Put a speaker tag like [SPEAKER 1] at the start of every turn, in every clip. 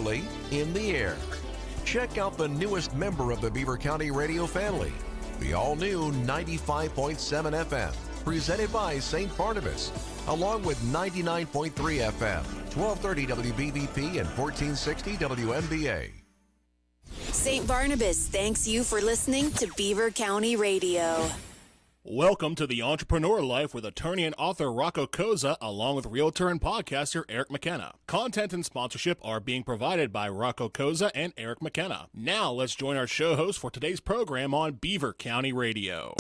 [SPEAKER 1] literally in the air. Check out the newest member of the Beaver County radio family, the all-new 95.7 FM, presented by St. Barnabas, along with 99.3 FM, 1230 WBVP, and 1460 WMBA.
[SPEAKER 2] St. Barnabas thanks you for listening to Beaver County Radio.
[SPEAKER 3] Welcome to The Entrepreneur Life with attorney and author Rocco Cozza, along with realtor and podcaster Eric McKenna. Content and sponsorship are being provided by Rocco Cozza and Eric McKenna. Now let's join our show host for today's program on Beaver County Radio.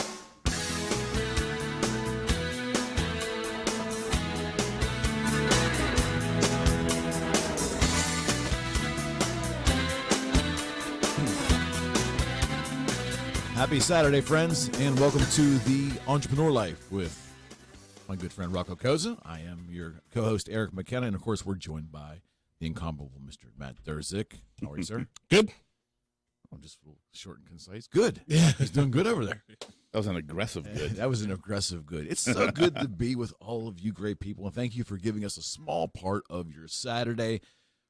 [SPEAKER 4] Happy Saturday, friends, and welcome to The Entrepreneur Life with my good friend Rocco Cozza. I am your co-host, Eric McKenna, and of course, we're joined by the incomparable Mr. Matt Durzik. How are you, sir?
[SPEAKER 3] Good.
[SPEAKER 4] I'm just short and concise. Good. Yeah. He's doing good over there.
[SPEAKER 5] That was an aggressive good.
[SPEAKER 4] That was an aggressive good. It's so good to be with all of you great people, and thank you for giving us a small part of your Saturday.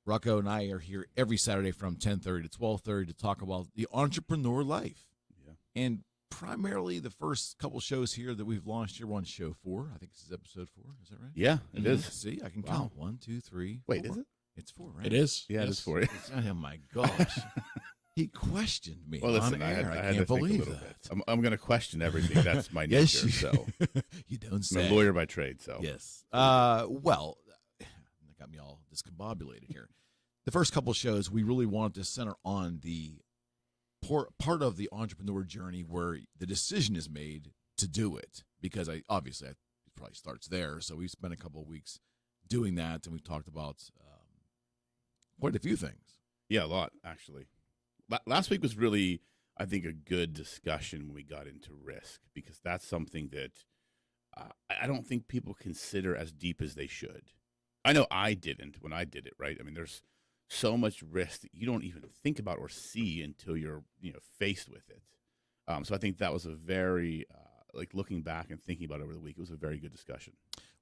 [SPEAKER 4] Rocco and I are here every Saturday from 10:30 to 12:30 to talk about the entrepreneur life. And primarily the first couple shows here that we've launched here, we're on show 4. I think this is episode 4. Is that right?
[SPEAKER 5] Yeah, it is.
[SPEAKER 4] See, I can count. 1, 2, 3.
[SPEAKER 5] Wait,
[SPEAKER 4] 4.
[SPEAKER 5] is it?
[SPEAKER 4] It's 4, right?
[SPEAKER 3] It is.
[SPEAKER 5] Yeah,
[SPEAKER 3] yes.
[SPEAKER 5] it is 4.
[SPEAKER 4] Oh, my gosh. He questioned me
[SPEAKER 5] Well, listen,
[SPEAKER 4] on air.
[SPEAKER 5] I
[SPEAKER 4] I
[SPEAKER 5] had
[SPEAKER 4] can't
[SPEAKER 5] to think
[SPEAKER 4] believe
[SPEAKER 5] a little
[SPEAKER 4] that.
[SPEAKER 5] bit. I'm going to question everything. That's my nature.
[SPEAKER 4] Yes,
[SPEAKER 5] So
[SPEAKER 4] you don't
[SPEAKER 5] I'm
[SPEAKER 4] say.
[SPEAKER 5] a lawyer by trade. So
[SPEAKER 4] Yes. Well, that got me all discombobulated here. The first couple shows, we really wanted to center on the part of the entrepreneur journey where the decision is made to do it, because it probably starts there. So we spent a couple of weeks doing that, and we talked about quite a few things.
[SPEAKER 5] Yeah, a lot actually. Last week was really, I think, a good discussion when we got into risk, because that's something that I don't think people consider as deep as they should. I know I didn't when I did it, right? I mean, there's so much risk that you don't even think about or see until you're faced with it. So I think that was a very looking back and thinking about it over the week, it was a very good discussion.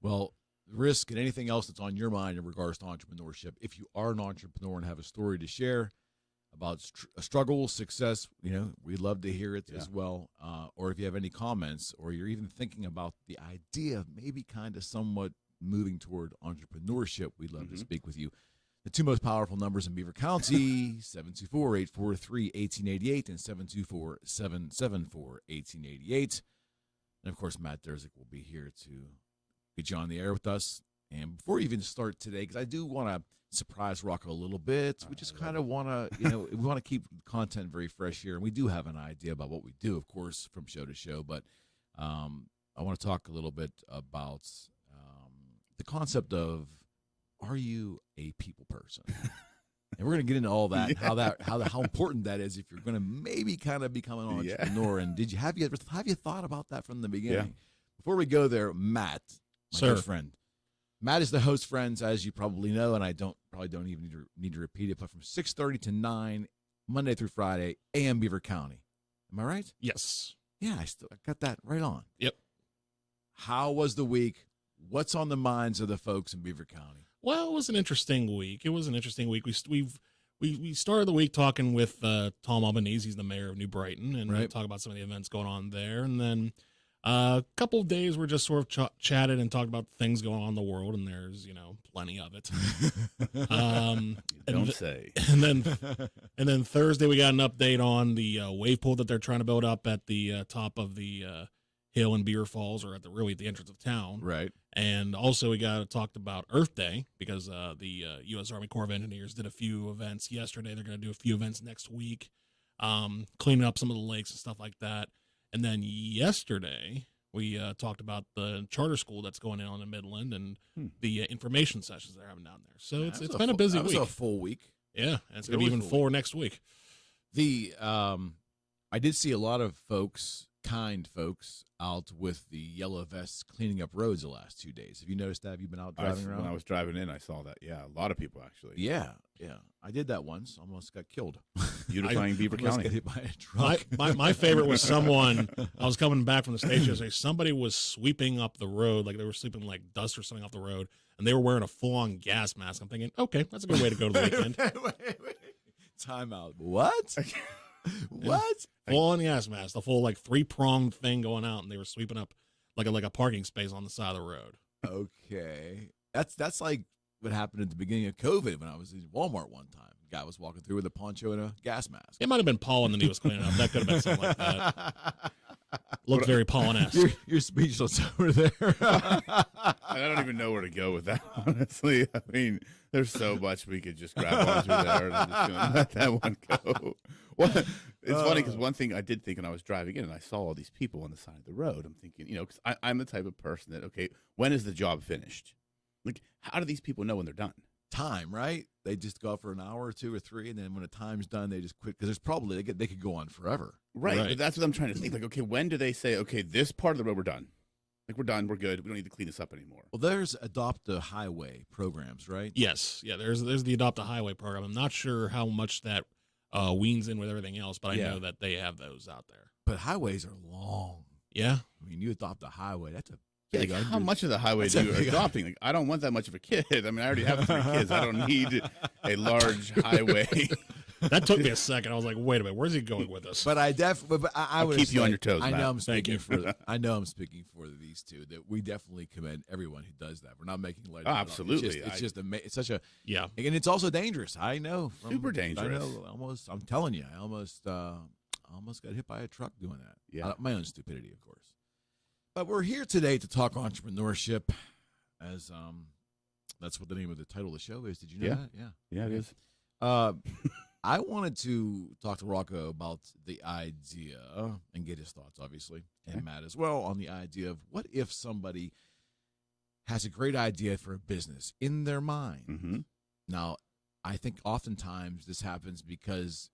[SPEAKER 4] Well, risk and anything else that's on your mind in regards to entrepreneurship, if you are an entrepreneur and have a story to share about a struggle, success, we'd love to hear it as well. Or if you have any comments, or you're even thinking about the idea of maybe kind of somewhat moving toward entrepreneurship, we'd love to speak with you. The two most powerful numbers in Beaver County, 724-843-1888 and 724-774-1888. And, of course, Matt Durzik will be here to get you on the air with us. And before we even start today, because I do want to surprise Rocco a little bit, we just kind of want to, we want to keep content very fresh here. And we do have an idea about what we do, of course, from show to show. But I want to talk a little bit about the concept of, are you a people person? And we're going to get into all that, how important that is if you're going to maybe kind of become an entrepreneur. And have you thought about that from the beginning?
[SPEAKER 5] Yeah.
[SPEAKER 4] Before we go there, Matt, my
[SPEAKER 3] Sir.
[SPEAKER 4] good friend. Matt is the host, friends, as you probably know, and I probably don't even need to repeat it, but from 6:30 to 9, Monday through Friday, AM Beaver County. Am I right?
[SPEAKER 3] Yes.
[SPEAKER 4] Yeah, I got that right on.
[SPEAKER 3] Yep.
[SPEAKER 4] How was the week? What's on the minds of the folks in Beaver County?
[SPEAKER 3] Well, it was an interesting week. We started the week talking with Tom Albanese. He's the mayor of New Brighton, and we talk about some of the events going on there. And then a couple of days we're just sort of chatted and talked about things going on in the world, and there's plenty of it.
[SPEAKER 5] Don't say.
[SPEAKER 3] And then Thursday we got an update on the wave pool that they're trying to build up at the top of the hill in Beaver Falls, or at the entrance of town.
[SPEAKER 4] Right.
[SPEAKER 3] And also we talked about Earth Day, because the U.S. Army Corps of Engineers did a few events yesterday. They're going to do a few events next week, cleaning up some of the lakes and stuff like that. And then yesterday we talked about the charter school that's going on in Midland, and the information sessions they're having down there. So it's been a busy week.
[SPEAKER 4] It was a full week.
[SPEAKER 3] Yeah, and it's going to be even fuller next week.
[SPEAKER 4] I did see a lot of kind folks out with the yellow vests cleaning up roads the last 2 days. Have you noticed that? Have you been out driving around?
[SPEAKER 5] When I was driving in, I saw that. Yeah, a lot of people actually.
[SPEAKER 4] Yeah. I did that once. Almost got killed.
[SPEAKER 5] Beautifying Beaver
[SPEAKER 4] Almost
[SPEAKER 5] County.
[SPEAKER 4] got hit by a truck.
[SPEAKER 3] My favorite was someone, I was coming back from the stage yesterday, somebody was sweeping up the road, like they were sweeping like dust or something off the road, and they were wearing a full-on gas mask. I'm thinking, okay, that's a good way to go to the weekend.
[SPEAKER 4] Wait. Time out. What? What?
[SPEAKER 3] Full-on gas mask, the full like 3-pronged thing going out, and they were sweeping up like a parking space on the side of the road.
[SPEAKER 4] Okay. That's like what happened at the beginning of COVID when I was in Walmart one time. A guy was walking through with a poncho and a gas mask.
[SPEAKER 3] It might have been pollen that he was cleaning up. That could have been something like that. Looked very pollen-esque.
[SPEAKER 4] You're speechless over there.
[SPEAKER 5] I don't even know where to go with that, honestly. I mean, there's so much we could just grab onto there, and I'm just going to let that one go. Well, it's funny because one thing I did think when I was driving in and I saw all these people on the side of the road, I'm thinking, because I'm the type of person that, okay, when is the job finished? Like, how do these people know when they're done?
[SPEAKER 4] Time, right? They just go for an hour or 2 or 3, and then when the time's done, they just quit because there's probably they could go on forever.
[SPEAKER 5] Right. But that's what I'm trying to think. Like, okay, when do they say, okay, this part of the road we're done? Like, we're done, we're good, we don't need to clean this up anymore.
[SPEAKER 4] Well, there's Adopt a Highway programs, right?
[SPEAKER 3] Yes. Yeah, there's the Adopt a Highway program. I'm not sure how much that weans in with everything else, but I know that they have those out there.
[SPEAKER 4] But highways are long.
[SPEAKER 3] Yeah.
[SPEAKER 4] I mean, you adopt a highway, that's a
[SPEAKER 5] Yeah, like how much of the highway do you adopting? Like, I don't want that much of a kid. I mean, I already have 3 kids. I don't need a large highway.
[SPEAKER 3] That took me a second. I was like, wait a minute, where's he going with this?
[SPEAKER 4] But I definitely, I would
[SPEAKER 5] keep you on your toes,
[SPEAKER 4] I
[SPEAKER 5] Matt.
[SPEAKER 4] know I'm speaking for. I know I'm speaking for these two. That we definitely commend everyone who does that. We're not making light of it.
[SPEAKER 5] Absolutely.
[SPEAKER 4] It's such a
[SPEAKER 3] yeah,
[SPEAKER 4] and it's also dangerous. I know,
[SPEAKER 5] Super dangerous.
[SPEAKER 4] I know, I'm telling you, I almost got hit by a truck doing that.
[SPEAKER 5] Yeah,
[SPEAKER 4] my own stupidity, of course. But we're here today to talk entrepreneurship, as that's what the name of the title of the show is. Did you know that?
[SPEAKER 5] Yeah, it is.
[SPEAKER 4] I wanted to talk to Rocco about the idea and get his thoughts, obviously, and Matt as well, on the idea of what if somebody has a great idea for a business in their mind.
[SPEAKER 5] Mm-hmm.
[SPEAKER 4] Now, I think oftentimes this happens because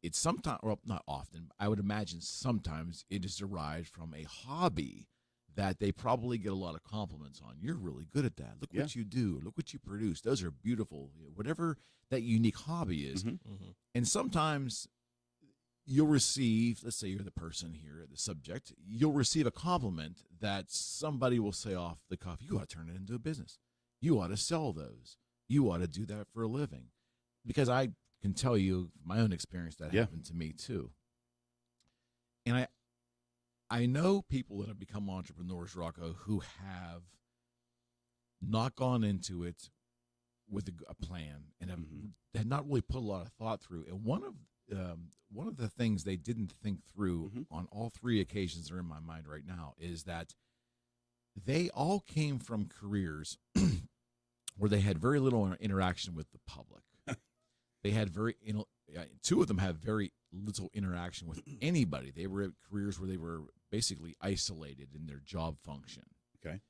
[SPEAKER 4] it's sometimes, well, not often, I would imagine sometimes it is derived from a hobby that they probably get a lot of compliments on. You're really good at that. Look what you do. Look what you produce. Those are beautiful. Whatever that unique hobby is.
[SPEAKER 5] Mm-hmm.
[SPEAKER 3] Mm-hmm.
[SPEAKER 4] And sometimes you'll receive, let's say you're the person here, the subject, you'll receive a compliment that somebody will say off the cuff, you ought to turn it into a business. You ought to sell those. You ought to do that for a living. Because I can tell you my own experience that happened to me too. And I know people that have become entrepreneurs, Rocco, who have not gone into it with a plan and have not really put a lot of thought through. And one of the things they didn't think through on all 3 occasions that are in my mind right now is that they all came from careers where they had very little interaction with the public. They had 2 of them have very little interaction with anybody. They were at careers where they were basically isolated in their job function.
[SPEAKER 5] Okay.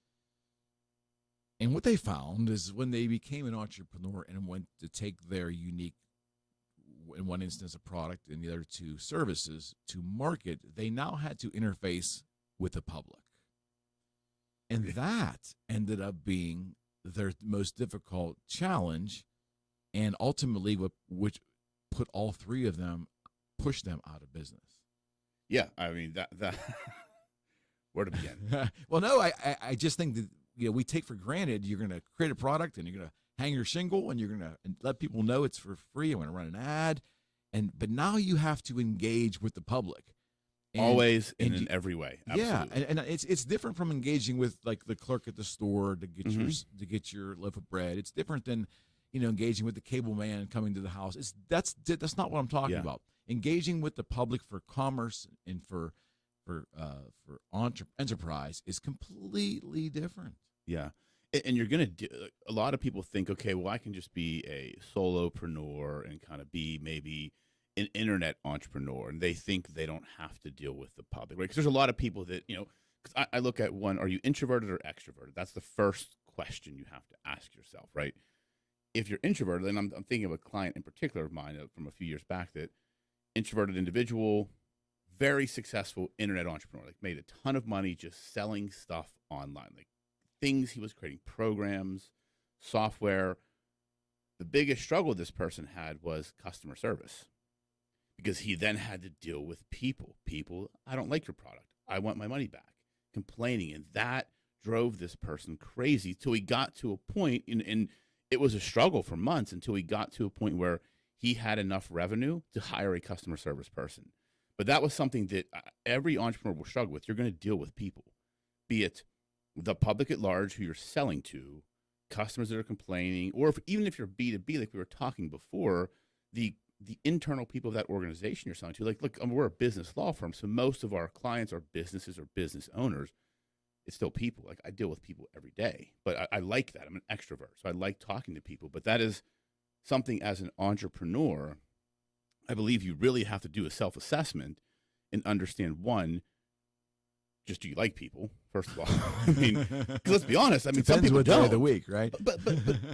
[SPEAKER 4] And what they found is when they became an entrepreneur and went to take their unique, in one instance, a product, and the other 2 services to market, they now had to interface with the public. And that ended up being their most difficult challenge, and ultimately which put all 3 of them, pushed them out of business.
[SPEAKER 5] Yeah, I mean that where to begin?
[SPEAKER 4] Well, no, I just think that we take for granted you're going to create a product and you're going to hang your shingle and you're going to let people know it's for free. I'm going to run an ad, but now you have to engage with the public.
[SPEAKER 5] Always and in every way. Absolutely.
[SPEAKER 4] Yeah, and it's different from engaging with like the clerk at the store to get your loaf of bread. It's different than engaging with the cable man coming to the house. That's not what I'm talking about. Engaging with the public for commerce and for enterprise is completely different.
[SPEAKER 5] Yeah. And you're going to do, a lot of people think, okay, well, I can just be a solopreneur and kind of be maybe an internet entrepreneur. And they think they don't have to deal with the public, right? Because there's a lot of people that, because I look at one, are you introverted or extroverted? That's the first question you have to ask yourself, right? If you're introverted, and I'm thinking of a client in particular of mine from a few years back, that introverted individual, very successful internet entrepreneur, like made a ton of money just selling stuff online, like things he was creating, programs, software. The biggest struggle this person had was customer service, because he then had to deal with people, I don't like your product, I want my money back, complaining. And that drove this person crazy till he got to a point, and it was a struggle for months until he got to a point where he had enough revenue to hire a customer service person. But that was something that every entrepreneur will struggle with. You're going to deal with people, be it the public at large who you're selling to, customers that are complaining, or even if you're B2B, like we were talking before, the internal people of that organization you're selling to. Like, look, we're a business law firm, so most of our clients are businesses or business owners. It's still people. Like, I deal with people every day, but I like that. I'm an extrovert, so I like talking to people. But that is something as an entrepreneur, I believe you really have to do a self-assessment and understand, one, just do you like people, first of all? I mean, 'cause let's be honest. I mean, some people
[SPEAKER 4] what day
[SPEAKER 5] don't.
[SPEAKER 4] of the week, right?
[SPEAKER 5] But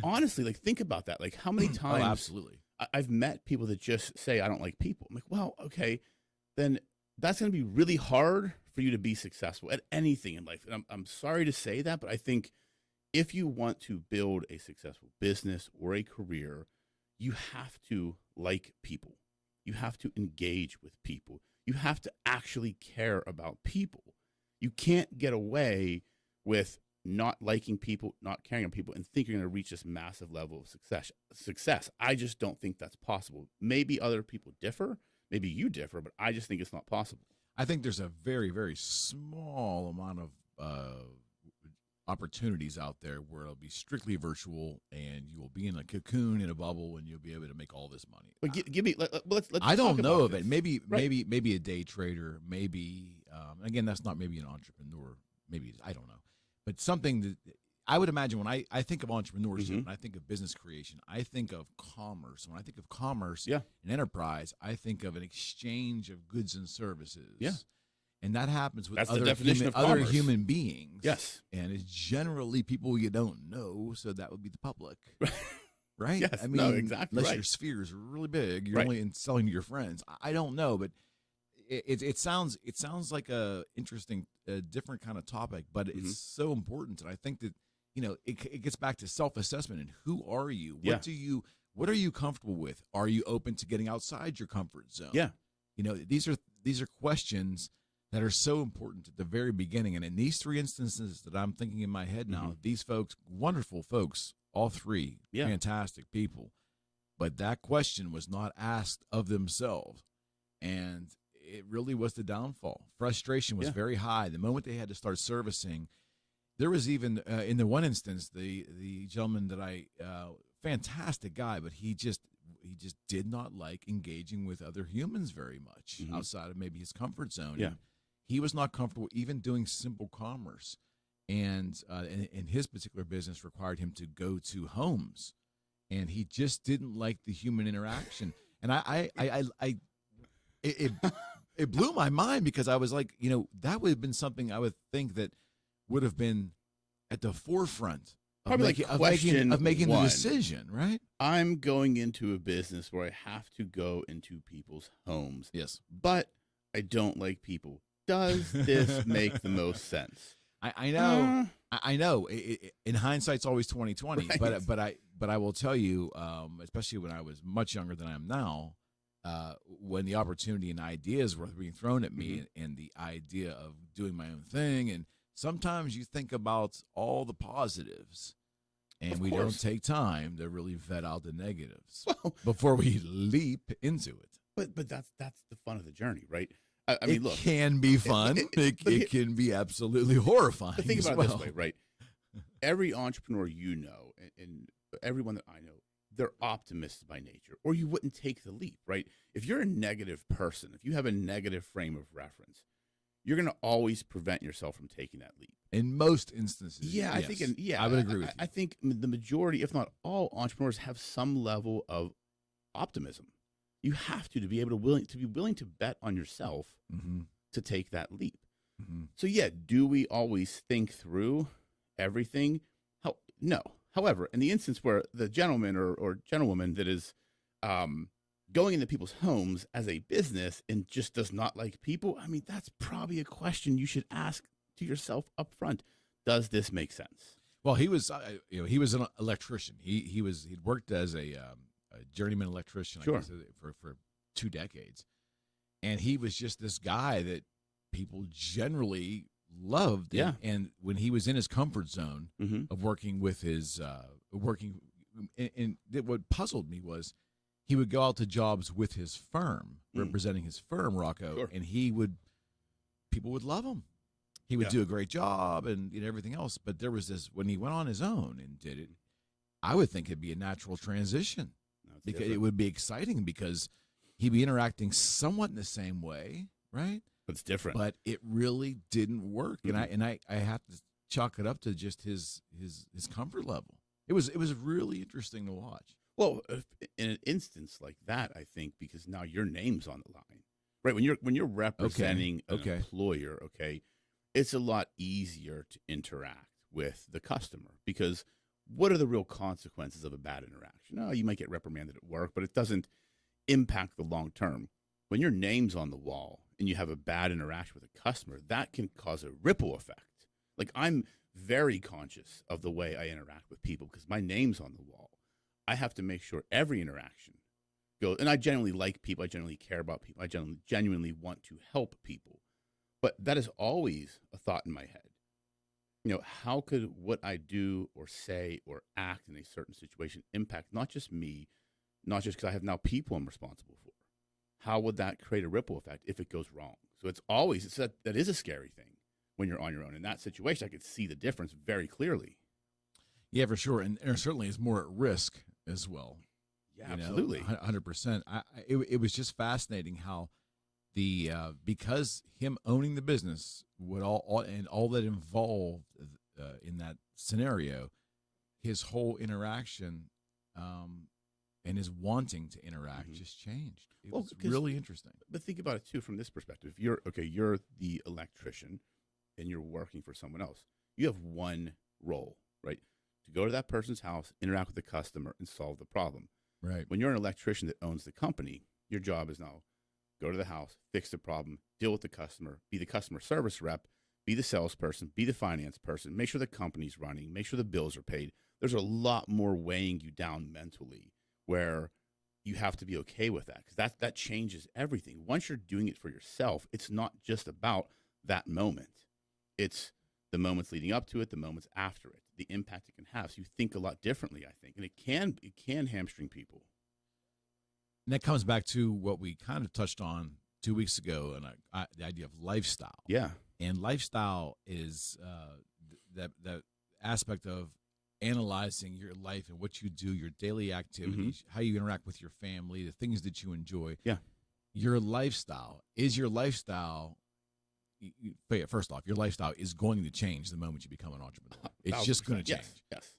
[SPEAKER 5] honestly, like, think about that. Like, how many times?
[SPEAKER 4] Oh, absolutely.
[SPEAKER 5] I've met people that just say, I don't like people. I'm like, well, okay, then that's going to be really hard for you to be successful at anything in life. And I'm sorry to say that, but I think if you want to build a successful business or a career, you have to like people. You have to engage with people. You have to actually care about people. You can't get away with not liking people, not caring about people, and think you're going to reach this massive level of success. I just don't think that's possible. Maybe other people differ. Maybe you differ, but I just think it's not possible.
[SPEAKER 4] I think there's a very, very small amount of opportunities out there where it'll be strictly virtual, and you will be in a cocoon in a bubble, and you'll be able to make all this money.
[SPEAKER 5] But give me. Let's.
[SPEAKER 4] I don't know of
[SPEAKER 5] this.
[SPEAKER 4] it. Maybe,
[SPEAKER 5] Right.
[SPEAKER 4] maybe a day trader. Maybe again, that's not maybe an entrepreneur. Maybe I don't know, but something that I would imagine when I think of entrepreneurship, when I think of business creation, I think of commerce. When I think of commerce and enterprise, I think of an exchange of goods and services.
[SPEAKER 5] Yeah.
[SPEAKER 4] And that happens with
[SPEAKER 5] That's the
[SPEAKER 4] other
[SPEAKER 5] definition of
[SPEAKER 4] other
[SPEAKER 5] commerce.
[SPEAKER 4] human beings.
[SPEAKER 5] Yes.
[SPEAKER 4] And it's generally people you don't know, so that would be the public. Right?
[SPEAKER 5] Yes.
[SPEAKER 4] I mean,
[SPEAKER 5] No, exactly
[SPEAKER 4] unless
[SPEAKER 5] right.
[SPEAKER 4] your sphere is really big, you're
[SPEAKER 5] Right.
[SPEAKER 4] only selling to your friends. I don't know, but it sounds like a interesting, different kind of topic, but it's so important. And I think that, it gets back to self-assessment and who are you? What are you comfortable with? Are you open to getting outside your comfort zone?
[SPEAKER 5] Yeah.
[SPEAKER 4] These are questions that are so important at the very beginning. And in these three instances that I'm thinking in my head now, these folks, wonderful folks, all three, fantastic people. But that question was not asked of themselves. And it really was the downfall. Frustration was very high. The moment they had to start servicing, there was even, in the one instance, the gentleman that fantastic guy, but he just did not like engaging with other humans very much outside of maybe his comfort zone.
[SPEAKER 5] Yeah.
[SPEAKER 4] And he was not comfortable even doing simple commerce. And his particular business required him to go to homes, and he just didn't like the human interaction. And it blew my mind, because I was like, that would have been something I would think that would have been at the forefront of making the decision, right?
[SPEAKER 5] I'm going into a business where I have to go into people's homes.
[SPEAKER 4] Yes.
[SPEAKER 5] But I don't like people. Does this make the most sense?
[SPEAKER 4] I know. I know. In hindsight, it's always 20/20.
[SPEAKER 5] Right.
[SPEAKER 4] But I will tell you, especially when I was much younger than I am now, when the opportunity and ideas were being thrown at me, and the idea of doing my own thing, and sometimes you think about all the positives, and we don't take time to really vet out the negatives before we leap into it.
[SPEAKER 5] But that's the fun of the journey, right? I mean, look,
[SPEAKER 4] it can be fun. It can be absolutely horrifying.
[SPEAKER 5] But think about
[SPEAKER 4] as
[SPEAKER 5] it
[SPEAKER 4] well.
[SPEAKER 5] this way, right? Every entrepreneur and everyone that I know, they're optimists by nature, or you wouldn't take the leap, right? If you're a negative person, if you have a negative frame of reference, you're going to always prevent yourself from taking that leap.
[SPEAKER 4] In most instances,
[SPEAKER 5] Yeah,
[SPEAKER 4] yes.
[SPEAKER 5] I think,
[SPEAKER 4] I would agree with you.
[SPEAKER 5] I think the majority, if not all, entrepreneurs have some level of optimism. You have to be willing to bet on yourself to take that leap. So yeah, do we always think through everything? No. However, in the instance where the gentleman or gentlewoman that is going into people's homes as a business and just does not like people, I mean, that's probably a question you should ask to yourself up front. Does this make sense?
[SPEAKER 4] Well, he was an electrician. He'd worked as a journeyman electrician, I guess, for 2 decades, and he was just this guy that people generally loved.
[SPEAKER 5] Yeah.
[SPEAKER 4] And when he was in his comfort zone
[SPEAKER 5] Mhm.
[SPEAKER 4] of working with his and what puzzled me was he would go out to jobs with his firm, representing his firm, Rocco,
[SPEAKER 5] Sure.
[SPEAKER 4] and people would love him. He would do a great job and everything else. But there was this, when he went on his own and did it, I would think it'd be a natural transition because it would be exciting because he'd be interacting somewhat in the same way, right?
[SPEAKER 5] But it's different.
[SPEAKER 4] But it really didn't work, and I have to chalk it up to just his comfort level. It was really interesting to watch.
[SPEAKER 5] Well, in an instance like that, I think because now your name's on the line, right? When you're representing an employer, it's a lot easier to interact with the customer because what are the real consequences of a bad interaction? Oh, you might get reprimanded at work, but it doesn't impact the long term. When your name's on the wall and you have a bad interaction with a customer, that can cause a ripple effect. Like I'm very conscious of the way I interact with people because my name's on the wall. I have to make sure every interaction goes, and I genuinely like people. I genuinely care about people. I genuinely want to help people. But that is always a thought in my head. How could what I do or say or act in a certain situation impact not just me, not just because I have now people I'm responsible for? How would that create a ripple effect if it goes wrong? So that is a scary thing when you're on your own. In that situation, I could see the difference very clearly.
[SPEAKER 4] Yeah, for sure. And there certainly is more at risk as well.
[SPEAKER 5] Yeah, absolutely.
[SPEAKER 4] 100%. It was just fascinating how because him owning the business would all that involved in that scenario, his whole interaction and his wanting to interact just changed. It was really interesting.
[SPEAKER 5] But think about it too from this perspective. You're the electrician and you're working for someone else. You have one role, right? To go to that person's house, interact with the customer, and solve the problem.
[SPEAKER 4] Right.
[SPEAKER 5] When you're an electrician that owns the company, your job is now go to the house, fix the problem, deal with the customer, be the customer service rep, be the salesperson, be the finance person, make sure the company's running, make sure the bills are paid. There's a lot more weighing you down mentally where you have to be okay with that because that changes everything. Once you're doing it for yourself, it's not just about that moment. It's the moments leading up to it, the moments after it, the impact it can have. So you think a lot differently, I think, and it can hamstring people.
[SPEAKER 4] And that comes back to what we kind of touched on 2 weeks ago, and the idea of lifestyle.
[SPEAKER 5] Yeah,
[SPEAKER 4] and lifestyle is that aspect of analyzing your life and what you do, your daily activities, how you interact with your family, the things that you enjoy.
[SPEAKER 5] Yeah,
[SPEAKER 4] your lifestyle first off, your lifestyle is going to change the moment you become an entrepreneur. It's just going to change.
[SPEAKER 5] Yes.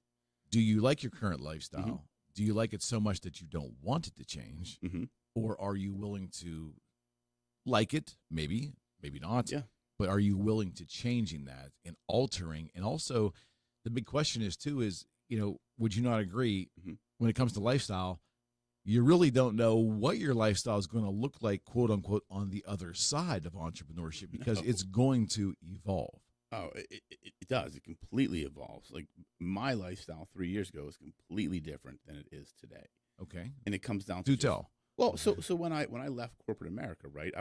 [SPEAKER 4] Do you like your current lifestyle? Do you like it so much that you don't want it to change? Or are you willing to like it? Maybe not.
[SPEAKER 5] Yeah.
[SPEAKER 4] But are you willing to changing that and altering? And also the big question is, would you not agree when it comes to lifestyle, you really don't know what your lifestyle is going to look like, quote unquote, on the other side of entrepreneurship because it's going to evolve.
[SPEAKER 5] Oh, it does. It completely evolves. Like my lifestyle 3 years ago is completely different than it is today.
[SPEAKER 4] Okay.
[SPEAKER 5] And it comes down to
[SPEAKER 4] tell.
[SPEAKER 5] Well, so when I left corporate America, right,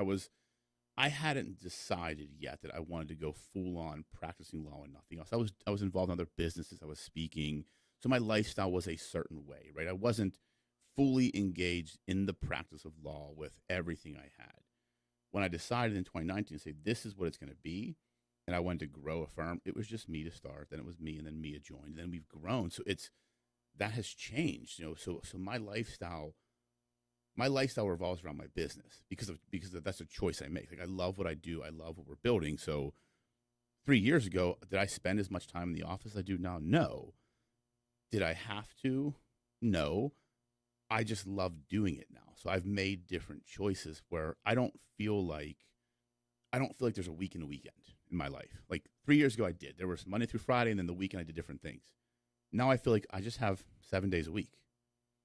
[SPEAKER 5] I hadn't decided yet that I wanted to go full on practicing law and nothing else. I was involved in other businesses. I was speaking. So my lifestyle was a certain way, right? I wasn't fully engaged in the practice of law with everything I had. When I decided in 2019 to say this is what it's going to be, and I wanted to grow a firm, it was just me to start. Then it was me, and then Mia joined, and then we've grown. So that has changed, So my lifestyle revolves around my business because that's a choice I make. Like I love what I do. I love what we're building. So 3 years ago, did I spend as much time in the office as I do now? No. Did I have to? No. I just love doing it now. So I've made different choices where I don't feel like there's a week and a weekend in my life. Like 3 years ago, I did. There was Monday through Friday, and then the weekend I did different things. Now I feel like I just have 7 days a week.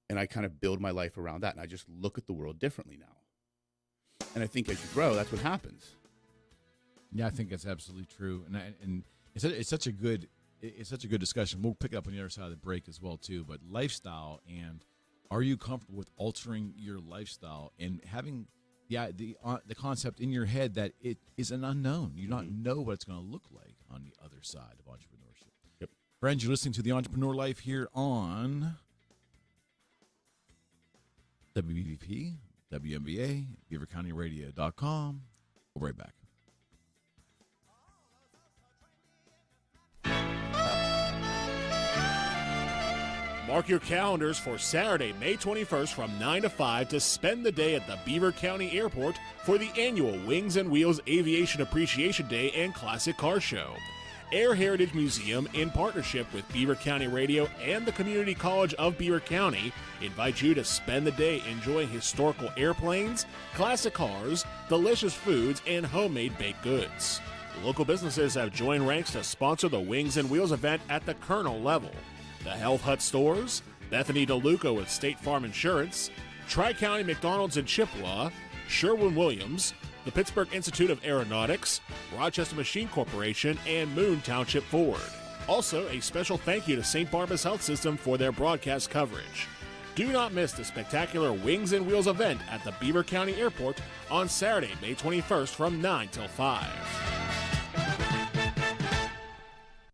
[SPEAKER 5] And I kind of build my life around that, and I just look at the world differently now. And I think as you grow, that's what happens.
[SPEAKER 4] Yeah, I think that's absolutely true, and it's such a good discussion. We'll pick it up on the other side of the break as well too. But lifestyle, and are you comfortable with altering your lifestyle and having the concept in your head that it is an unknown. You don't know what it's going to look like on the other side of entrepreneurship.
[SPEAKER 5] Yep.
[SPEAKER 4] Friends, you're listening to The Entrepreneur Life here on WBVP, WNBA, BeaverCountyRadio.com. We'll be right back.
[SPEAKER 3] Mark your calendars for Saturday, May 21st from 9 to 5 to spend the day at the Beaver County Airport for the annual Wings and Wheels Aviation Appreciation Day and Classic Car Show. Air Heritage Museum, in partnership with Beaver County Radio and the Community College of Beaver County, invite you to spend the day enjoying historical airplanes, classic cars, delicious foods, and homemade baked goods. Local businesses have joined ranks to sponsor the Wings and Wheels event at the Colonel level. The Health Hut Stores, Bethany DeLuca with State Farm Insurance, Tri-County McDonald's in Chippewa, Sherwin-Williams, the Pittsburgh Institute of Aeronautics, Rochester Machine Corporation, and Moon Township Ford. Also, a special thank you to St. Barnabas Health System for their broadcast coverage. Do not miss the spectacular Wings and Wheels event at the Beaver County Airport on Saturday, May 21st from 9 till 5.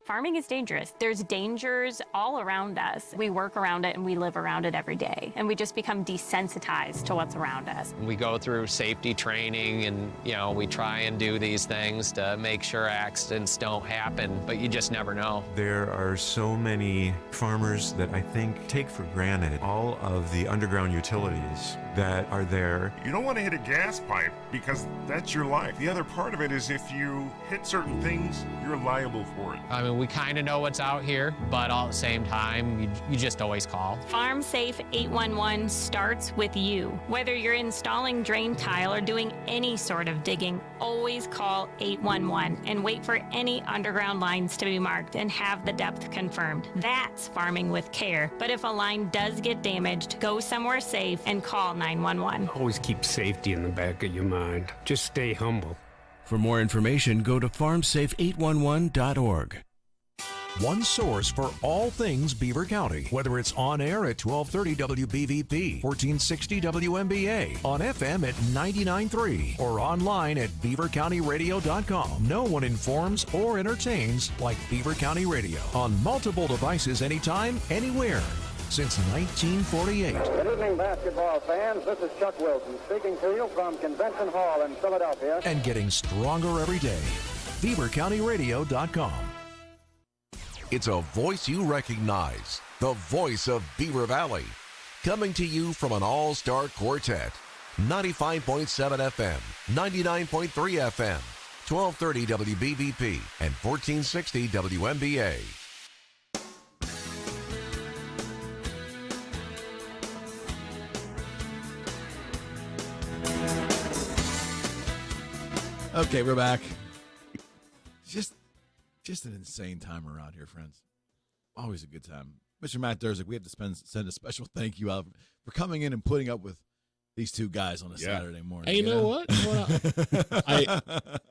[SPEAKER 6] Farming is dangerous. There's dangers all around us. We work around it and we live around it every day. And we just become desensitized to what's around us.
[SPEAKER 7] We go through safety training and, we try and do these things to make sure accidents don't happen, but you just never know.
[SPEAKER 8] There are so many farmers that I think take for granted all of the underground utilities that are there.
[SPEAKER 9] You don't want to hit a gas pipe because that's your life. The other part of it is if you hit certain things, you're liable for it.
[SPEAKER 7] I mean, we kind of know what's out here, but all at the same time, you just always call.
[SPEAKER 6] Farm Safe 811 starts with you. Whether you're installing drain tile or doing any sort of digging, always call 811 and wait for any underground lines to be marked and have the depth confirmed. That's farming with care. But if a line does get damaged, go somewhere safe and call 911.
[SPEAKER 10] Always keep safety in the back of your mind. Just stay humble.
[SPEAKER 11] For more information, go to farmsafe811.org.
[SPEAKER 1] One source for all things Beaver County, whether it's on air at 1230 WBVP, 1460 WMBA, on FM at 99.3, or online at beavercountyradio.com. No one informs or entertains like Beaver County Radio on multiple devices anytime, anywhere. Since 1948.
[SPEAKER 12] Good evening, basketball fans. This is Chuck Wilson speaking to you from Convention Hall in Philadelphia.
[SPEAKER 1] And getting stronger every day. beavercountyradio.com. It's a voice you recognize. The voice of Beaver Valley. Coming to you from an all-star quartet. 95.7 FM, 99.3 FM, 1230 WBVP, and 1460 WMBA.
[SPEAKER 4] Okay, we're back. Just an insane time around here, friends. Always a good time. Mr. Matt Durzik, we have to send a special thank you out for coming in and putting up with these two guys on a Saturday morning.
[SPEAKER 3] Hey, you know what?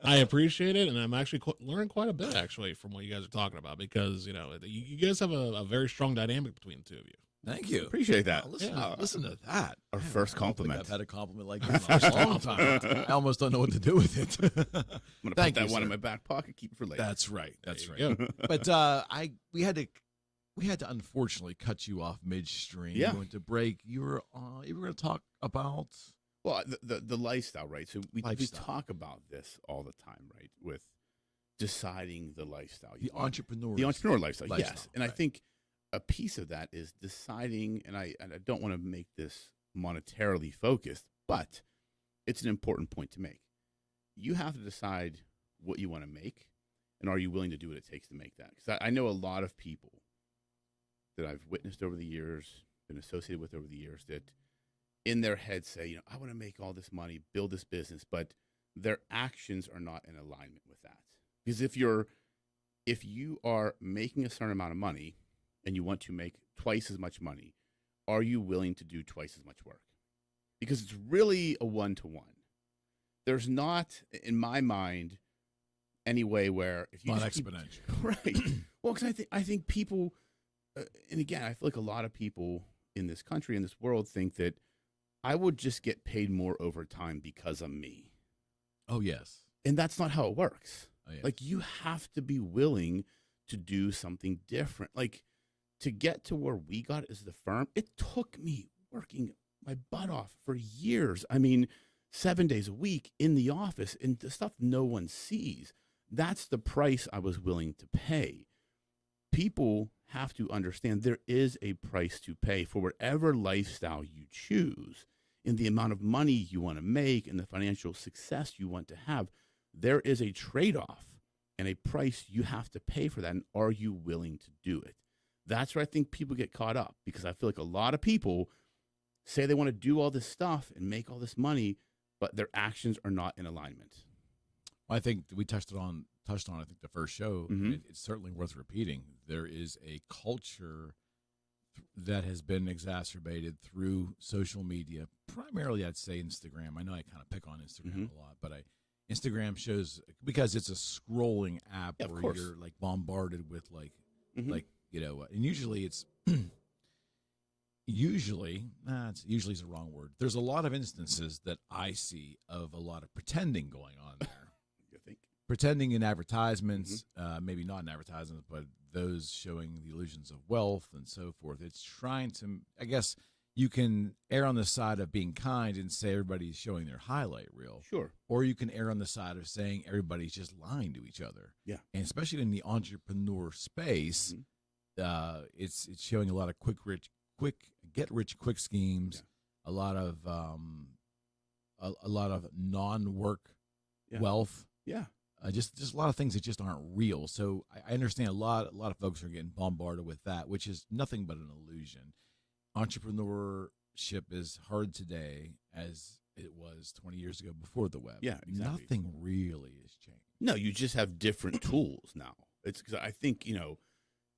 [SPEAKER 3] I appreciate it, and I'm actually learning quite a bit, actually, from what you guys are talking about, because, you guys have a very strong dynamic between the two of you.
[SPEAKER 4] Thank you.
[SPEAKER 5] Appreciate that.
[SPEAKER 4] Listen to that.
[SPEAKER 5] Our first compliment.
[SPEAKER 4] I've had a compliment like that for a long time. I almost don't know what to do with it.
[SPEAKER 5] I'm going to put that one in my back pocket, keep it for later.
[SPEAKER 4] That's right. That's right. But we had to unfortunately cut you off midstream.
[SPEAKER 5] Yeah.
[SPEAKER 4] We went to break. You were going to talk about
[SPEAKER 5] the lifestyle, right? So we talk about this all the time, right? With deciding the lifestyle.
[SPEAKER 4] The entrepreneur
[SPEAKER 5] lifestyle. Yes. And right. I think a piece of that is deciding, and I don't want to make this monetarily focused, but it's an important point to make. You have to decide what you want to make, and are you willing to do what it takes to make that? Because I know a lot of people that I've witnessed over the years, been associated with over the years, that in their head say, I want to make all this money, build this business, but their actions are not in alignment with that. Because if you are making a certain amount of money and you want to make twice as much money, are you willing to do twice as much work? Because it's really a one-to-one. There's not, in my mind, any way where if you
[SPEAKER 4] not exponential,
[SPEAKER 5] right? Well, because I think people, and again, I feel like a lot of people in this country, in this world, think that I would just get paid more overtime because of me.
[SPEAKER 4] Oh, yes.
[SPEAKER 5] And that's not how it works.
[SPEAKER 4] Oh, yes.
[SPEAKER 5] Like, you have to be willing to do something different. Like, to get to where we got as the firm, it took me working my butt off for years. I mean, 7 days a week in the office and the stuff no one sees. That's the price I was willing to pay. People have to understand there is a price to pay for whatever lifestyle you choose, and the amount of money you want to make and the financial success you want to have. There is a trade-off and a price you have to pay for that, and are you willing to do it? That's where I think people get caught up, because I feel like a lot of people say they want to do all this stuff and make all this money, but their actions are not in alignment.
[SPEAKER 4] I think we touched on I think the first show.
[SPEAKER 5] Mm-hmm.
[SPEAKER 4] It's certainly worth repeating. There is a culture that has been exacerbated through social media, primarily I'd say Instagram. I know I kind of pick on Instagram a lot, but Instagram shows, because it's a scrolling app where you're like bombarded with like you know, and usually it's usually is the wrong word. There's a lot of instances that I see of a lot of pretending going on there.
[SPEAKER 5] You think?
[SPEAKER 4] Pretending in advertisements, maybe not in advertisements, but those showing the illusions of wealth and so forth. It's trying to, I guess, you can err on the side of being kind and say everybody's showing their highlight reel.
[SPEAKER 5] Sure.
[SPEAKER 4] Or you can err on the side of saying everybody's just lying to each other.
[SPEAKER 5] Yeah.
[SPEAKER 4] And especially in the entrepreneur space, it's showing a lot of quick get rich quick schemes, a lot of non-work wealth.
[SPEAKER 5] Yeah.
[SPEAKER 4] Just a lot of things that just aren't real. So I understand a lot of folks are getting bombarded with that, which is nothing but an illusion. Entrepreneurship is hard today as it was 20 years ago before the web.
[SPEAKER 5] Yeah, exactly.
[SPEAKER 4] Nothing really has changed.
[SPEAKER 5] No, you just have different tools now. It's because I think, you know,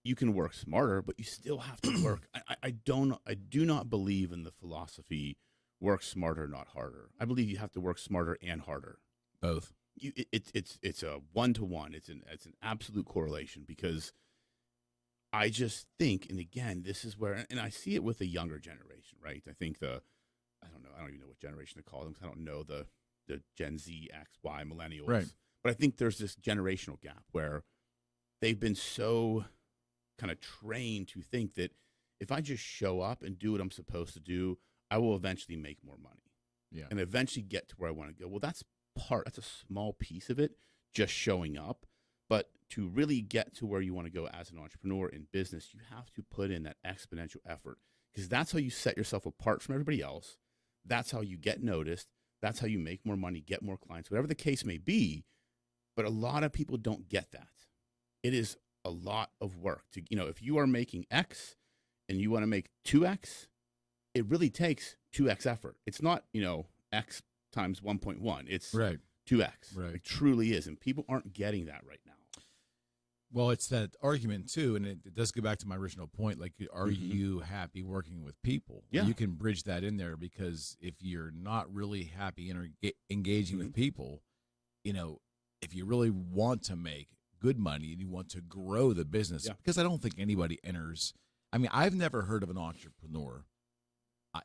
[SPEAKER 5] you can work smarter, but you still have to work. I do not believe in the philosophy work smarter, not harder. I believe you have to work smarter and harder.
[SPEAKER 4] Both.
[SPEAKER 5] It's a 1-to-1. It's an absolute correlation, because I just think, and again, this is where, and I see it with the younger generation, right? I think I don't even know what generation to call them, because I don't know the Gen Z, X, Y, millennials.
[SPEAKER 4] Right.
[SPEAKER 5] But I think there's this generational gap where they've been so kind of trained to think that if I just show up and do what I'm supposed to do, I will eventually make more money.
[SPEAKER 4] Yeah.
[SPEAKER 5] And eventually get to where I want to go. Well, that's a small piece of it, just showing up. But to really get to where you want to go as an entrepreneur in business, you have to put in that exponential effort, because that's how you set yourself apart from everybody else. That's how you get noticed. That's how you make more money, get more clients, whatever the case may be. But a lot of people don't get that. It is a lot of work to, you know, if you are making X and you want to make 2X, it really takes 2X effort. It's not, you know, X times 1.1. It's 2X.
[SPEAKER 4] Right.
[SPEAKER 5] It truly is. And people aren't getting that right now.
[SPEAKER 4] Well, it's that argument too, and it does go back to my original point. Like, are you happy working with people?
[SPEAKER 5] Yeah.
[SPEAKER 4] You can bridge that in there, because if you're not really happy engaging with people, you know, if you really want to make good money and you want to grow the business, because I don't think anybody enters. I mean, I've never heard of an entrepreneur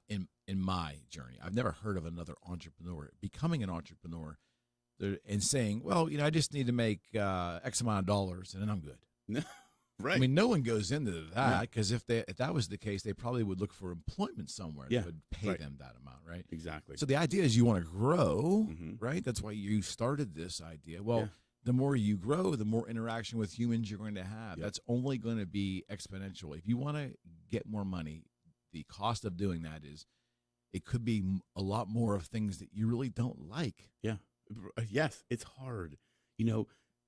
[SPEAKER 4] in my journey. I've never heard of another entrepreneur becoming an entrepreneur and saying, well, you know, I just need to make X amount of dollars and then I'm good.
[SPEAKER 5] Right.
[SPEAKER 4] I mean, no one goes into that, because if that was the case, they probably would look for employment somewhere that would pay them that amount, right?
[SPEAKER 5] Exactly.
[SPEAKER 4] So the idea is you want to grow, right? That's why you started this idea. Well, the more you grow, the more interaction with humans you're going to have. That's only going to be exponential. If you want to get more money, the cost of doing that is it could be a lot more of things that you really don't like.
[SPEAKER 5] Yeah. Yes, it's hard. You know,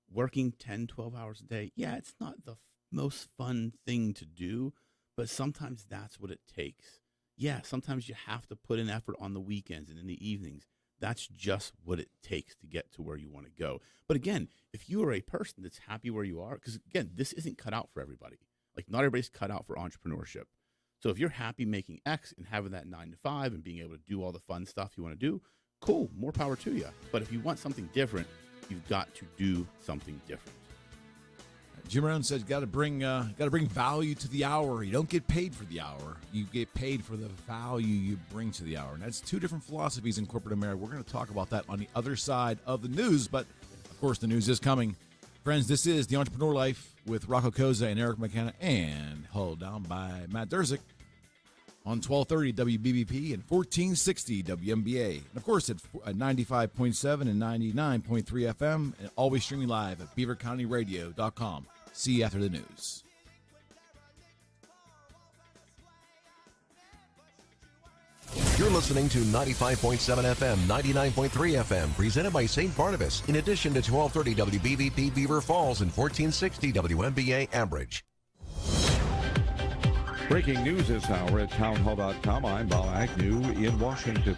[SPEAKER 5] working 10, 12 hours a day, it's not the most fun thing to do, but sometimes that's what it takes. Yeah, sometimes you have to put in effort on the weekends and in the evenings. That's just what it takes to get to where you want to go. But again, if you are a person that's happy where you are, because again, this isn't cut out for everybody. Like, not everybody's cut out for entrepreneurship. So if you're happy making X and having that 9 to 5 and being able to do all the fun stuff you want to do, cool, more power to you. But if you want something different, you've got to do something different.
[SPEAKER 4] Jim Rohn said, "Got to bring value to the hour. You don't get paid for the hour. You get paid for the value you bring to the hour." And that's two different philosophies in corporate America. We're going to talk about that on the other side of the news. But of course, the news is coming, friends. This is the Entrepreneur Life with Rocco Cozza and Eric McKenna, and held down by Matt Durzik on 1230 WBBP and 1460 WMBA. And of course, at 95.7 and 99.3 FM, and always streaming live at beavercountyradio.com. See you after the news.
[SPEAKER 1] You're listening to 95.7 FM, 99.3 FM, presented by St. Barnabas, in addition to 1230 WBVP Beaver Falls and 1460 WMBA Ambridge.
[SPEAKER 13] Breaking news this hour at townhall.com. I'm Bob Agnew in Washington.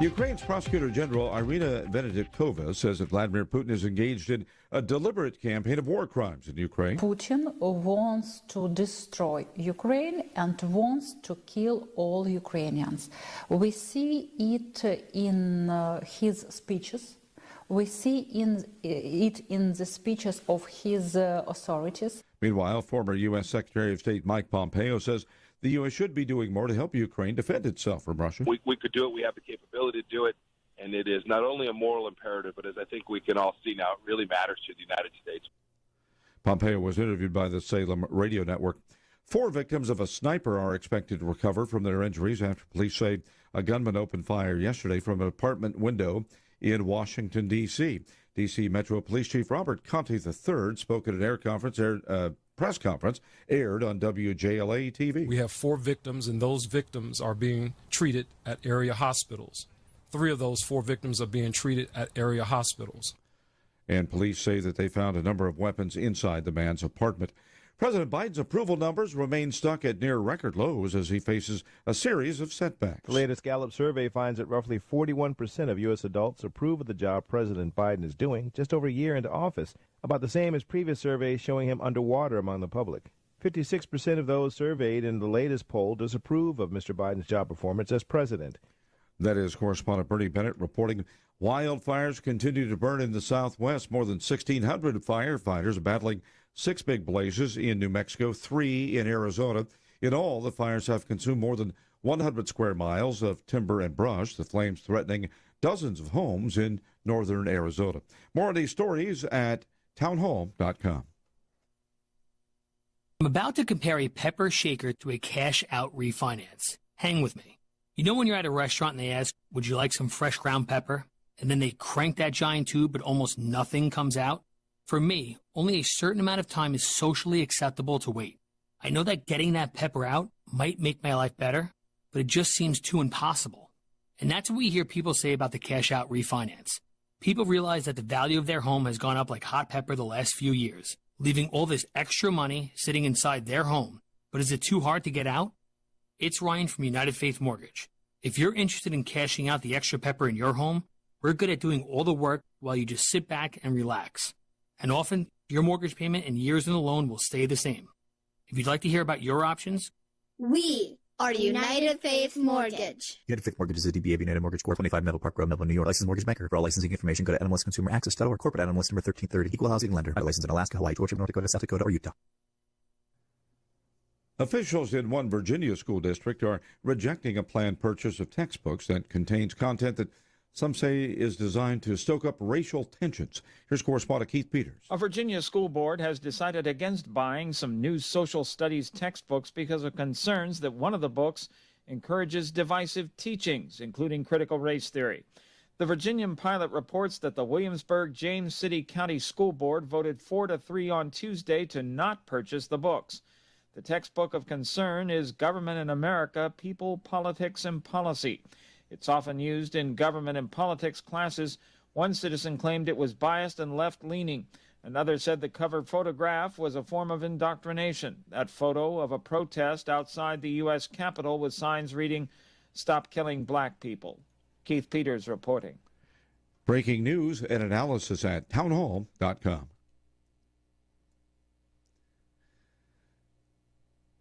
[SPEAKER 13] Ukraine's Prosecutor General Irina Venediktova says that Vladimir Putin is engaged in a deliberate campaign of war crimes in Ukraine.
[SPEAKER 14] Putin wants to destroy Ukraine and wants to kill all Ukrainians. We see it in his speeches. We see it in the speeches of his authorities.
[SPEAKER 13] Meanwhile, former U.S. Secretary of State Mike Pompeo says the U.S. should be doing more to help Ukraine defend itself from Russia.
[SPEAKER 15] We could do it. We have the capability to do it. And it is not only a moral imperative, but as I think we can all see now, it really matters to the United States.
[SPEAKER 13] Pompeo was interviewed by the Salem Radio Network. 4 victims of a sniper are expected to recover from their injuries after police say a gunman opened fire yesterday from an apartment window in Washington, D.C. D.C. Metro Police Chief Robert Conte III spoke at an press conference aired on WJLA TV.
[SPEAKER 16] We have 4 victims, and those victims are being treated at area hospitals. 3 of those 4 victims are being treated at area hospitals.
[SPEAKER 13] And police say that they found a number of weapons inside the man's apartment. President Biden's approval numbers remain stuck at near record lows as he faces a series of setbacks.
[SPEAKER 17] The latest Gallup survey finds that roughly 41% of U.S. adults approve of the job President Biden is doing just over a year into office, about the same as previous surveys showing him underwater among the public. 56% of those surveyed in the latest poll disapprove of Mr. Biden's job performance as president.
[SPEAKER 13] That is correspondent Bernie Bennett reporting wildfires continue to burn in the Southwest. More than 1,600 firefighters are battling 6 big blazes in New Mexico, 3 in Arizona. In all, the fires have consumed more than 100 square miles of timber and brush, the flames threatening dozens of homes in northern Arizona. More of these stories at townhall.com.
[SPEAKER 18] I'm about to compare a pepper shaker to a cash-out refinance. Hang with me. You know when you're at a restaurant and they ask, would you like some fresh ground pepper? And then they crank that giant tube, but almost nothing comes out? For me, only a certain amount of time is socially acceptable to wait. I know that getting that pepper out might make my life better, but it just seems too impossible. And that's what we hear people say about the cash-out refinance. People realize that the value of their home has gone up like hot pepper the last few years, leaving all this extra money sitting inside their home. But is it too hard to get out? It's Ryan from United Faith Mortgage. If you're interested in cashing out the extra pepper in your home, we're good at doing all the work while you just sit back and relax. And often, your mortgage payment and years in the loan will stay the same. If you'd like to hear about your options,
[SPEAKER 19] we are United Faith Mortgage.
[SPEAKER 20] United Faith Mortgage is a DBA of United Mortgage Corp. 25 Melville Park Road, Melville, New York. Licensed mortgage banker. For all licensing information, go to nmlsconsumeraccess.org. Corporate NMLS number 1330. Equal housing lender. Licensed in Alaska, Hawaii, Georgia, North Dakota, South Dakota, or Utah.
[SPEAKER 13] Officials in one Virginia school district are rejecting a planned purchase of textbooks that contains content that some say is designed to stoke up racial tensions. Here's correspondent Keith Peters.
[SPEAKER 21] A Virginia school board has decided against buying some new social studies textbooks because of concerns that one of the books encourages divisive teachings, including critical race theory. The Virginian Pilot reports that the Williamsburg-James City County School Board voted 4-3 on Tuesday to not purchase the books. The textbook of concern is Government in America, People, Politics, and Policy. It's often used in government and politics classes. One citizen claimed it was biased and left-leaning. Another said the cover photograph was a form of indoctrination. That photo of a protest outside the U.S. Capitol with signs reading, "Stop Killing Black People." Keith Peters reporting.
[SPEAKER 13] Breaking news and analysis at townhall.com.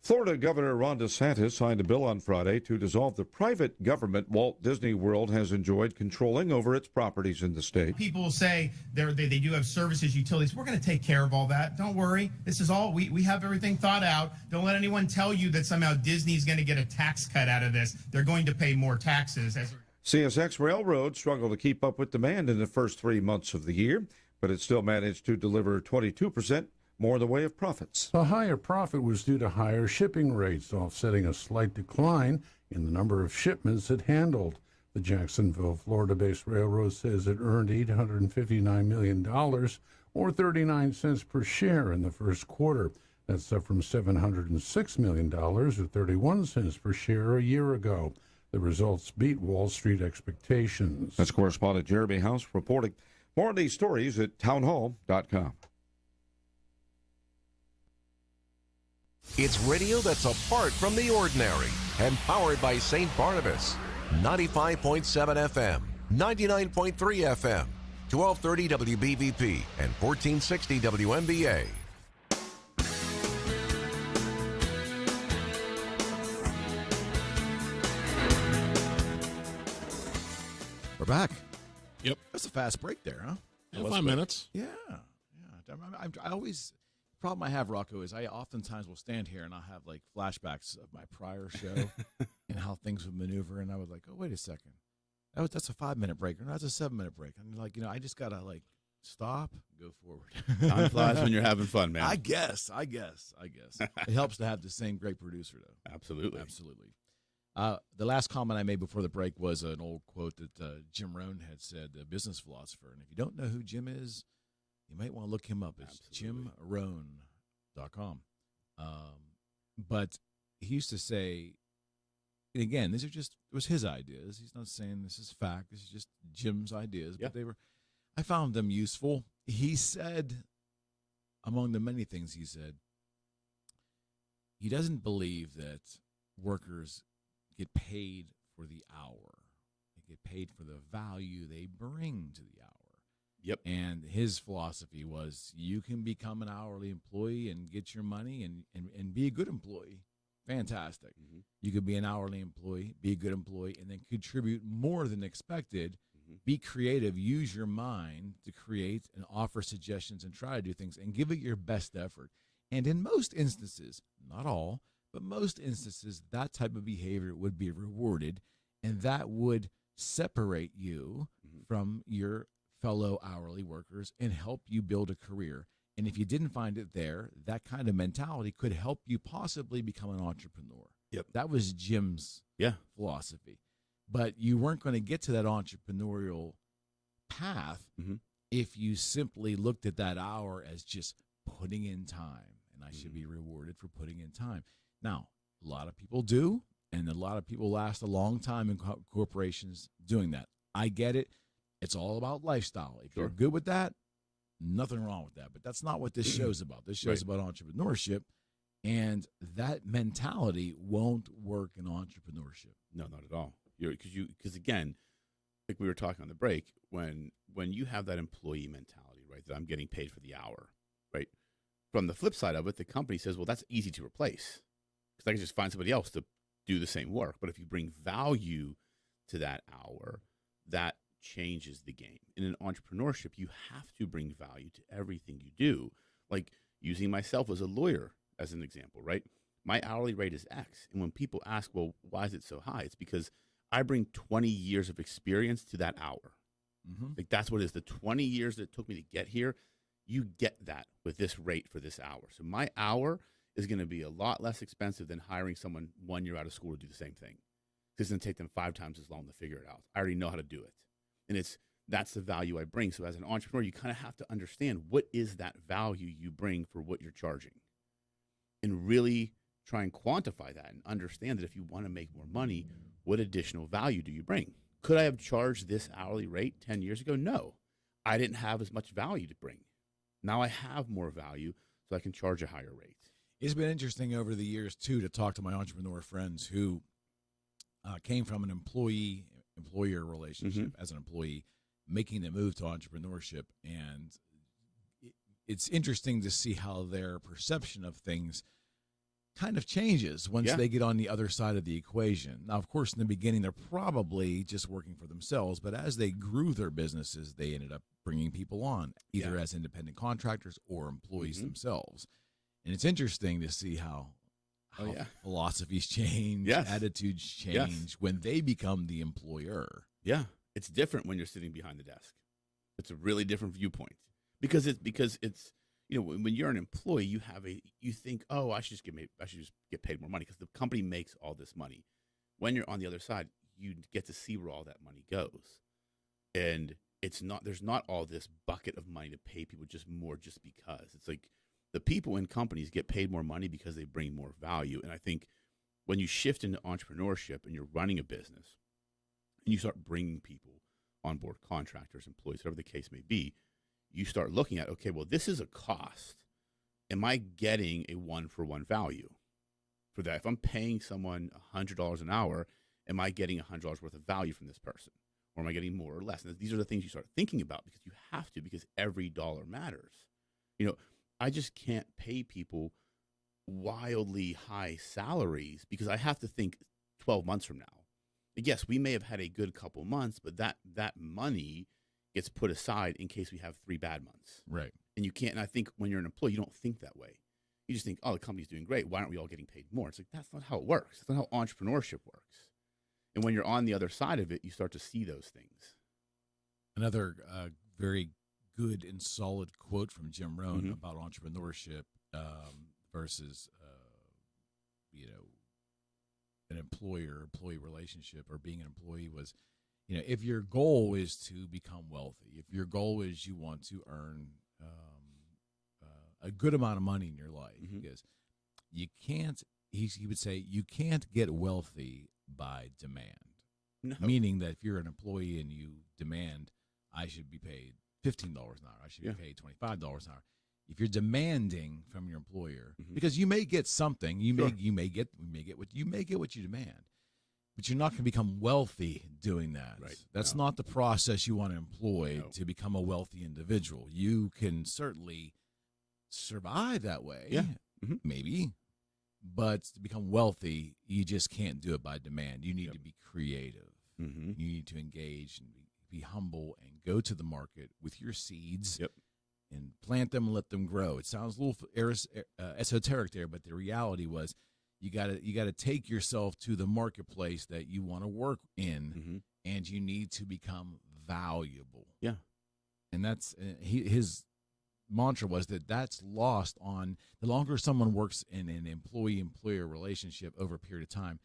[SPEAKER 13] Florida Governor Ron DeSantis signed a bill on Friday to dissolve the private government Walt Disney World has enjoyed controlling over its properties in the state.
[SPEAKER 2] People say they do have services, utilities. We're going to take care of all that. Don't worry. This is all, we have everything thought out. Don't let anyone tell you that somehow Disney's going to get a tax cut out of this. They're going to pay more taxes.
[SPEAKER 13] CSX Railroad struggled to keep up with demand in the first 3 months of the year, but it still managed to deliver 22% more in the way of profits.
[SPEAKER 22] The higher profit was due to higher shipping rates, offsetting a slight decline in the number of shipments it handled. The Jacksonville, Florida-based railroad says it earned $859 million, or 39 cents per share in the first quarter. That's up from $706 million, or 31 cents per share a year ago. The results beat Wall Street expectations.
[SPEAKER 13] That's correspondent Jeremy House reporting. More on these stories at townhall.com.
[SPEAKER 1] It's radio that's apart from the ordinary and powered by St. Barnabas. 95.7 FM, 99.3 FM, 1230 WBVP, and 1460 WMBA.
[SPEAKER 4] We're back.
[SPEAKER 3] Yep.
[SPEAKER 4] That's a fast break there, huh?
[SPEAKER 3] Yeah, 5 minutes.
[SPEAKER 4] Yeah. I always, the problem I have, Rocco, is I oftentimes will stand here and I'll have like flashbacks of my prior show and how things would maneuver. And I would like, oh, wait a second. That's a 5 minute break. Or that's a 7 minute break. I'm like, I just got to like stop, go forward.
[SPEAKER 5] Time flies when you're having fun, man.
[SPEAKER 4] I guess. It helps to have the same great producer, though.
[SPEAKER 5] Absolutely.
[SPEAKER 4] The last comment I made before the break was an old quote that Jim Rohn had said, a business philosopher. And if you don't know who Jim is, you might want to look him up. It's jimrohn.com. But he used to say, and again, it was his ideas. He's not saying this is fact. This is just Jim's ideas.
[SPEAKER 5] Yeah.
[SPEAKER 4] But I found them useful. He said, among the many things he said, he doesn't believe that workers get paid for the hour. They get paid for the value they bring to the hour.
[SPEAKER 5] Yep.
[SPEAKER 4] And his philosophy was you can become an hourly employee and get your money and be a good employee. Fantastic.
[SPEAKER 5] Mm-hmm.
[SPEAKER 4] You could be an hourly employee, be a good employee, and then contribute more than expected.
[SPEAKER 5] Mm-hmm.
[SPEAKER 4] Be creative. Use your mind to create and offer suggestions and try to do things and give it your best effort. And in most instances, not all, but most instances, that type of behavior would be rewarded, and that would separate you from your fellow hourly workers and help you build a career. And if you didn't find it there, that kind of mentality could help you possibly become an entrepreneur.
[SPEAKER 5] Yep.
[SPEAKER 4] That was Jim's philosophy. But you weren't going to get to that entrepreneurial path if you simply looked at that hour as just putting in time, and I should be rewarded for putting in time. Now, a lot of people do, and a lot of people last a long time in corporations doing that. I get it. It's all about lifestyle. If you're good with that, nothing wrong with that. But that's not what this show's about. This show's about entrepreneurship, and that mentality won't work in entrepreneurship.
[SPEAKER 5] No, not at all. Because again, like we were talking on the break, when you have that employee mentality, right, that I'm getting paid for the hour, right? From the flip side of it, the company says, well, that's easy to replace because I can just find somebody else to do the same work. But if you bring value to that hour, that changes the game. And in entrepreneurship, you have to bring value to everything you do. Like using myself as a lawyer as an example, right? My hourly rate is X. And when people ask, well, why is it so high? It's because I bring 20 years of experience to that hour. Like that's what it is. The 20 years that it took me to get here, you get that with this rate for this hour. So my hour is going to be a lot less expensive than hiring someone 1 year out of school to do the same thing. It's going to take them 5 times as long to figure it out. I already know how to do it. And that's the value I bring. So as an entrepreneur, you kind of have to understand what is that value you bring for what you're charging and really try and quantify that and understand that if you want to make more money, what additional value do you bring? Could I have charged this hourly rate 10 years ago? No, I didn't have as much value to bring. Now I have more value, so I can charge a higher rate.
[SPEAKER 4] It's been interesting over the years, too, to talk to my entrepreneur friends who came from an employer relationship as an employee, making the move to entrepreneurship. And it's interesting to see how their perception of things kind of changes once they get on the other side of the equation. Now, of course, in the beginning, they're probably just working for themselves, but as they grew their businesses, they ended up bringing people on, either as independent contractors or employees themselves. And it's interesting to see how philosophies change, attitudes change when they become the employer.
[SPEAKER 5] Yeah, it's different when you're sitting behind the desk. It's a really different viewpoint because it's when you're an employee, you think, oh, I should just get paid more money because the company makes all this money. When you're on the other side, you get to see where all that money goes, and there's not all this bucket of money to pay people just because. It's like the people in companies get paid more money because they bring more value. And I think when you shift into entrepreneurship and you're running a business and you start bringing people on board, contractors, employees, whatever the case may be, you start looking at, okay, well, this is a cost. Am I getting a one-for-one value for that? If I'm paying someone $100 an hour, am I getting $100 worth of value from this person? Or am I getting more or less? And these are the things you start thinking about because you have to, because every dollar matters. I just can't pay people wildly high salaries because I have to think 12 months from now. Yes, we may have had a good couple months, but that money gets put aside in case we have 3 bad months.
[SPEAKER 4] Right.
[SPEAKER 5] And you can't, and I think when you're an employee, you don't think that way. You just think, oh, the company's doing great. Why aren't we all getting paid more? It's like, that's not how it works. That's not how entrepreneurship works. And when you're on the other side of it, you start to see those things.
[SPEAKER 4] Another very good and solid quote from Jim Rohn about entrepreneurship versus, an employer-employee relationship or being an employee was, if your goal is to become wealthy, if your goal is you want to earn a good amount of money in your life, because you can't, he would say, you can't get wealthy by demand.
[SPEAKER 5] No.
[SPEAKER 4] Meaning that if you're an employee and you demand, I should be paid $15 an hour, I should be paid $25 an hour. If you're demanding from your employer, because you may get something, you may get what you demand, but you're not going to become wealthy doing that.
[SPEAKER 5] Right.
[SPEAKER 4] That's not the process you want to employ to become a wealthy individual. You can certainly survive that way, maybe, but to become wealthy, you just can't do it by demand. You need to be creative. You need to engage and be humble and go to the market with your seeds. And plant them and let them grow. It sounds a little esoteric there, but the reality was you got to take yourself to the marketplace that you want to work in, and you need to become valuable.
[SPEAKER 5] Yeah,
[SPEAKER 4] and that's his mantra was that's lost on the longer someone works in an employee-employer relationship over a period of time.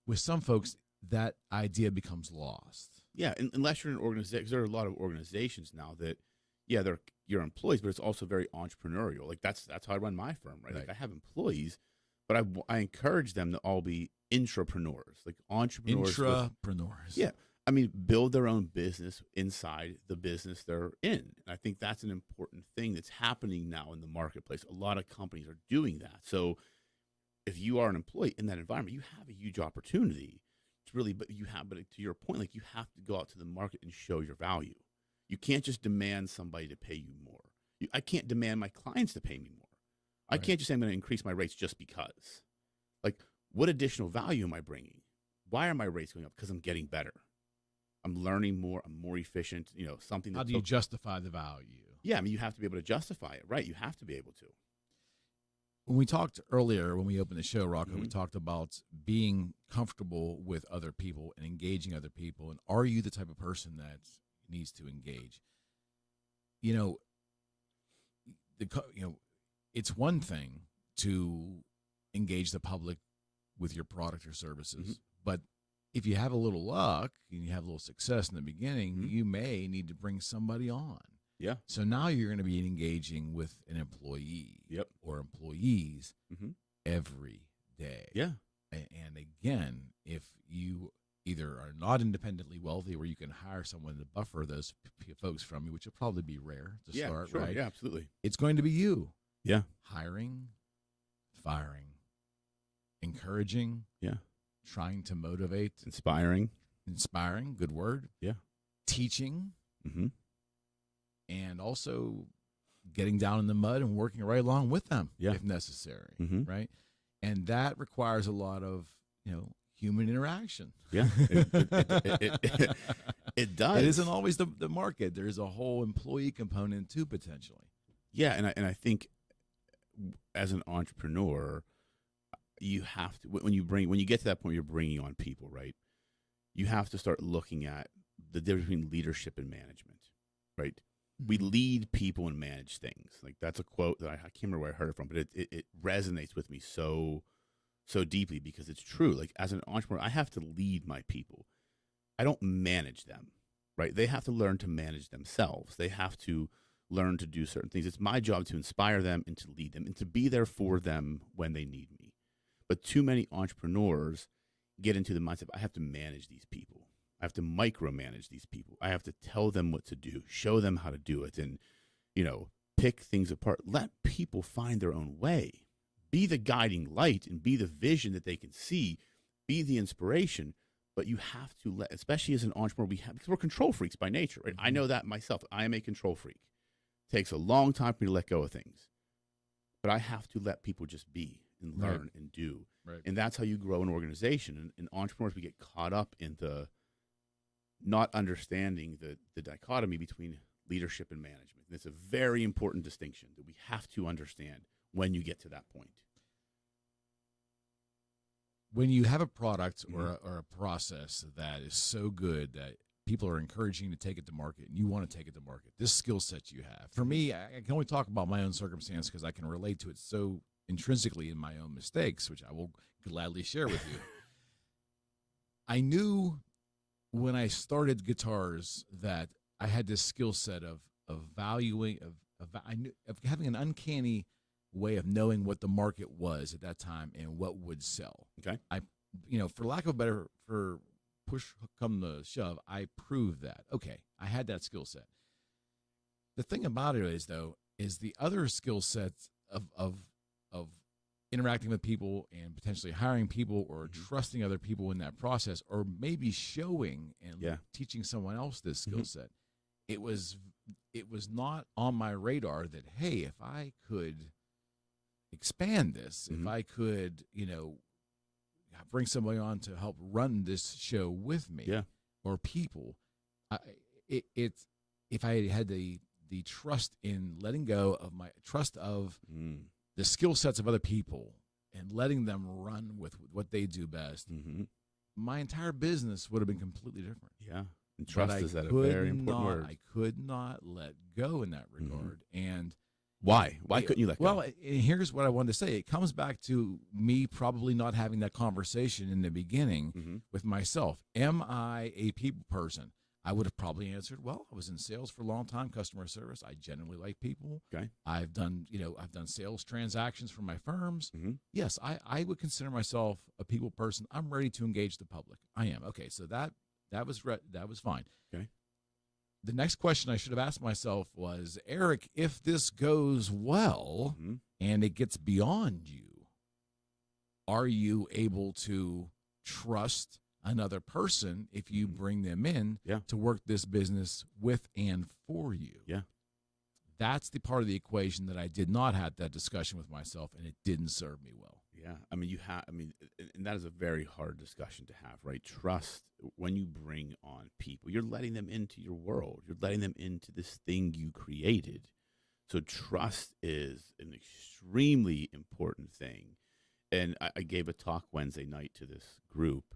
[SPEAKER 4] With some folks, that idea becomes lost.
[SPEAKER 5] Yeah, unless you're an organization, because there are a lot of organizations now that, they're your employees, but it's also very entrepreneurial. Like that's how I run my firm, right? Like I have employees, but I encourage them to all be intrapreneurs, like entrepreneurs.
[SPEAKER 4] Intrapreneurs.
[SPEAKER 5] I mean, build their own business inside the business they're in. And I think that's an important thing that's happening now in the marketplace. A lot of companies are doing that. So if you are an employee in that environment, you have a huge opportunity to really, but to your point, like you have to go out to the market and show your value. You can't just demand somebody to pay you more. I can't demand my clients to pay me more. I can't just say I'm going to increase my rates just because. Like, what additional value am I bringing? Why are my rates going up? Because I'm getting better. I'm learning more. I'm more efficient. Something.
[SPEAKER 4] How do you justify the value?
[SPEAKER 5] Yeah, I mean, you have to be able to justify it, right? You have to be able to.
[SPEAKER 4] When we talked earlier, when we opened the show, Rocco, we talked about being comfortable with other people and engaging other people. And are you the type of person that needs to engage? It's one thing to engage the public with your product or services, but if you have a little luck and you have a little success in the beginning, you may need to bring somebody on.
[SPEAKER 5] Yeah.
[SPEAKER 4] So now you're going to be engaging with an employee or employees every day.
[SPEAKER 5] Yeah.
[SPEAKER 4] And again, if you either are not independently wealthy where you can hire someone to buffer those folks from you, which will probably be rare to start,
[SPEAKER 5] sure.
[SPEAKER 4] right?
[SPEAKER 5] Yeah, absolutely.
[SPEAKER 4] It's going to be you.
[SPEAKER 5] Yeah.
[SPEAKER 4] Hiring, firing, encouraging.
[SPEAKER 5] Yeah.
[SPEAKER 4] Trying to motivate.
[SPEAKER 5] Inspiring,
[SPEAKER 4] good word.
[SPEAKER 5] Yeah.
[SPEAKER 4] Teaching. And also getting down in the mud and working right along with them if necessary, right? And that requires a lot of, human interaction.
[SPEAKER 5] Yeah, it does.
[SPEAKER 4] It isn't always the market. There's a whole employee component too, potentially.
[SPEAKER 5] Yeah, and I think as an entrepreneur, you have to when you get to that point, you're bringing on people, right? You have to start looking at the difference between leadership and management, right? We lead people and manage things. Like that's a quote that I can't remember where I heard it from, but it resonates with me so deeply because it's true. Like as an entrepreneur, I have to lead my people. I don't manage them, right? They have to learn to manage themselves. They have to learn to do certain things. It's my job to inspire them and to lead them and to be there for them when they need me. But too many entrepreneurs get into the mindset, I have to manage these people. I have to micromanage these people. I have to tell them what to do, show them how to do it, and, pick things apart. Let people find their own way. Be the guiding light and be the vision that they can see. Be the inspiration. But you have to let, especially as an entrepreneur, because we're control freaks by nature, right? I know that myself. I am a control freak. It takes a long time for me to let go of things. But I have to let people just be and learn and do.
[SPEAKER 4] Right.
[SPEAKER 5] And that's how you grow an organization. And entrepreneurs, we get caught up in the not understanding the dichotomy between leadership and management. And it's a very important distinction that we have to understand when you get to that point.
[SPEAKER 4] When you have a product or a process that is so good that people are encouraging you to take it to market and you want to take it to market, this skill set you have. For me, I can only talk about my own circumstance because I can relate to it so intrinsically in my own mistakes, which I will gladly share with you. I knew when I started guitars that I had this skill set of valuing, of having an uncanny way of knowing what the market was at that time and what would sell.
[SPEAKER 5] Okay.
[SPEAKER 4] For lack of a better, for push come the shove, I proved that. Okay, I had that skill set. The thing about it is the other skill sets of interacting with people and potentially hiring people or trusting other people in that process, or maybe showing and teaching someone else this skill set. It was not on my radar that, hey, if I could expand this, if I could, bring somebody on to help run this show with me or people, if I had the trust in letting go of my trust of the skill sets of other people and letting them run with what they do best, my entire business would have been completely different.
[SPEAKER 5] Yeah. And trust is that a very important word.
[SPEAKER 4] I could not let go in that regard. And
[SPEAKER 5] why? Why couldn't you let go?
[SPEAKER 4] Well, here's what I wanted to say. It comes back to me probably not having that conversation in the beginning with myself. Am I a people person? I would have probably answered, well, I was in sales for a long time, customer service. I genuinely like people.
[SPEAKER 5] Okay.
[SPEAKER 4] I've done sales transactions for my firms. Yes, I would consider myself a people person. I'm ready to engage the public. I am. Okay, so that was fine.
[SPEAKER 5] Okay.
[SPEAKER 4] The next question I should have asked myself was, Eric, if this goes well and it gets beyond you, are you able to trust another person if you bring them in to work this business with and for you?
[SPEAKER 5] Yeah.
[SPEAKER 4] That's the part of the equation that I did not have that discussion with myself, and it didn't serve me well.
[SPEAKER 5] Yeah. And that is a very hard discussion to have, right? Trust, when you bring on people, you're letting them into your world. You're letting them into this thing you created. So trust is an extremely important thing. And I gave a talk Wednesday night to this group,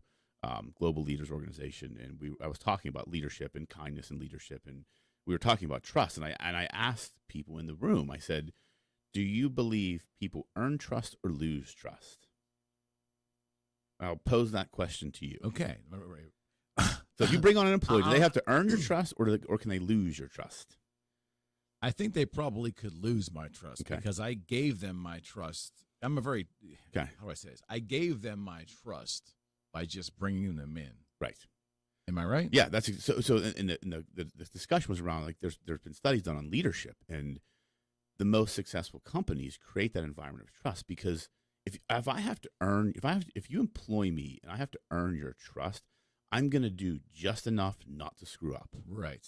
[SPEAKER 5] Global Leaders Organization, and I was talking about leadership and kindness and leadership, and we were talking about trust. And I asked people in the room, I said, do you believe people earn trust or lose trust? I'll pose that question to you.
[SPEAKER 4] Okay.
[SPEAKER 5] So if you bring on an employee, do they have to earn your trust or can they lose your trust?
[SPEAKER 4] I think they probably could lose my trust because I gave them my trust. I'm a very, how do I say this? I gave them my trust by just bringing them in.
[SPEAKER 5] Right.
[SPEAKER 4] Am I right?
[SPEAKER 5] Yeah, that's so. In the discussion was around, like, there's been studies done on leadership, and the most successful companies create that environment of trust, because if you employ me and I have to earn your trust, I'm going to do just enough not to screw up.
[SPEAKER 4] Right.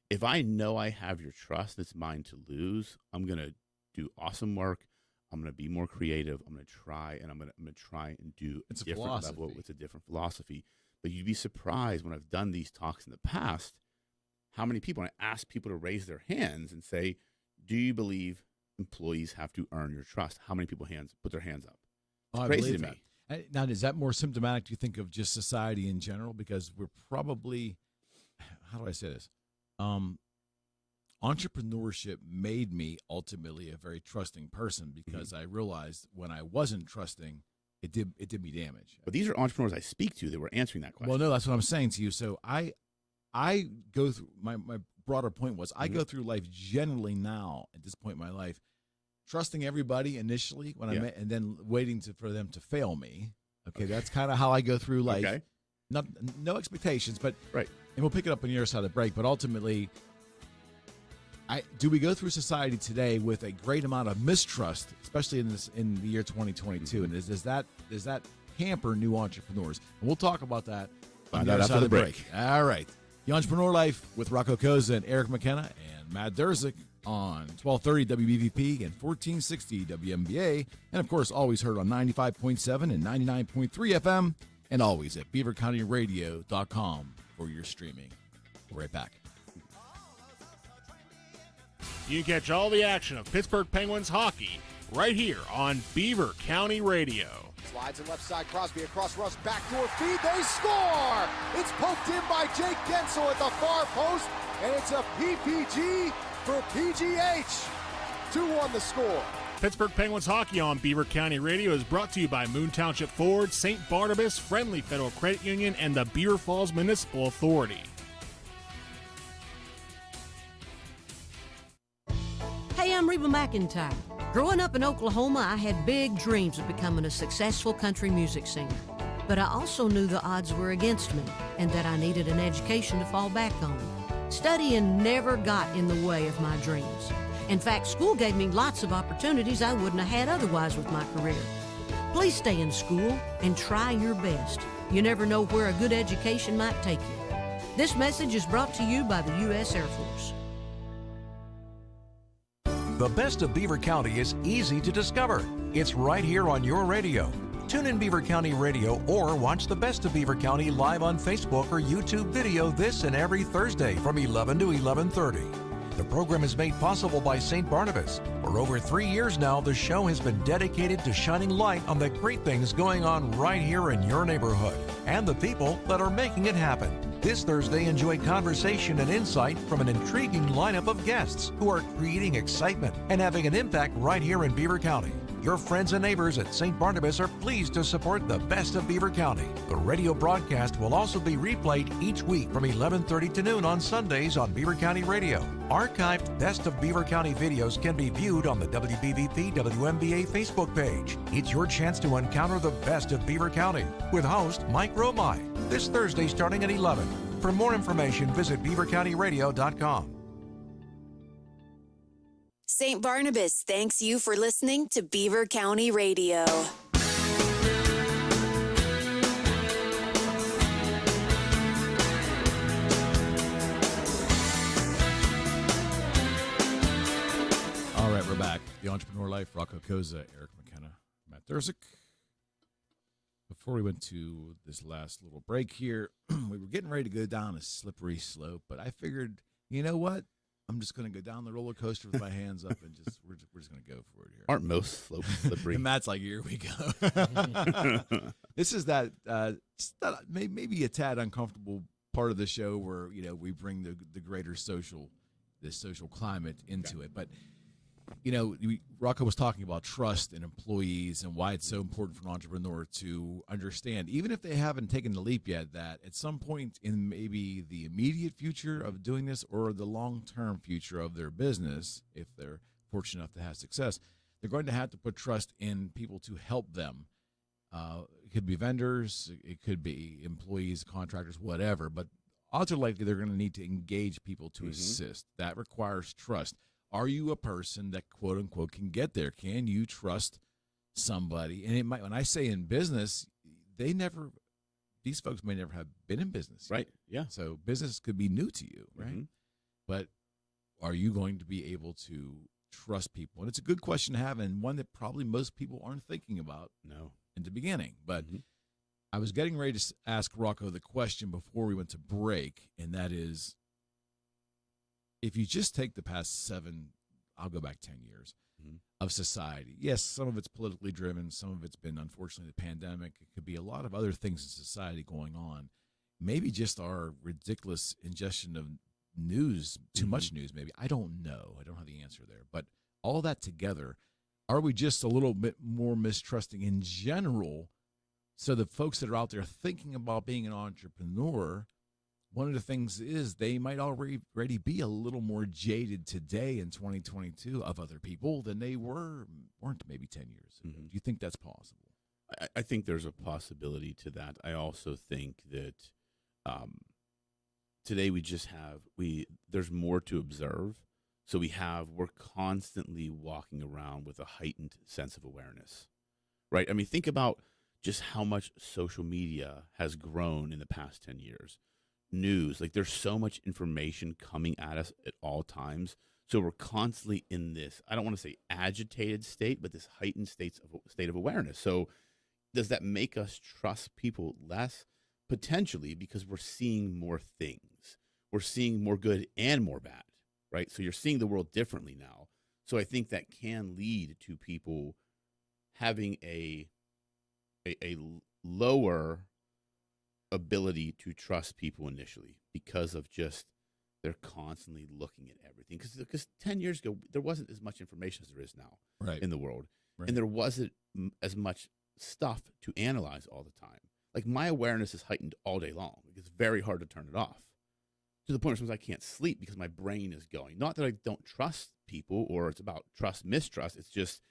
[SPEAKER 5] If I know I have your trust, it's mine to lose, I'm going to do awesome work. I'm going to be more creative. I'm going to try, and I'm going to try and do
[SPEAKER 4] It's a
[SPEAKER 5] different
[SPEAKER 4] philosophy.
[SPEAKER 5] level. It's a different philosophy. But you'd be surprised when I've done these talks in the past, how many people, and I ask people to raise their hands and say, do you believe employees have to earn your trust? How many people put their hands up? It's crazy to me.
[SPEAKER 4] Now, is that more symptomatic, do you think, of just society in general? Because we're probably, how do I say this? Entrepreneurship made me ultimately a very trusting person because I realized when I wasn't trusting, it did me damage.
[SPEAKER 5] But these are entrepreneurs I speak to that were answering that question.
[SPEAKER 4] Well, no, that's what I'm saying to you. So I go through, my broader point was I go through life generally now at this point in my life, trusting everybody initially when and then waiting for them to fail me. Okay, that's kind of how I go through life.
[SPEAKER 5] Okay.
[SPEAKER 4] No expectations, but
[SPEAKER 5] right.
[SPEAKER 4] And we'll pick it up on your side of the break. But ultimately, do we go through society today with a great amount of mistrust, especially in the year 2022? And does that hamper new entrepreneurs? And we'll talk about that on the other side of the break. All right, the Entrepreneur Life with Rocco Cozza and Eric McKenna and Matt Durzik on 1230 WBVP and 1460 WMBA, and of course always heard on 95.7 and 99.3 FM, and always at beavercountyradio.com for your streaming. We'll be right back.
[SPEAKER 3] You can catch all the action of Pittsburgh Penguins hockey right here on Beaver County Radio.
[SPEAKER 8] Slides in left side, Crosby across Russ, backdoor feed, they score! It's poked in by Jake Gensel at the far post, and it's a PPG for PGH. 2-1 the score.
[SPEAKER 3] Pittsburgh Penguins hockey on Beaver County Radio is brought to you by Moon Township Ford, St. Barnabas, Friendly Federal Credit Union, and the Beaver Falls Municipal Authority.
[SPEAKER 9] Hey, I'm Reba McEntire. Growing up in Oklahoma, I had big dreams of becoming a successful country music singer. But I also knew the odds were against me and that I needed an education to fall back on. Studying never got in the way of my dreams. In fact, school gave me lots of opportunities I wouldn't have had otherwise with my career. Please stay in school and try your best. You never know where a good education might take you. This message is brought to you by the U.S. Air Force.
[SPEAKER 1] The best of Beaver County is easy to discover. It's right here on your radio. Tune in Beaver County Radio or watch the best of Beaver County live on Facebook or YouTube video this and every Thursday from 11 to 11:30. The program is made possible by St. Barnabas. For over 3 years now, the show has been dedicated to shining light on the great things going on right here in your neighborhood and the people that are making it happen. This Thursday, enjoy conversation and insight from an intriguing lineup of guests who are creating excitement and having an impact right here in Beaver County. Your friends and neighbors at St. Barnabas are pleased to support the best of Beaver County. The radio broadcast will also be replayed each week from 11:30 to noon on Sundays on Beaver County Radio. Archived Best of Beaver County videos can be viewed on the WBVP WMBA Facebook page. It's your chance to encounter the best of Beaver County with host Mike Romai this Thursday starting at 11. For more information, visit beavercountyradio.com.
[SPEAKER 23] St. Barnabas thanks you for listening to Beaver County Radio.
[SPEAKER 4] All right, we're back. The Entrepreneur Life, Rocco Cozza, Eric McKenna, Matt Durzik. Before we went to this last little break here, we were getting ready to go down a slippery slope, but I figured, you know what? I'm just going to go down the roller coaster with my hands up and we're just going to go for it here.
[SPEAKER 5] Aren't most slopes slippery?
[SPEAKER 4] And Matt's like, here we go. This is that maybe a tad uncomfortable part of the show where we bring the greater social climate into it, but. Rocco was talking about trust in employees and why it's so important for an entrepreneur to understand, even if they haven't taken the leap yet, that at some point in maybe the immediate future of doing this or the long-term future of their business, if they're fortunate enough to have success, they're going to have to put trust in people to help them. It could be vendors, it could be employees, contractors, whatever, but odds are likely they're going to need to engage people to assist. That requires trust. Are you a person that, quote unquote, can get there? Can you trust somebody? And it might, when I say in business, these folks may never have been in business.
[SPEAKER 5] Right. Yeah.
[SPEAKER 4] So business could be new to you, right? But are you going to be able to trust people? And it's a good question to have, and one that probably most people aren't thinking about in the beginning. But I was getting ready to ask Rocco the question before we went to break, and that is, if you just take the past 7, I'll go back 10 years of society. Yes, some of it's politically driven. Some of it's been, unfortunately, the pandemic. It could be a lot of other things in society going on. Maybe just our ridiculous ingestion of news, too much news, maybe. I don't know. I don't have the answer there. But all that together, are we just a little bit more mistrusting in general? So the folks that are out there thinking about being an entrepreneur, one of the things is they might already be a little more jaded today in 2022 of other people than they weren't maybe 10 years ago. Do you think that's possible?
[SPEAKER 5] I think there's a possibility to that. I also think that today there's more to observe. So we're constantly walking around with a heightened sense of awareness, right? I mean, think about just how much social media has grown in the past 10 years. News, like there's so much information coming at us at all times. So we're constantly in this, I don't want to say agitated state, but this heightened state of awareness. So does that make us trust people less? Potentially, because we're seeing more things. We're seeing more good and more bad, right? So you're seeing the world differently now. So I think that can lead to people having a lower ability to trust people initially because of just they're constantly looking at everything. Because 10 years ago, there wasn't as much information as there is now in the world. Right. And there wasn't as much stuff to analyze all the time. Like my awareness is heightened all day long. It's very hard to turn it off to the point where sometimes I can't sleep because my brain is going. Not that I don't trust people or it's about trust, mistrust. It's just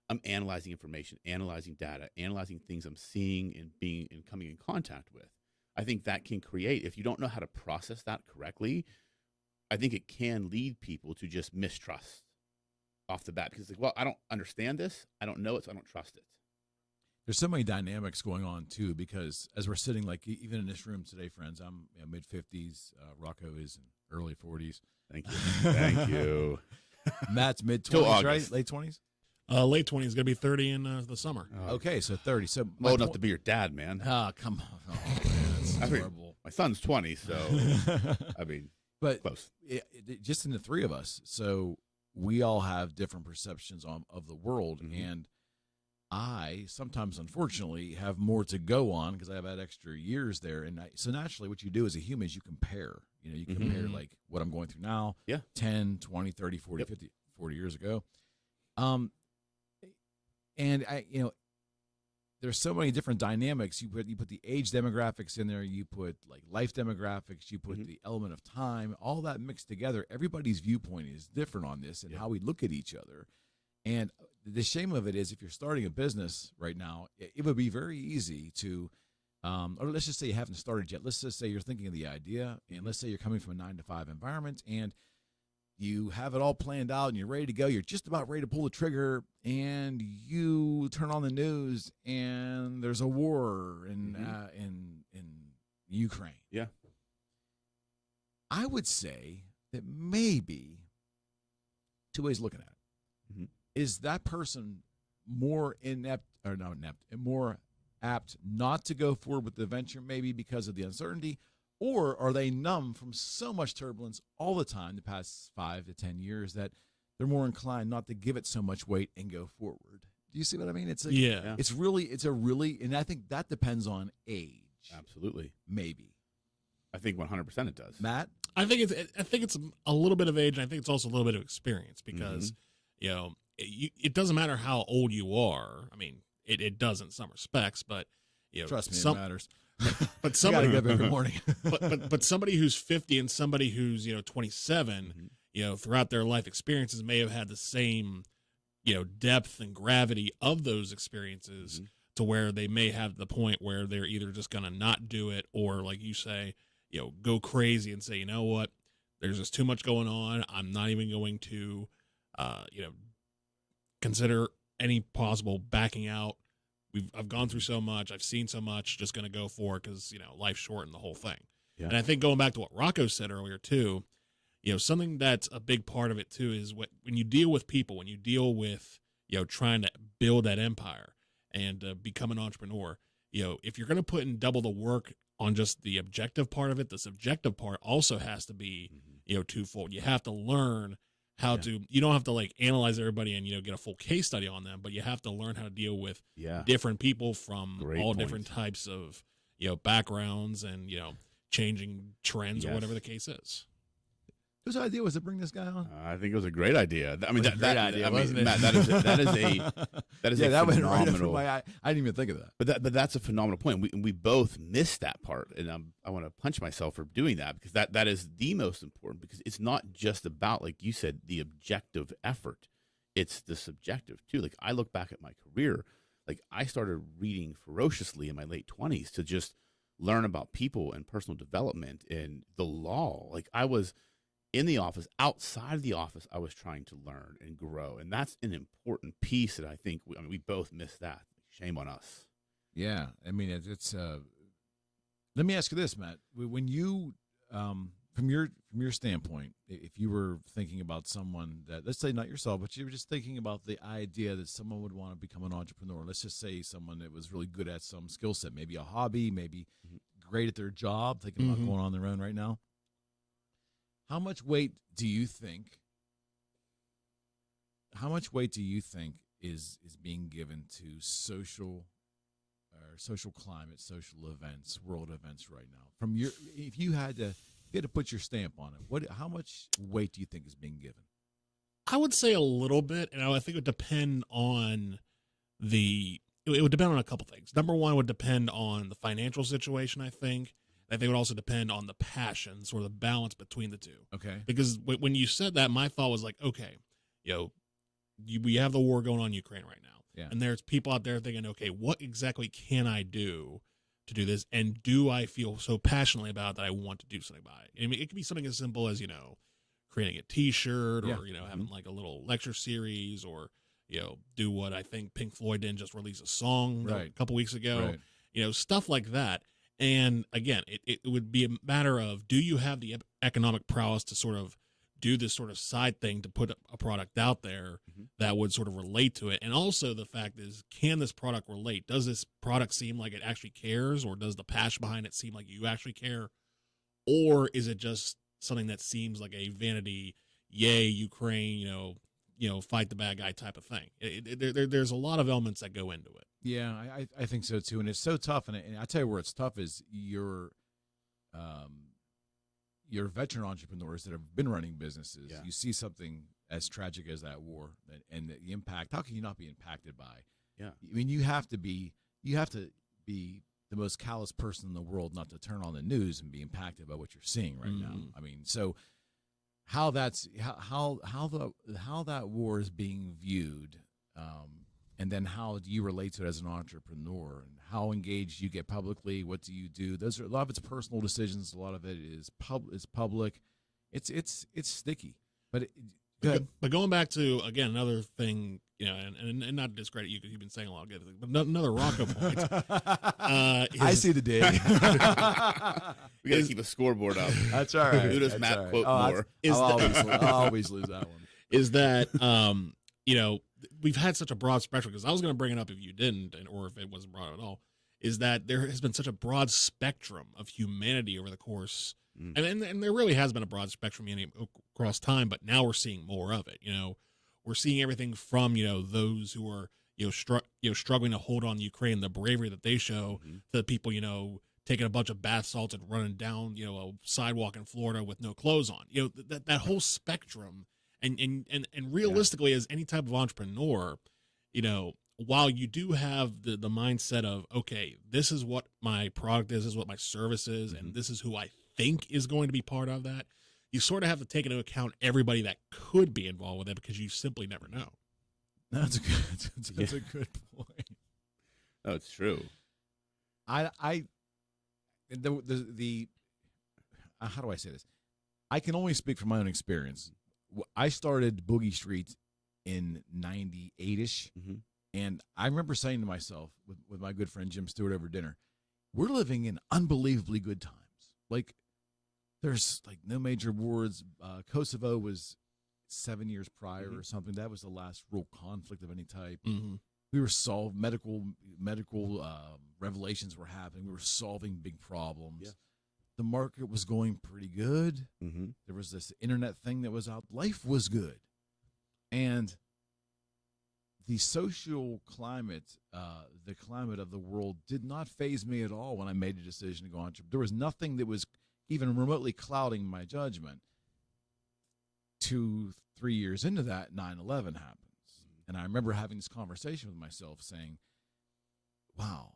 [SPEAKER 5] I'm analyzing information, analyzing data, analyzing things I'm seeing and coming in contact with. I think that can create, if you don't know how to process that correctly, I think it can lead people to just mistrust off the bat because it's like, well, I don't understand this. I don't know it, so I don't trust it.
[SPEAKER 4] There's so many dynamics going on, too, because as we're sitting, like, even in this room today, friends, I'm mid-50s. Rocco is in early 40s.
[SPEAKER 5] Thank you. Thank you.
[SPEAKER 4] Matt's mid-20s, right? Late 20s?
[SPEAKER 3] Late 20s, going to be 30 in the summer.
[SPEAKER 4] Okay, so 30. So
[SPEAKER 5] old enough to be your dad, man.
[SPEAKER 4] Come on. Oh, man, that's horrible.
[SPEAKER 5] My son's 20, so, I mean,
[SPEAKER 4] but
[SPEAKER 5] close.
[SPEAKER 4] Just in the three of us, so we all have different perceptions of the world, and I sometimes, unfortunately, have more to go on because I've had extra years there. And so naturally what you do as a human is you compare. You know, you compare like what I'm going through now, 10, 20, 30, 40, 50, 40 years ago. And there's so many different dynamics. You put the age demographics in there. You put like life demographics. You put the element of time. All that mixed together. Everybody's viewpoint is different on this and how we look at each other. And the shame of it is, if you're starting a business right now, it would be very easy to, or let's just say you haven't started yet. Let's just say you're thinking of the idea, and let's say you're coming from a 9-to-5 environment, and you have it all planned out, and you're ready to go. You're just about ready to pull the trigger, and you turn on the news, and there's a war in Ukraine.
[SPEAKER 5] Yeah,
[SPEAKER 4] I would say that maybe two ways of looking at it. Is that person more more apt not to go forward with the venture, maybe because of the uncertainty, or are they numb from so much turbulence all the time the past 5 to 10 years that they're more inclined not to give it so much weight and go forward? Do you see what I mean? It's like, it's a really, and I think that depends on age.
[SPEAKER 5] Absolutely,
[SPEAKER 4] maybe.
[SPEAKER 5] I think 100% it does.
[SPEAKER 4] Matt,
[SPEAKER 3] I think it's a little bit of age, and I think it's also a little bit of experience because it doesn't matter how old you are. I mean, it does in some respects, but
[SPEAKER 4] trust me, it matters.
[SPEAKER 3] But somebody,
[SPEAKER 4] good morning.
[SPEAKER 3] but somebody who's 50 and somebody who's 27, throughout their life experiences may have had the same depth and gravity of those experiences to where they may have the point where they're either just going to not do it or, like you say, go crazy and say, you know what, there's just too much going on. I'm not even going to consider any possible backing out. I've gone through so much. I've seen so much. Just going to go for it because life's short and the whole thing. Yeah. And I think going back to what Rocco said earlier too, something that's a big part of it too is when you deal with people, when you deal with, trying to build that empire and become an entrepreneur, if you're going to put in double the work on just the objective part of it, the subjective part also has to be, twofold. You have to learn how to, you don't have to like analyze everybody and, get a full case study on them, but you have to learn how to deal with different people from all different types of, backgrounds and, changing trends or whatever the case is.
[SPEAKER 4] Whose idea was to bring this guy on?
[SPEAKER 5] I think it was a great idea. I mean,
[SPEAKER 4] great idea, wasn't it?
[SPEAKER 5] Matt, that is a
[SPEAKER 4] went
[SPEAKER 5] phenomenal.
[SPEAKER 4] right I didn't even think of that.
[SPEAKER 5] But that's a phenomenal point. We both missed that part, and I want to punch myself for doing that because that is the most important. Because it's not just about, like you said, the objective effort; it's the subjective too. Like I look back at my career, like I started reading ferociously in my late 20s to just learn about people and personal development and the law. Like I was in the office, outside of the office, I was trying to learn and grow. And that's an important piece that I think we both missed that. Shame on us.
[SPEAKER 4] Yeah. I mean, it's let me ask you this, Matt. When you, from your standpoint, if you were thinking about someone that, let's say not yourself, but you were just thinking about the idea that someone would want to become an entrepreneur. Let's just say someone that was really good at some skill set, maybe a hobby, maybe great at their job, thinking about going on their own right now. How much weight do you think is being given to social climate, social events, world events right now? If you had to put your stamp on it, how much weight do you think is being given?
[SPEAKER 3] I would say a little bit, and I think it would depend on it would depend on a couple things. Number one would depend on the financial situation, I think. I think it would also depend on the passions or the balance between the two.
[SPEAKER 4] Okay.
[SPEAKER 3] Because when you said that, my thought was like, okay, we have the war going on in Ukraine right now.
[SPEAKER 4] Yeah.
[SPEAKER 3] And there's people out there thinking, okay, what exactly can I do to do this? And do I feel so passionately about it that I want to do something about it? I mean, it could be something as simple as, creating a T-shirt or, having like a little lecture series or, do what I think Pink Floyd did, just release a song a couple weeks ago, stuff like that. And again, it would be a matter of, do you have the economic prowess to sort of do this sort of side thing to put a product out there that would sort of relate to it? And also the fact is, can this product relate? Does this product seem like it actually cares, or does the passion behind it seem like you actually care? Or is it just something that seems like a vanity, yay, Ukraine, fight the bad guy type of thing? There's a lot of elements that go into it.
[SPEAKER 4] Yeah, I think so too, and it's so tough. And I tell you where it's tough is your veteran entrepreneurs that have been running businesses. Yeah. You see something as tragic as that war and the impact. How can you not be impacted by?
[SPEAKER 5] Yeah,
[SPEAKER 4] I mean, you have to be the most callous person in the world not to turn on the news and be impacted by what you're seeing right now. I mean, so how that war is being viewed. And then how do you relate to it as an entrepreneur, and how engaged you get publicly? What do you do? Those are a lot of it's personal decisions. A lot of it is public. It's sticky. But
[SPEAKER 3] but going back to again another thing, and not to discredit you because you've been saying a lot of good things, but another Rocco point.
[SPEAKER 4] I see the dig.
[SPEAKER 5] We got to keep a scoreboard up.
[SPEAKER 4] That's all right.
[SPEAKER 5] Who does Matt quote more?
[SPEAKER 4] I'll always lose that one.
[SPEAKER 3] Is that we've had such a broad spectrum, because I was going to bring it up if you didn't, or if it wasn't broad at all, is that there has been such a broad spectrum of humanity over the course, and there really has been a broad spectrum across time, but now we're seeing more of it. We're seeing everything from, those who are, struggling to hold on to Ukraine, the bravery that they show, to the people, taking a bunch of bath salts and running down, a sidewalk in Florida with no clothes on, that whole spectrum. And realistically, as any type of entrepreneur, while you do have the mindset of, okay, this is what my product is, this is what my service is, and this is who I think is going to be part of that, you sort of have to take into account everybody that could be involved with it, because you simply never know.
[SPEAKER 4] That's a good point.
[SPEAKER 5] No, it's true.
[SPEAKER 4] How do I say this? I can only speak from my own experience. I started Boogie Street in 98-ish, and I remember saying to myself with my good friend Jim Stewart over dinner, we're living in unbelievably good times. Like, there's like no major awards. Kosovo was 7 years prior or something. That was the last real conflict of any type. We were solved medical revelations were happening. We were solving big problems.
[SPEAKER 5] Yeah.
[SPEAKER 4] The market was going pretty good. There was this internet thing that was out. Life was good, and the social climate, the climate of the world, did not faze me at all when I made a decision to go on. There was nothing that was even remotely clouding my judgment. 2-3 years into that, 9/11 happens. And I remember having this conversation with myself saying, wow,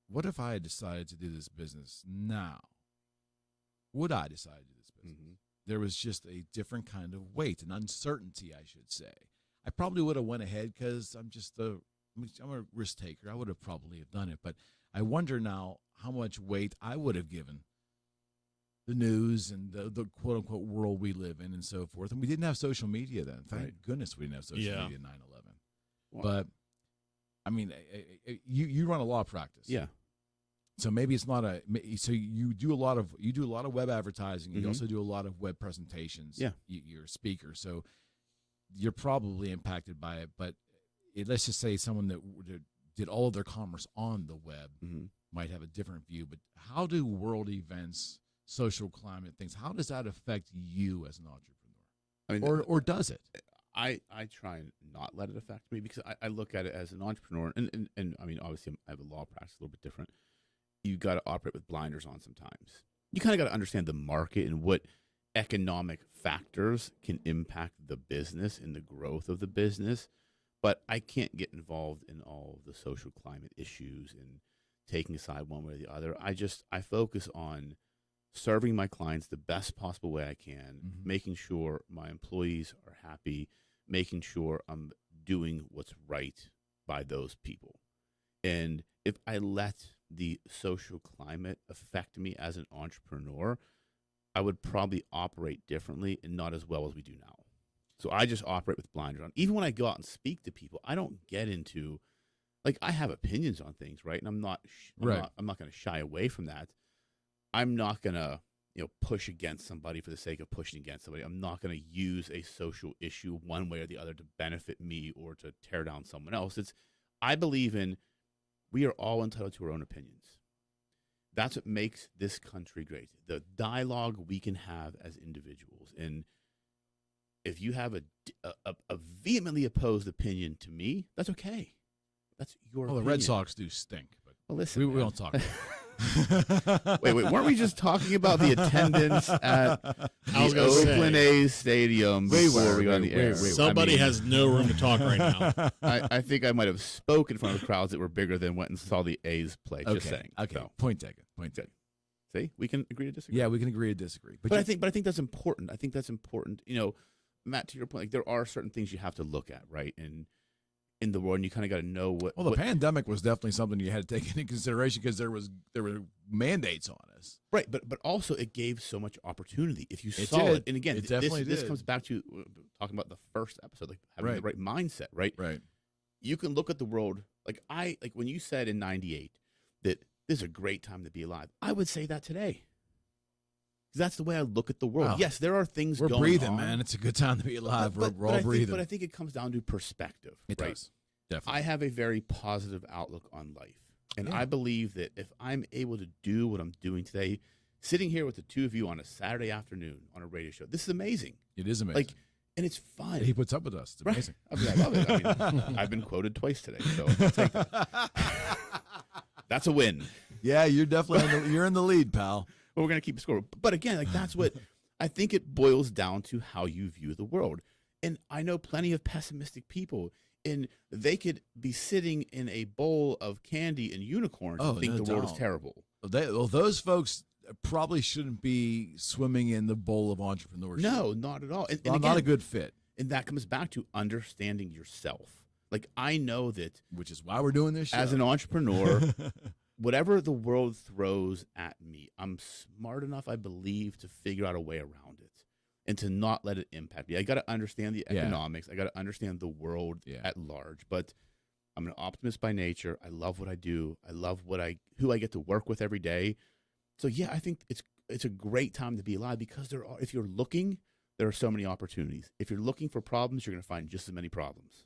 [SPEAKER 4] what if I had decided to do this business now? Would I decide to do this business? There was just a different kind of weight, an uncertainty, I should say. I probably would have went ahead because I'm a risk taker. I would have probably have done it. But I wonder now how much weight I would have given the news and the quote unquote world we live in and so forth. And we didn't have social media then. Thank goodness we didn't have social media in 9/11. Wow. But I mean, you run a law practice.
[SPEAKER 5] Yeah.
[SPEAKER 4] So maybe it's not so you do a lot of web advertising. You also do a lot of web presentations.
[SPEAKER 5] Yeah.
[SPEAKER 4] You're a speaker. So you're probably impacted by it. But let's just say someone that did all of their commerce on the web might have a different view. But how do world events, social climate things, how does that affect you as an entrepreneur?
[SPEAKER 5] I mean,
[SPEAKER 4] or does it?
[SPEAKER 5] I try and not let it affect me because I look at it as an entrepreneur, and I mean, obviously I have a law practice, a little bit different. You got to operate with blinders on sometimes. You kind of got to understand the market and what economic factors can impact the business and the growth of the business. But I can't get involved in all the social climate issues and taking a side one way or the other. I focus on serving my clients the best possible way I can, making sure my employees are happy, making sure I'm doing what's right by those people. And if I let the social climate affect me as an entrepreneur, I would probably operate differently and not as well as we do now. So I just operate with blinders on. Even when I go out and speak to people, I don't get into, like, I have opinions on things, right? And I'm not going to shy away from that. I'm not going to, push against somebody for the sake of pushing against somebody. I'm not going to use a social issue one way or the other to benefit me or to tear down someone else. I believe in, we are all entitled to our own opinions. That's what makes this country great. The dialogue we can have as individuals. And if you have a vehemently opposed opinion to me, that's okay. That's your opinion.
[SPEAKER 4] The Red Sox do stink, but
[SPEAKER 5] listen,
[SPEAKER 4] we don't talk about it.
[SPEAKER 5] Wait, weren't we just talking about the attendance at the Oakland A's stadium before we got on the air?
[SPEAKER 3] Somebody has no room to talk right now.
[SPEAKER 5] I think I might have spoken in front of crowds that were bigger than went and saw the A's play.
[SPEAKER 4] Okay.
[SPEAKER 5] Just saying.
[SPEAKER 4] Okay.
[SPEAKER 5] So.
[SPEAKER 4] Point taken.
[SPEAKER 5] See, we can agree to disagree.
[SPEAKER 4] Yeah, we can agree to disagree.
[SPEAKER 5] But I think that's important. I think that's important. Matt, to your point, like, there are certain things you have to look at, right? And in the world, and you kind of got to know what.
[SPEAKER 4] Well, the pandemic was definitely something you had to take into consideration because there were mandates on us,
[SPEAKER 5] right? But also it gave so much opportunity if you saw it. And again, this comes back to talking about the first episode, like having the right mindset, right?
[SPEAKER 4] Right.
[SPEAKER 5] You can look at the world like when you said in '98 that this is a great time to be alive. I would say that today. That's the way I look at the world.
[SPEAKER 4] Wow.
[SPEAKER 5] Yes, there are things
[SPEAKER 4] we're
[SPEAKER 5] going
[SPEAKER 4] breathing,
[SPEAKER 5] on.
[SPEAKER 4] man. It's a good time to be alive. We're all breathing.
[SPEAKER 5] But I think it comes down to perspective.
[SPEAKER 4] It does. Definitely.
[SPEAKER 5] I have a very positive outlook on life. And I believe that if I'm able to do what I'm doing today, sitting here with the two of you on a Saturday afternoon on a radio show, this is amazing.
[SPEAKER 4] It is amazing.
[SPEAKER 5] And it's fun.
[SPEAKER 4] He puts up with us. It's amazing.
[SPEAKER 5] Right. I love it. I mean, I've been quoted twice today, so I'll take that. That's a win.
[SPEAKER 4] Yeah, you're definitely you're in the lead, pal.
[SPEAKER 5] But we're going to keep score. But again, that's what I think it boils down to, how you view the world. And I know plenty of pessimistic people, and they could be sitting in a bowl of candy and unicorns and think the world is terrible.
[SPEAKER 4] Those folks probably shouldn't be swimming in the bowl of entrepreneurship.
[SPEAKER 5] No, not at all. And
[SPEAKER 4] again, not a good fit.
[SPEAKER 5] And that comes back to understanding yourself. Like, I know that.
[SPEAKER 4] Which is why we're doing this show.
[SPEAKER 5] As an entrepreneur, whatever the world throws at me, I'm smart enough, I believe, to figure out a way around it and to not let it impact me. I got to understand the economics. I got to understand the world at large. But I'm an optimist by nature. I love what I do. I love who I get to work with every day. So, yeah, I think it's a great time to be alive because if you're looking, there are so many opportunities. If you're looking for problems, you're going to find just as many problems.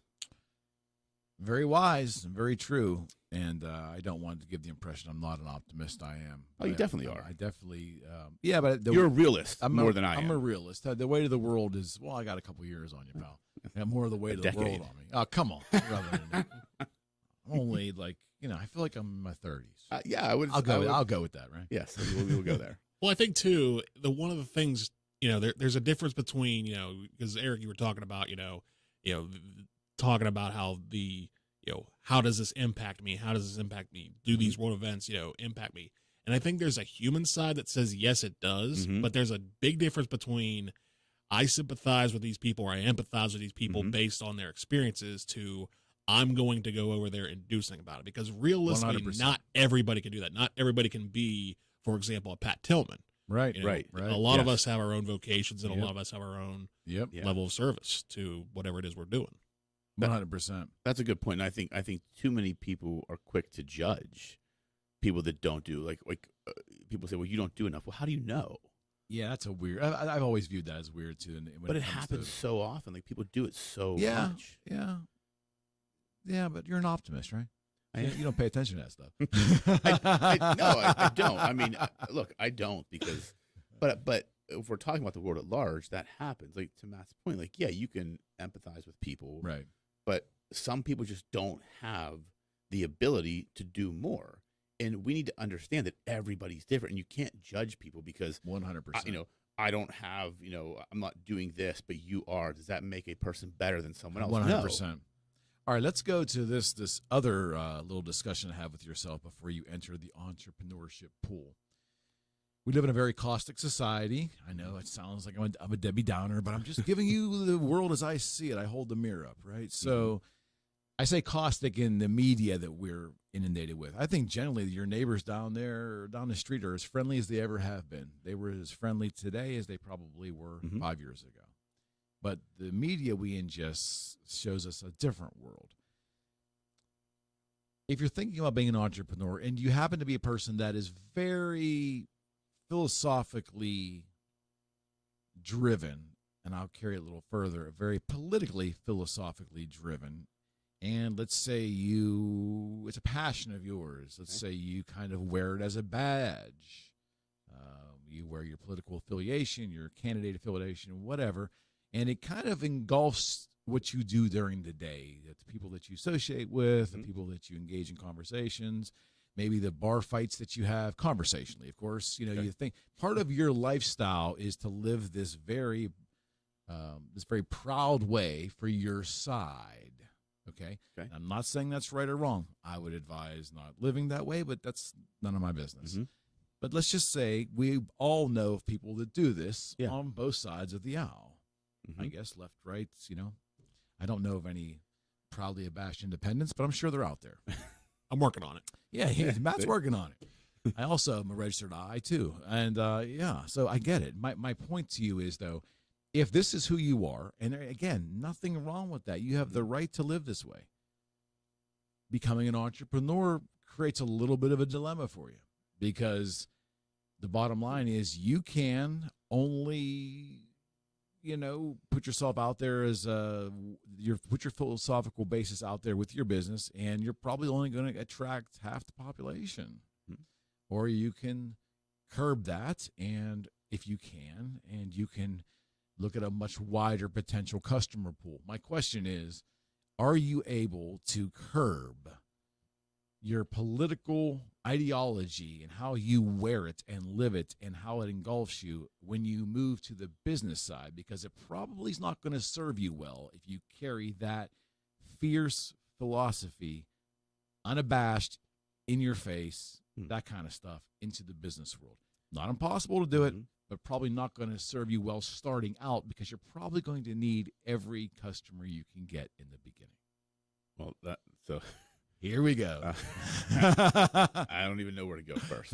[SPEAKER 4] Very wise, very true. And I don't want to give the impression I'm not an optimist. I am.
[SPEAKER 5] Oh, you definitely are.
[SPEAKER 4] I definitely, yeah. But
[SPEAKER 5] you're a realist more than I am.
[SPEAKER 4] I'm a realist. The weight of the world is, well, I got a couple years on you, pal. I got more of the weight of the world on me. Oh, come on. I'm only I feel like I'm in my 30s.
[SPEAKER 5] Yeah, I would.
[SPEAKER 4] I'll go with that, right?
[SPEAKER 5] Yes, we will go there.
[SPEAKER 3] Well, I think too, one of the things, there's a difference between, because Eric, you were talking about, talking about how how does this impact me? How does this impact me? Do these world events, impact me? And I think there's a human side that says, yes, it does. But there's a big difference between I sympathize with these people or I empathize with these people based on their experiences to I'm going to go over there and do something about it. Because realistically,
[SPEAKER 4] 100%.
[SPEAKER 3] not everybody can do that. Not everybody can be, for example, a Pat Tillman.
[SPEAKER 4] Right.
[SPEAKER 3] A lot of us have our own vocations and a lot of us have our own level of service to whatever it is we're doing.
[SPEAKER 4] 100%.
[SPEAKER 5] That's a good point. And I think too many people are quick to judge people that don't do like people say, well, you don't do enough. Well, how do you know?
[SPEAKER 4] Yeah, that's a weird. I've always viewed that as weird too.
[SPEAKER 5] But it happens so often. Like people do it so much.
[SPEAKER 4] Yeah. But you're an optimist, right? You don't pay attention to that stuff.
[SPEAKER 5] I don't. I mean, look, I don't because, but if we're talking about the world at large, that happens. Like to Matt's point, like you can empathize with people,
[SPEAKER 4] right?
[SPEAKER 5] But some people just don't have the ability to do more, and we need to understand that everybody's different, and you can't judge people because
[SPEAKER 4] 100%.
[SPEAKER 5] I don't have, I'm not doing this, but you are. Does that make a person better than someone else?
[SPEAKER 4] 100%.
[SPEAKER 5] No.
[SPEAKER 4] All right, let's go to this other little discussion to have with yourself before you enter the entrepreneurship pool. We live in a very caustic society. I know it sounds like I'm a Debbie Downer, but I'm just giving you the world as I see it. I hold the mirror up, right? So I say caustic in the media that we're inundated with. I think generally your neighbors down the street are as friendly as they ever have been. They were as friendly today as they probably were 5 years ago. But the media we ingest shows us a different world. If you're thinking about being an entrepreneur and you happen to be a person that is very philosophically driven, and I'll carry it a little further, very politically philosophically driven, and let's say it's a passion of yours. Let's say you kind of wear it as a badge. You wear your political affiliation, your candidate affiliation, whatever. And it kind of engulfs what you do during the day, the people that you associate with, the people that you engage in conversations, maybe the bar fights that you have conversationally. Of course, you think part of your lifestyle is to live this very proud way for your side. Okay. I'm not saying that's right or wrong. I would advise not living that way, but that's none of my business. But let's just say we all know of people that do this on both sides of the aisle. I guess left, right, I don't know of any proudly abashed independents, but I'm sure they're out there.
[SPEAKER 3] I'm working on it.
[SPEAKER 4] Yeah, Matt's working on it. I also am a registered I too. And so I get it. My point to you is, though, if this is who you are, and again, nothing wrong with that. You have the right to live this way. Becoming an entrepreneur creates a little bit of a dilemma for you because the bottom line is you can only put yourself out there as put your philosophical basis out there with your business, and you're probably only going to attract half the population. Or you can curb that, and if you can, and you can look at a much wider potential customer pool. My question is, are you able to curb your political ideology and how you wear it and live it and how it engulfs you when you move to the business side? Because it probably is not going to serve you well if you carry that fierce philosophy, unabashed, in your face, that kind of stuff into the business world. Not impossible to do it, but probably not going to serve you well starting out because you're probably going to need every customer you can get in the beginning.
[SPEAKER 5] Well,
[SPEAKER 4] here we go.
[SPEAKER 5] I don't even know where to go first.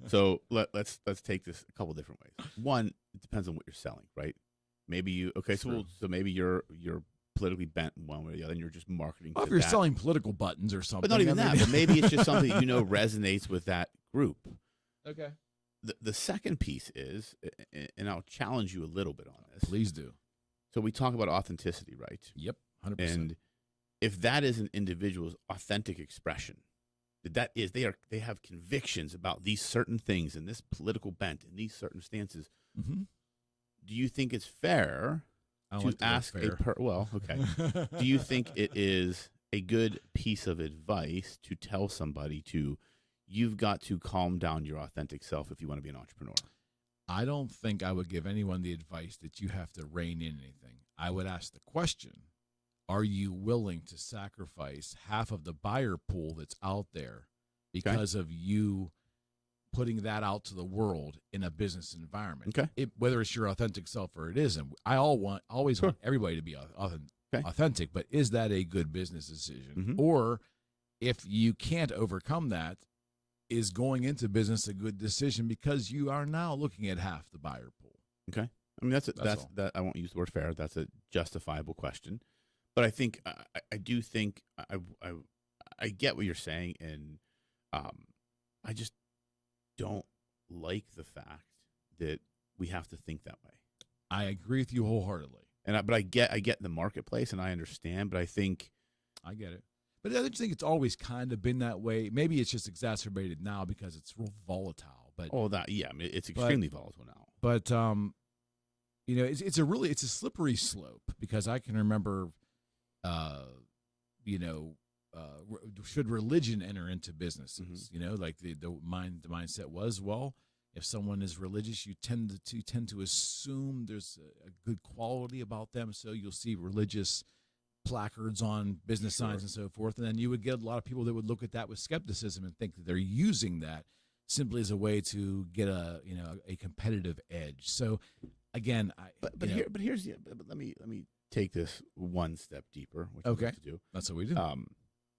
[SPEAKER 5] So let's take this a couple different ways. One, it depends on what you're selling, right? Maybe so maybe you're politically bent one way or the other, and you're just marketing.
[SPEAKER 4] Well, if you're selling political buttons or something,
[SPEAKER 5] but not even that. But maybe it's just something resonates with that group.
[SPEAKER 4] Okay.
[SPEAKER 5] the second piece is, and I'll challenge you a little bit on this.
[SPEAKER 4] Please do.
[SPEAKER 5] So we talk about authenticity, right?
[SPEAKER 4] Yep, 100%.
[SPEAKER 5] And if that is an individual's authentic expression, they have convictions about these certain things and this political bent and these certain stances.
[SPEAKER 4] Mm-hmm.
[SPEAKER 5] Do you think it's fair to ask well, okay. Do you think it is a good piece of advice to tell somebody you've got to calm down your authentic self if you want to be an entrepreneur?
[SPEAKER 4] I don't think I would give anyone the advice that you have to rein in anything. I would ask the question, are you willing to sacrifice half of the buyer pool that's out there because of you putting that out to the world in a business environment?
[SPEAKER 5] Okay.
[SPEAKER 4] Whether it's your authentic self or it isn't, I always want everybody to be authentic, but is that a good business decision?
[SPEAKER 5] Mm-hmm.
[SPEAKER 4] Or if you can't overcome that, is going into business a good decision because you are now looking at half the buyer pool?
[SPEAKER 5] Okay. I mean, that's I won't use the word fair. That's a justifiable question. But I think I do think I get what you're saying, and I just don't like the fact that we have to think that way.
[SPEAKER 4] I agree with you wholeheartedly.
[SPEAKER 5] But I get the marketplace, and I understand. But I think
[SPEAKER 4] I get it. But I just think it's always kind of been that way. Maybe it's just exacerbated now because it's real volatile. But
[SPEAKER 5] I mean, it's extremely volatile now.
[SPEAKER 4] But it's a slippery slope because I can remember. Should religion enter into businesses?
[SPEAKER 5] Mm-hmm.
[SPEAKER 4] Like the mindset was, well, if someone is religious, you tend to assume there's a good quality about them, so you'll see religious placards on business signs and so forth, and then you would get a lot of people that would look at that with skepticism and think that they're using that simply as a way to get a competitive edge. So again,
[SPEAKER 5] but let me take this one step deeper. Which
[SPEAKER 4] okay,
[SPEAKER 5] to do.
[SPEAKER 4] That's what we do.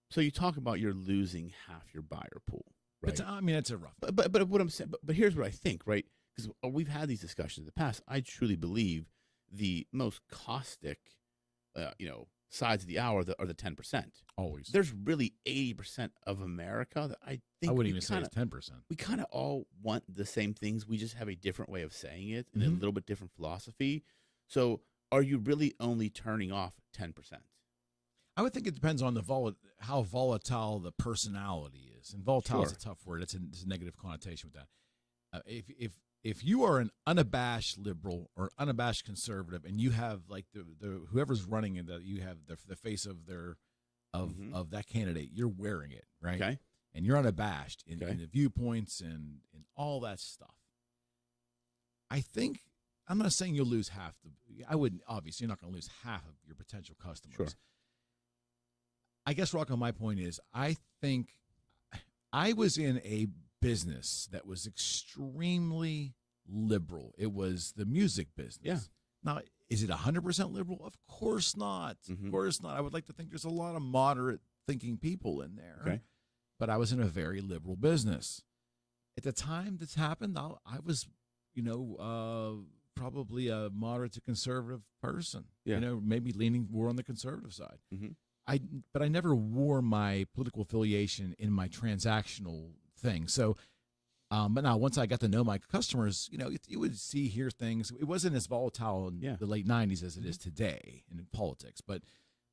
[SPEAKER 5] So you talk about you're losing half your buyer pool, right?
[SPEAKER 4] It's a rough.
[SPEAKER 5] But what I'm saying, but here's what I think, right? Because we've had these discussions in the past. I truly believe the most caustic, sides of the hour are the 10%.
[SPEAKER 4] Always.
[SPEAKER 5] There's really 80% of America that I think
[SPEAKER 4] I wouldn't even say it's 10%.
[SPEAKER 5] We kind of all want the same things. We just have a different way of saying it and a little bit different philosophy. So are you really only turning off 10%?
[SPEAKER 4] I would think it depends on how volatile the personality is. And volatile is a tough word. It's a negative connotation with that. If you are an unabashed liberal or unabashed conservative, and you have like the whoever's running it, that you have the face of of that candidate, you're wearing it, right?
[SPEAKER 5] Okay.
[SPEAKER 4] And you're unabashed in the viewpoints and all that stuff. I think I'm not saying you'll lose half I wouldn't, obviously you're not going to lose half of your potential customers.
[SPEAKER 5] Sure.
[SPEAKER 4] I guess, Rocco, my point is, I think I was in a business that was extremely liberal. It was the music business.
[SPEAKER 5] Yeah.
[SPEAKER 4] Now, is it 100% liberal? Of course not. Of course not. I would like to think there's a lot of moderate thinking people in there.
[SPEAKER 5] Okay.
[SPEAKER 4] But I was in a very liberal business. At the time this happened, I was, probably a moderate to conservative person.
[SPEAKER 5] Yeah.
[SPEAKER 4] Maybe leaning more on the conservative side.
[SPEAKER 5] Mm-hmm.
[SPEAKER 4] But I never wore my political affiliation in my transactional thing. So, but now once I got to know my customers, you would hear things. It wasn't as volatile in the late 90s as it is today in politics. But,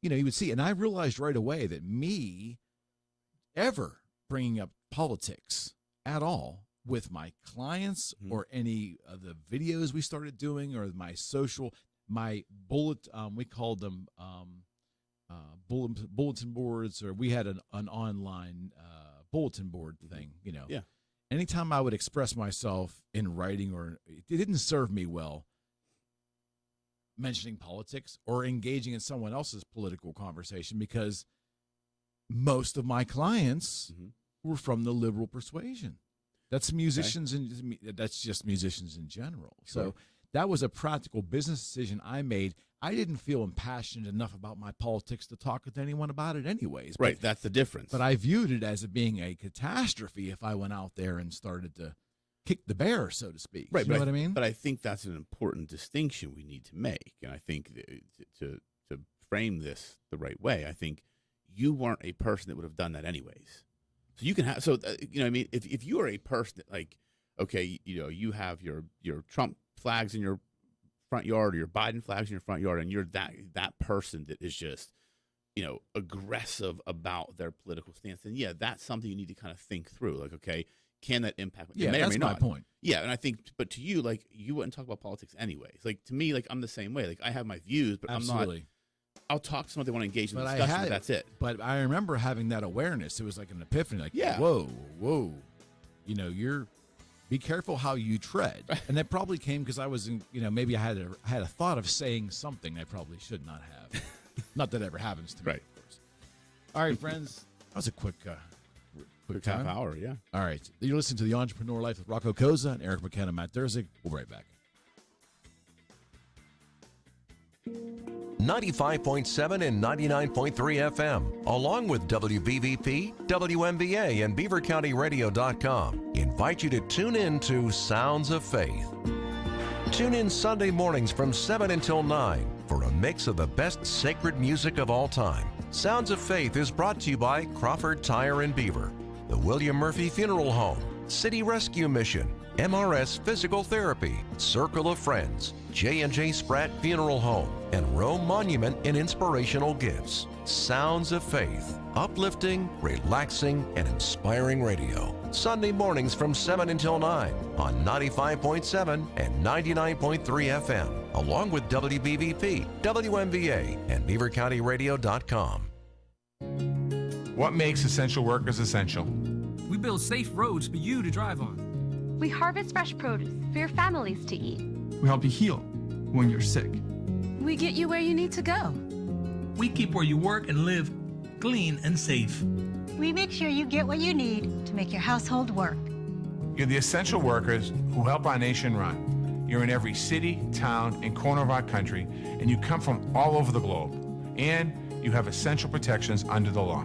[SPEAKER 4] you would see. And I realized right away that me ever bringing up politics at all with my clients or any of the videos we started doing or my bullet, we called them bulletin boards, or we had an online bulletin board thing,
[SPEAKER 5] Yeah.
[SPEAKER 4] Anytime I would express myself in writing, or it didn't serve me well mentioning politics or engaging in someone else's political conversation, because most of my clients were from the liberal persuasion. That's musicians, and that's just musicians in general.
[SPEAKER 5] Sure.
[SPEAKER 4] So that was a practical business decision I made. I didn't feel impassioned enough about my politics to talk with anyone about it anyways.
[SPEAKER 5] Right, that's the difference.
[SPEAKER 4] But I viewed it as being a catastrophe if I went out there and started to kick the bear, so to speak.
[SPEAKER 5] Right,
[SPEAKER 4] you know what I mean?
[SPEAKER 5] But I think that's an important distinction we need to make. And I think to frame this the right way, I think you weren't a person that would have done that anyways. So you can have, what I mean? If you are a person that, like, okay, you have your Trump flags in your front yard or your Biden flags in your front yard, and you're that person that is just, aggressive about their political stance, then yeah, that's something you need to kind of think through. Like, okay, can that impact?
[SPEAKER 4] Yeah, that's my point.
[SPEAKER 5] Yeah, and I think, but to you, like, you wouldn't talk about politics anyways. Like, to me, like, I'm the same way. Like, I have my views, but
[SPEAKER 4] Absolutely.
[SPEAKER 5] I'm not. I'll talk to someone they want to engage in
[SPEAKER 4] But
[SPEAKER 5] discussion, but that's it.
[SPEAKER 4] But I remember having that awareness. It was like an epiphany. Like,
[SPEAKER 5] Yeah.
[SPEAKER 4] whoa, be careful how you tread. And that probably came because I was in, maybe I had a thought of saying something I probably should not have. Not that ever happens to me,
[SPEAKER 5] Right.
[SPEAKER 4] of course. All right, friends. That was a quick time.
[SPEAKER 5] Half hour, yeah.
[SPEAKER 4] All right. You're listening to The Entrepreneur Life with Rocco Cozza and Eric McKenna, Matt Durzig. We'll be right back.
[SPEAKER 1] 95.7 and 99.3 FM, along with WBVP, WMBA, and BeaverCountyRadio.com, invite you to tune in to Sounds of Faith. Tune in Sunday mornings from 7 until 9 for a mix of the best sacred music of all time. Sounds of Faith is brought to you by Crawford Tire and Beaver, the William Murphy Funeral Home, City Rescue Mission, MRS Physical Therapy, Circle of Friends, J&J Spratt Funeral Home, and Rome Monument and Inspirational Gifts. Sounds of Faith, uplifting, relaxing, and inspiring radio. Sunday mornings from 7 until 9 on 95.7 and 99.3 FM, along with WBVP, WMBA, and BeaverCountyRadio.com.
[SPEAKER 6] What makes essential workers essential?
[SPEAKER 7] We build safe roads for you to drive on.
[SPEAKER 10] We harvest fresh produce for your families to eat.
[SPEAKER 6] We help you heal when you're sick.
[SPEAKER 10] We get you where you need to go.
[SPEAKER 7] We keep where you work and live clean and safe.
[SPEAKER 24] We make sure you get what you need to make your household work.
[SPEAKER 6] You're the essential workers who help our nation run. You're in every city, town, and corner of our country, and you come from all over the globe. And you have essential protections under the law.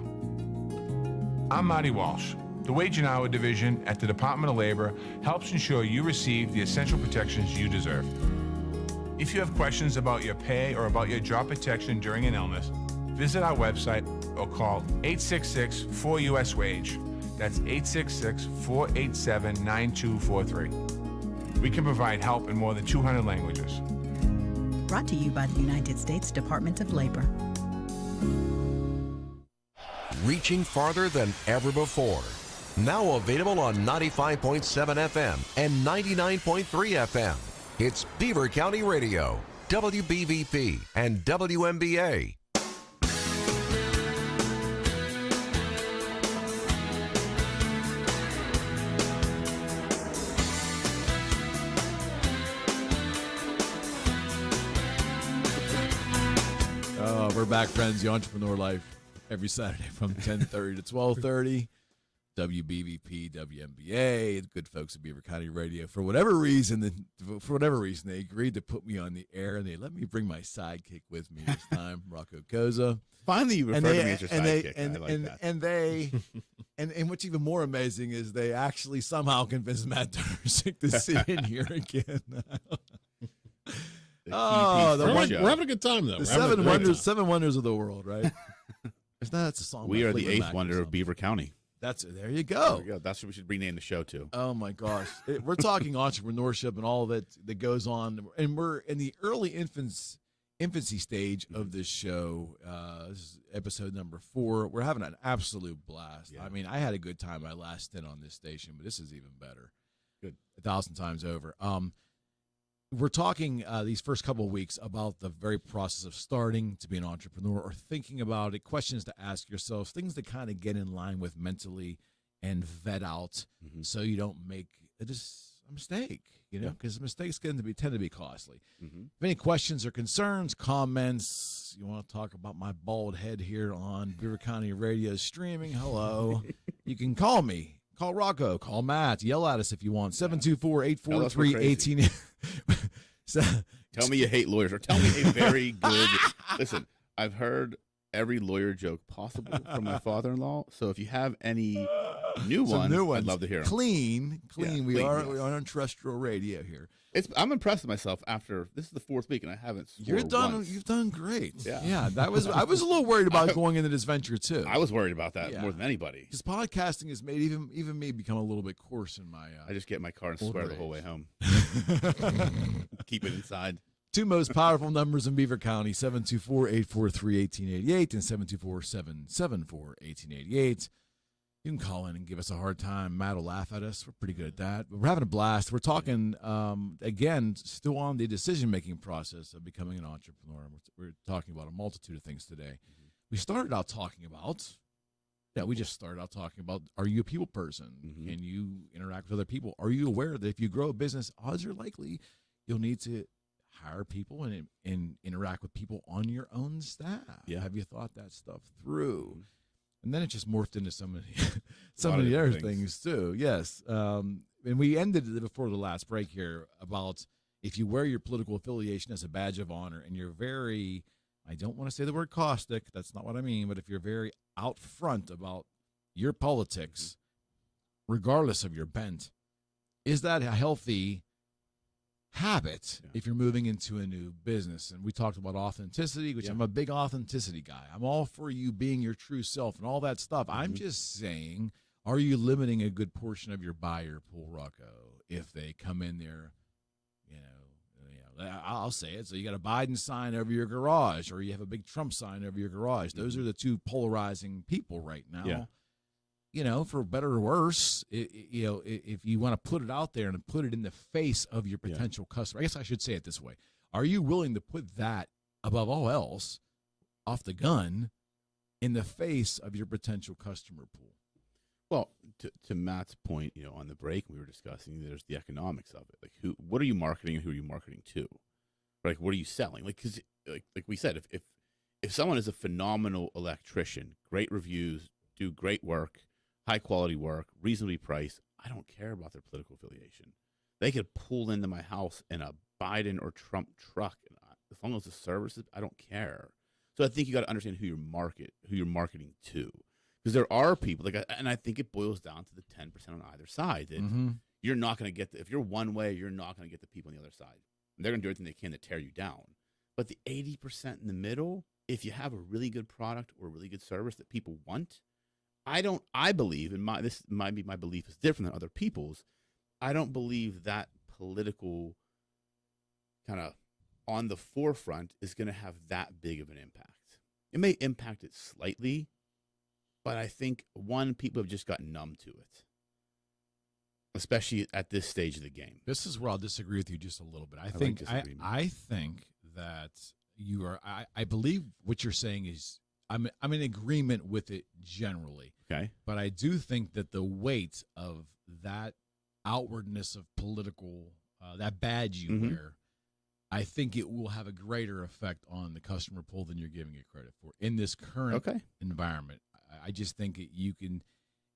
[SPEAKER 6] I'm Marty Walsh. The Wage and Hour Division at the Department of Labor helps ensure you receive the essential protections you deserve. If you have questions about your pay or about your job protection during an illness, visit our website or call 866-4US-WAGE. That's 866-487-9243. We can provide help in more than 200 languages.
[SPEAKER 25] Brought to you by the United States Department of Labor.
[SPEAKER 1] Reaching farther than ever before. Now available on 95.7 FM and 99.3 FM. It's Beaver County Radio, WBVP, and WMBA.
[SPEAKER 4] We're back, friends. The Entrepreneur Life every Saturday from 10:30 to 12:30. WBVP, WMBA, the good folks at Beaver County Radio. For whatever reason, they agreed to put me on the air, and they let me bring my sidekick with me this time, Rocco Cozza.
[SPEAKER 5] Finally, you refer to me as your sidekick. I like that.
[SPEAKER 4] And what's even more amazing is they actually somehow convinced Matt Durzig to sit in here again.
[SPEAKER 3] We're having a good time though.
[SPEAKER 4] The seven wonders of the world, right? That's a song.
[SPEAKER 5] We are the eighth wonder of Beaver County.
[SPEAKER 4] There you go.
[SPEAKER 5] That's what we should rename the show to.
[SPEAKER 4] Oh my gosh, we're talking entrepreneurship and all that goes on, and we're in the early infancy stage of this show. This is episode number 4. We're having an absolute blast. Yeah. I mean, I had a good time my last stint on this station, but this is even better.
[SPEAKER 5] Good,
[SPEAKER 4] 1,000 times over. We're talking these first couple of weeks about the very process of starting to be an entrepreneur or thinking about it, questions to ask yourselves, things to kind of get in line with mentally and vet out so you don't make a mistake, because mistakes tend to be costly. If any questions or concerns, comments, you want to talk about my bald head here on Beaver County Radio streaming, hello, you can call me. Call Rocco, call Matt, yell at us if you want. 724-843-18.
[SPEAKER 5] Tell me you hate lawyers, or tell me a very good. Listen, I've heard every lawyer joke possible from my father-in-law. So if you have any New
[SPEAKER 4] Some
[SPEAKER 5] ones.
[SPEAKER 4] new ones.
[SPEAKER 5] I'd love to hear 'em.
[SPEAKER 4] Clean.
[SPEAKER 5] Yeah,
[SPEAKER 4] We are
[SPEAKER 5] yes.
[SPEAKER 4] on terrestrial radio here.
[SPEAKER 5] I'm impressed with myself after this is the 4th week and I haven't swore
[SPEAKER 4] You've done great. Yeah, I was a little worried about going into this venture too.
[SPEAKER 5] I was worried about that more than anybody.
[SPEAKER 4] Because podcasting has made even me become a little bit coarse in my.
[SPEAKER 5] I just get in my car and swear the whole way home. Keep it inside.
[SPEAKER 4] Two most powerful numbers in Beaver County, 724-843-1888 and 724-774-1888. You can call in and give us a hard time. Matt will laugh at us. We're pretty good at that. But we're having a blast. We're talking, again, still on the decision-making process of becoming an entrepreneur. We're talking about a multitude of things today. We started out talking about, are you a people person? Can you interact with other people? Are you aware that if you grow a business, odds are likely you'll need to hire people and interact with people on your own staff?
[SPEAKER 5] Yeah.
[SPEAKER 4] Have you thought that stuff through? And then it just morphed into so many other things too. Yes. And we ended it before the last break here about if you wear your political affiliation as a badge of honor and you're very, I don't want to say the word caustic, that's not what I mean, but if you're very out front about your politics, regardless of your bent, is that a healthy habit if you're moving into a new business? And we talked about authenticity, which I'm a big authenticity guy. I'm all for you being your true self and all that stuff. I'm just saying, are you limiting a good portion of your buyer pool, Rocco, if they come in there, I'll say it. So you got a Biden sign over your garage or you have a big Trump sign over your garage. Those are the two polarizing people right now.
[SPEAKER 5] Yeah.
[SPEAKER 4] For better or worse, if you want to put it out there and put it in the face of your potential customer, I guess I should say it this way. Are you willing to put that above all else off the gun in the face of your potential customer pool?
[SPEAKER 5] Well, to Matt's point, on the break we were discussing, there's the economics of it. Like, what are you marketing and who are you marketing to? Like, what are you selling? Like, because like we said, if someone is a phenomenal electrician, great reviews, do great work, high quality work, reasonably priced, I don't care about their political affiliation. They could pull into my house in a Biden or Trump truck, and as long as the service I don't care. So I think you got to understand who you're marketing to. Because there are people, and I think it boils down to the 10% on either side. That you're not going to get, if you're one way, you're not going to get the people on the other side. And they're going to do everything they can to tear you down. But the 80% in the middle, if you have a really good product or a really good service that people want, I believe, and this might be my belief is different than other people's, I don't believe that political kind of on the forefront is going to have that big of an impact. It may impact it slightly, but I think, people have just gotten numb to it, especially at this stage of the game.
[SPEAKER 4] This is where I'll disagree with you just a little bit. I think that you are. I believe what you're saying is I'm in agreement with it generally.
[SPEAKER 5] Okay,
[SPEAKER 4] but I do think that the weight of that outwardness of political, that badge you wear, I think it will have a greater effect on the customer pool than you're giving it credit for in this current environment. I just think you can,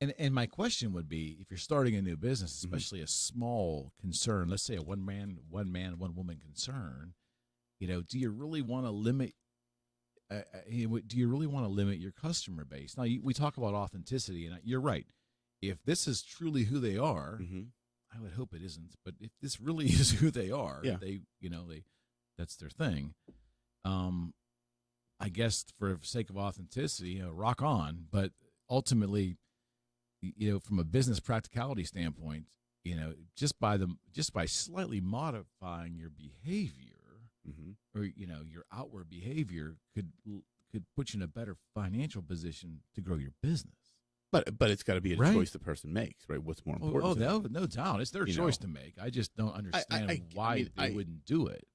[SPEAKER 4] and my question would be, if you're starting a new business, especially a small concern, let's say a one man, one woman concern, do you really want to limit? Do you really want to limit your customer base? Now, we talk about authenticity, and you're right. If this is truly who they are, I would hope it isn't. But if this really is who they are, that's their thing. I guess for the sake of authenticity, rock on. But ultimately, from a business practicality standpoint, just by slightly modifying your behavior, or your outward behavior could put you in a better financial position to grow your business.
[SPEAKER 5] But it's got to be a choice the person makes, right? What's more important?
[SPEAKER 4] No doubt, it's their choice to make. I just don't understand why they wouldn't do it.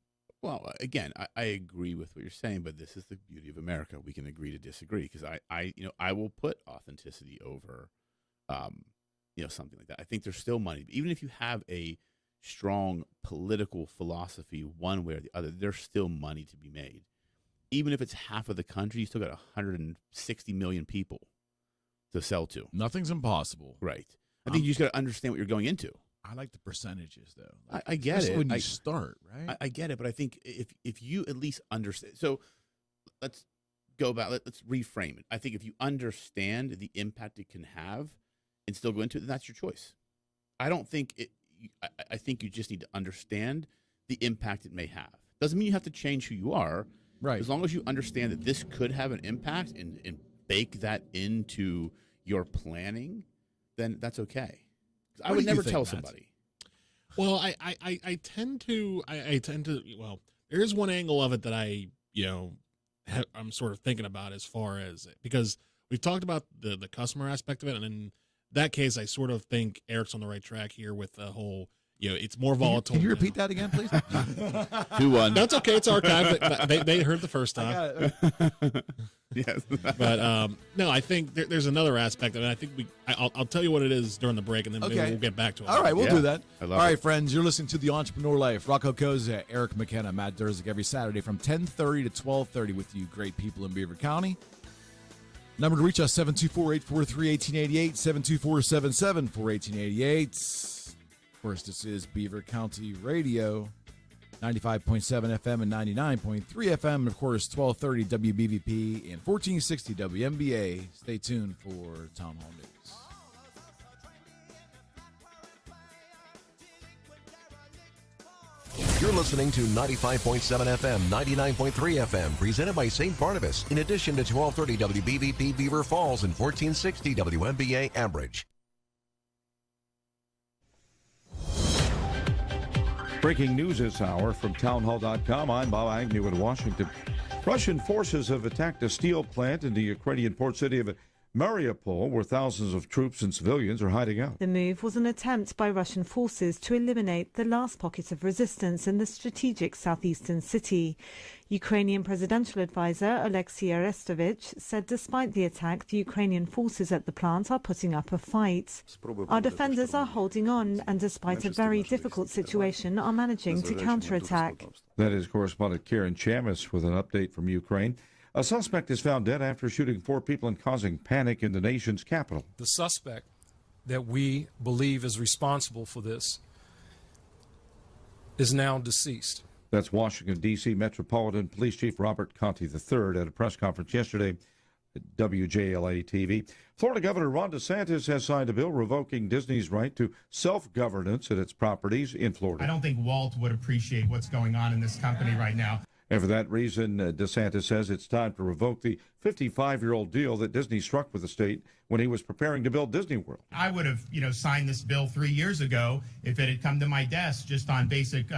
[SPEAKER 5] Well, again, I agree with what you're saying, but this is the beauty of America. We can agree to disagree, because I will put authenticity over, something like that. I think there's still money, even if you have a strong political philosophy one way or the other, there's still money to be made. Even if it's half of the country, you still got 160 million people to sell to.
[SPEAKER 4] Nothing's impossible.
[SPEAKER 5] Right. I think you just got to understand what you're going into.
[SPEAKER 4] I like the percentages, though.
[SPEAKER 5] I get it.
[SPEAKER 4] When you start, right?
[SPEAKER 5] I get it, but I think if you at least understand. So let's go back. Let's reframe it. I think if you understand the impact it can have, and still go into it, then that's your choice. I don't think it. I think you just need to understand the impact it may have. Doesn't mean you have to change who you are.
[SPEAKER 4] Right.
[SPEAKER 5] As long as you understand that this could have an impact and bake that into your planning, then that's okay. I would never tell somebody.
[SPEAKER 3] Well, I tend to well, there is one angle of it that I'm sort of thinking about as far as, because we've talked about the customer aspect of it, and in that case, I sort of think Eric's on the right track here with the whole, it's more volatile.
[SPEAKER 4] Can you repeat that again, please?
[SPEAKER 5] 2-1.
[SPEAKER 3] That's okay. It's archived. They heard the first time.
[SPEAKER 5] Yes.
[SPEAKER 3] But no, I think there's another aspect of it. I think I'll tell you what it is during the break, and then maybe we'll get back to it.
[SPEAKER 4] All right, we'll do that. All right, friends, you're listening to The Entrepreneur Life. Rocco Cozza, Eric McKenna, Matt Durzik every Saturday from 10:30 to 12:30 with you great people in Beaver County. Number to reach us, 724-843-1888, 724-77-1888. Of course, this is Beaver County Radio, 95.7 FM and 99.3 FM, and of course, 1230 WBVP and 1460 WMBA. Stay tuned for Town Hall News.
[SPEAKER 1] You're listening to 95.7 FM, 99.3 FM, presented by St. Barnabas, in addition to 1230 WBVP Beaver Falls and 1460 WMBA Ambridge.
[SPEAKER 13] Breaking news this hour from townhall.com. I'm Bob Agnew in Washington. Russian forces have attacked a steel plant in the Ukrainian port city of Mariupol, where thousands of troops and civilians are hiding out.
[SPEAKER 11] The move was an attempt by Russian forces to eliminate the last pocket of resistance in the strategic southeastern city. Ukrainian presidential advisor Alexei Arestovich said despite the attack, the Ukrainian forces at the plant are putting up a fight. Our defenders are holding on and despite a very difficult situation are managing to counterattack.
[SPEAKER 13] That is correspondent Karen Chamis with an update from Ukraine. A suspect is found dead after shooting 4 people and causing panic in the nation's capital.
[SPEAKER 12] The suspect that we believe is responsible for this is now deceased.
[SPEAKER 13] That's Washington, D.C. Metropolitan Police Chief Robert Conte III at a press conference yesterday at WJLA-TV. Florida Governor Ron DeSantis has signed a bill revoking Disney's right to self-governance at its properties in Florida.
[SPEAKER 2] I don't think Walt would appreciate what's going on in this company right now.
[SPEAKER 13] And for that reason, DeSantis says it's time to revoke the 55-year-old deal that Disney struck with the state when he was preparing to build Disney World.
[SPEAKER 2] I would have, signed this bill 3 years ago if it had come to my desk just on basic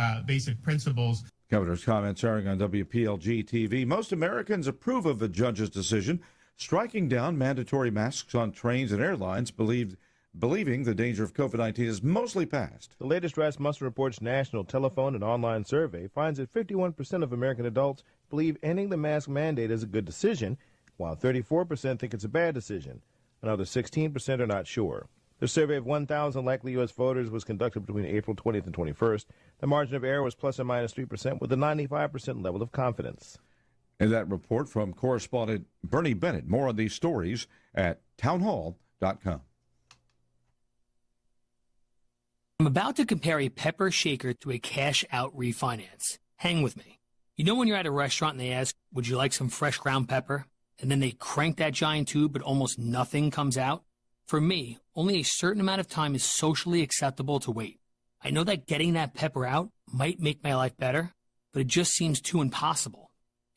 [SPEAKER 2] principles.
[SPEAKER 13] Governor's comments airing on WPLG TV. Most Americans approve of the judge's decision striking down mandatory masks on trains and airlines, believing the danger of COVID-19 is mostly past.
[SPEAKER 17] The latest Rasmussen Report's national telephone and online survey finds that 51% of American adults believe ending the mask mandate is a good decision, while 34% think it's a bad decision. Another 16% are not sure. The survey of 1,000 likely U.S. voters was conducted between April 20th and 21st. The margin of error was plus or minus 3% with a 95% level of confidence.
[SPEAKER 13] And that report from correspondent Bernie Bennett. More on these stories at townhall.com.
[SPEAKER 18] I'm about to compare a pepper shaker to a cash-out refinance. Hang with me. You know when you're at a restaurant and they ask, would you like some fresh ground pepper? And then they crank that giant tube, but almost nothing comes out? For me, only a certain amount of time is socially acceptable to wait. I know that getting that pepper out might make my life better, but it just seems too impossible.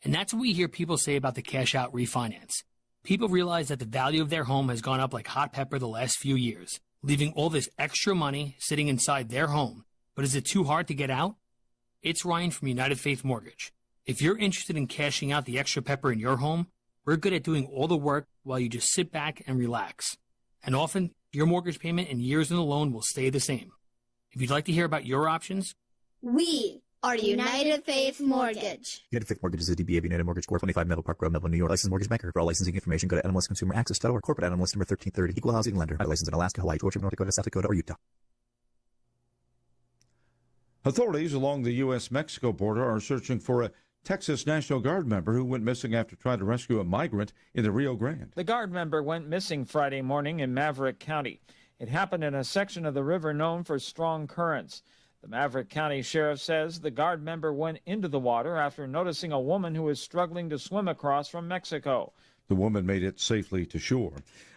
[SPEAKER 18] And that's what we hear people say about the cash-out refinance. People realize that the value of their home has gone up like hot pepper the last few years, leaving all this extra money sitting inside their home. But is it too hard to get out? It's Ryan from United Faith Mortgage. If you're interested in cashing out the extra pepper in your home, we're good at doing all the work while you just sit back and relax. And often, your mortgage payment and years in the loan will stay the same. If you'd like to hear about your options,
[SPEAKER 19] we are United Faith Mortgage.
[SPEAKER 20] United Faith Mortgage is a DBA of United Mortgage Corp. 25 Melville Park Road, Melville, New York. Licensed mortgage banker. For all licensing information, go to nmlsconsumeraccess.org. Corporate NMLS number 1330. Equal housing lender. Licensed in Alaska, Hawaii, Georgia, North Dakota, South Dakota, or Utah.
[SPEAKER 13] Authorities along the U.S.-Mexico border are searching for a Texas National Guard member who went missing after trying to rescue a migrant in the Rio Grande.
[SPEAKER 21] The Guard member went missing Friday morning in Maverick County. It happened in a section of the river known for strong currents. The Maverick County Sheriff says the guard member went into the water after noticing a woman who was struggling to swim across from Mexico.
[SPEAKER 13] The woman made it safely to shore.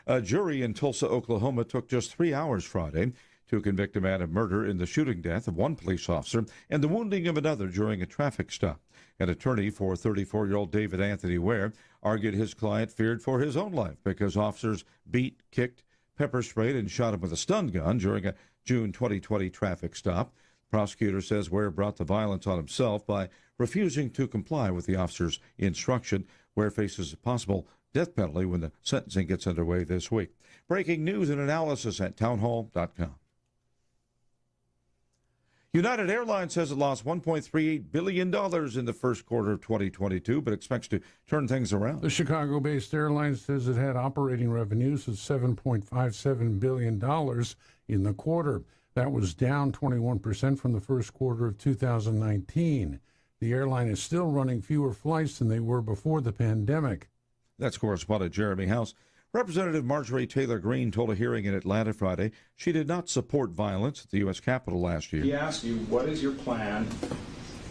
[SPEAKER 13] A jury in Tulsa, Oklahoma took just 3 hours Friday to convict a man of murder in the shooting death of one police officer and the wounding of another during a traffic stop. An attorney for 34-year-old David Anthony Ware argued his client feared for his own life because officers beat, kicked, pepper sprayed, and shot him with a stun gun during a June 2020 traffic stop. The prosecutor says Ware brought the violence on himself by refusing to comply with the officer's instruction. Ware faces a possible death penalty when the sentencing gets underway this week. Breaking news and analysis at townhall.com. United Airlines says it lost $1.38 billion in the first quarter of 2022, but expects to turn things around.
[SPEAKER 8] The Chicago-based airline says it had operating revenues of $7.57 billion in the quarter. That was down 21% from the first quarter of 2019. The airline is still running fewer flights than they were before the pandemic.
[SPEAKER 13] That's correspondent Jeremy House. Representative Marjorie Taylor Greene told a hearing in Atlanta Friday she did not support violence at the U.S. Capitol last year.
[SPEAKER 14] He asked you, what is your plan?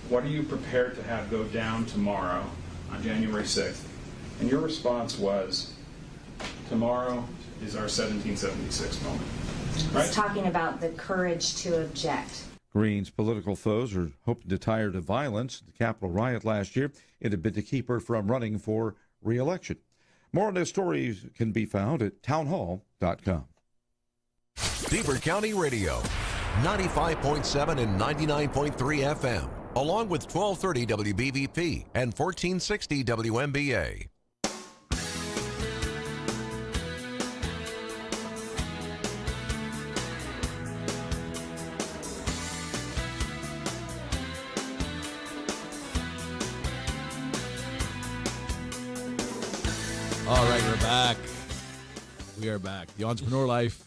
[SPEAKER 14] What are you prepared to have go down tomorrow on January 6th? And your response was, tomorrow is our 1776 moment. Right?
[SPEAKER 15] He's talking about the courage to object.
[SPEAKER 13] Greene's political foes are hoping to tire to violence. The Capitol riot last year, it had been to keep her from running for re-election. More on this story can be found at townhall.com.
[SPEAKER 1] Beaver County Radio, 95.7 and 99.3 FM, along with 1230 WBVP and 1460 WMBA.
[SPEAKER 4] All right, we're back. We are back. The Entrepreneur Life,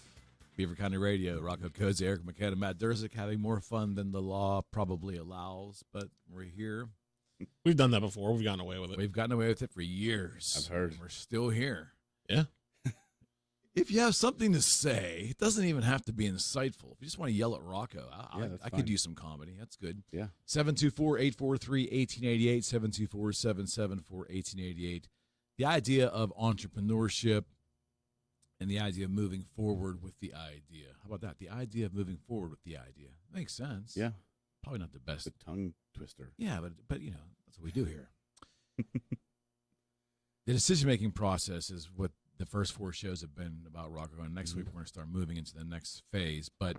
[SPEAKER 4] Beaver County Radio, Rocco, Cozza, Eric McKenna, Matt Durzik, having more fun than the law probably allows, but we're here.
[SPEAKER 3] We've done that before. We've gotten away with it.
[SPEAKER 4] We've gotten away with it for years.
[SPEAKER 5] I've heard.
[SPEAKER 4] We're still here.
[SPEAKER 3] Yeah.
[SPEAKER 4] If you have something to say, it doesn't even have to be insightful. If you just want to yell at Rocco, I could do some comedy. That's good.
[SPEAKER 5] Yeah.
[SPEAKER 4] 724-843-1888, 724-774-1888. The idea of entrepreneurship and the idea of moving forward with the idea. How about that? The idea of moving forward with the idea. Makes sense.
[SPEAKER 5] Yeah.
[SPEAKER 4] Probably not the best.
[SPEAKER 5] The tongue twister.
[SPEAKER 4] Yeah, but you know, that's what we do here. The decision-making process is what the first 4 shows have been about Rocco, and next week we're going to start moving into the next phase. But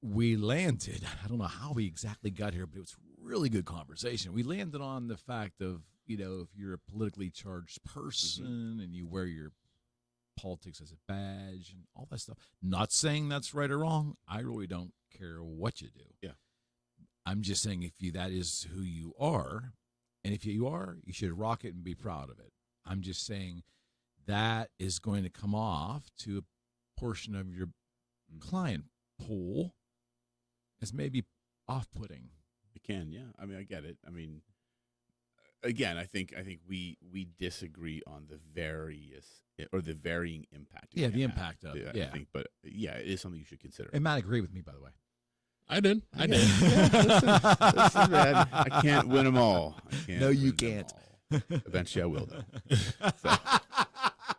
[SPEAKER 4] we landed, I don't know how we exactly got here, but it was really good conversation. We landed on the fact of, you know, if you're a politically charged person and you wear your politics as a badge and all that stuff. Not saying that's right or wrong. I really don't care what you do.
[SPEAKER 5] Yeah.
[SPEAKER 4] I'm just saying if that is who you are, and if you are, you should rock it and be proud of it. I'm just saying that is going to come off to a portion of your client pool as maybe off-putting.
[SPEAKER 5] It can, yeah. I mean, I get it. I mean, again, I think we disagree on the varying impact.
[SPEAKER 4] Yeah, the impact of it. Yeah.
[SPEAKER 5] I think, but yeah, it is something you should consider.
[SPEAKER 4] And Matt agreed with me, by the way.
[SPEAKER 3] I did.
[SPEAKER 5] Yeah, listen, man, I can't win them all.
[SPEAKER 4] No, you can't.
[SPEAKER 5] Eventually, I will, though. So,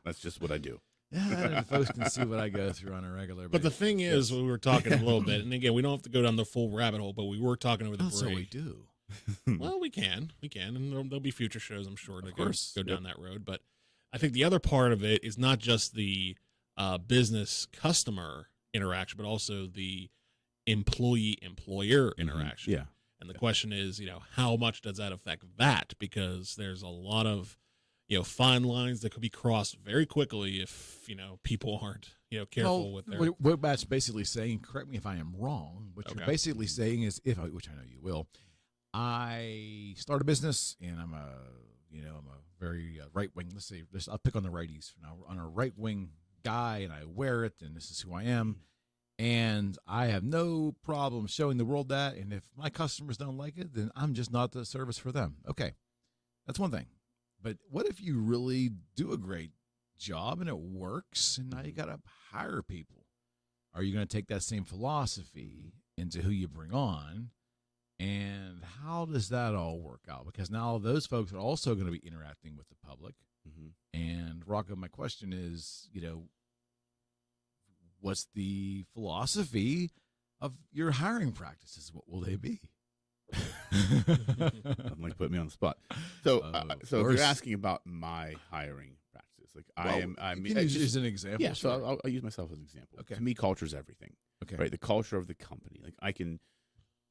[SPEAKER 5] that's just what I do.
[SPEAKER 4] Yeah, folks can see what I go through on a regular basis.
[SPEAKER 3] But the thing is, we were talking a little bit, and again, we don't have to go down the full rabbit hole, but we were talking over the break.
[SPEAKER 4] So we do.
[SPEAKER 3] Well, we can, and there'll be future shows, I'm sure, to go down that road. But I think the other part of it is not just the business-customer interaction, but also the employee-employer interaction.
[SPEAKER 5] Yeah.
[SPEAKER 3] And the question is, how much does that affect that? Because there's a lot of, fine lines that could be crossed very quickly if, people aren't, careful with their.
[SPEAKER 4] What Matt's basically saying, correct me if I am wrong, what you're basically saying is, which I know you will, I start a business and I'm a very right-wing, I'll pick on the righties for now. I'm a right-wing guy and I wear it and this is who I am. And I have no problem showing the world that. And if my customers don't like it, then I'm just not the service for them. Okay, that's one thing. But what if you really do a great job and it works and now you got to hire people? are you going to take that same philosophy into who you bring on? And how does that all work out? Because now those folks are also going to be interacting with the public. And Rocco, my question is, what's the philosophy of your hiring practices? What will they be?
[SPEAKER 5] I'm like putting me on the spot. So if you're asking about my hiring practices, like I'm
[SPEAKER 4] use an example.
[SPEAKER 5] Yeah, so I'll use myself as an example.
[SPEAKER 4] Okay.
[SPEAKER 5] To me, culture is everything.
[SPEAKER 4] Okay.
[SPEAKER 5] Right, the culture of the company. Like I can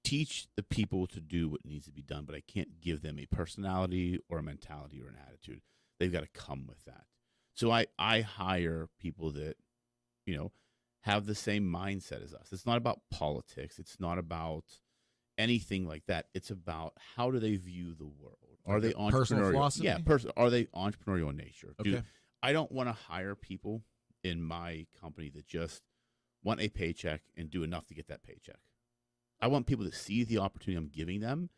[SPEAKER 5] teach the people to do what needs to be done, but I can't give them a personality or a mentality or an attitude. They've got to come with that. So I hire people that, have the same mindset as us. It's not about politics. It's not about anything like that. It's about how do they view the world? Are they entrepreneurial?
[SPEAKER 4] Personal philosophy?
[SPEAKER 5] Yeah, are they entrepreneurial in nature?
[SPEAKER 4] Okay.
[SPEAKER 5] I don't want to hire people in my company that just want a paycheck and do enough to get that paycheck. I want people to see the opportunity I'm giving them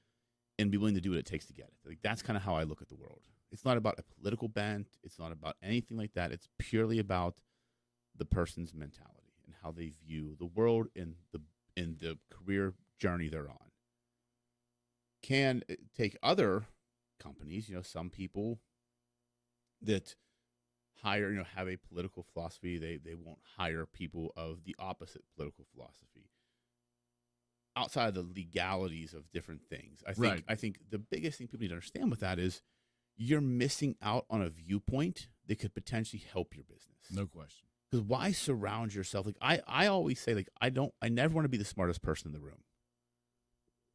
[SPEAKER 5] and be willing to do what it takes to get it. Like that's kind of how I look at the world. It's not about a political bent. It's not about anything like that. It's purely about the person's mentality and how they view the world and the career journey they're on. Can take other companies, some people that hire, have a political philosophy. They won't hire people of the opposite political philosophy. Outside of the legalities of different things, I think the biggest thing people need to understand with that is you're missing out on a viewpoint that could potentially help your business.
[SPEAKER 4] No question.
[SPEAKER 5] Because why surround yourself? Like I always say, like I never want to be the smartest person in the room.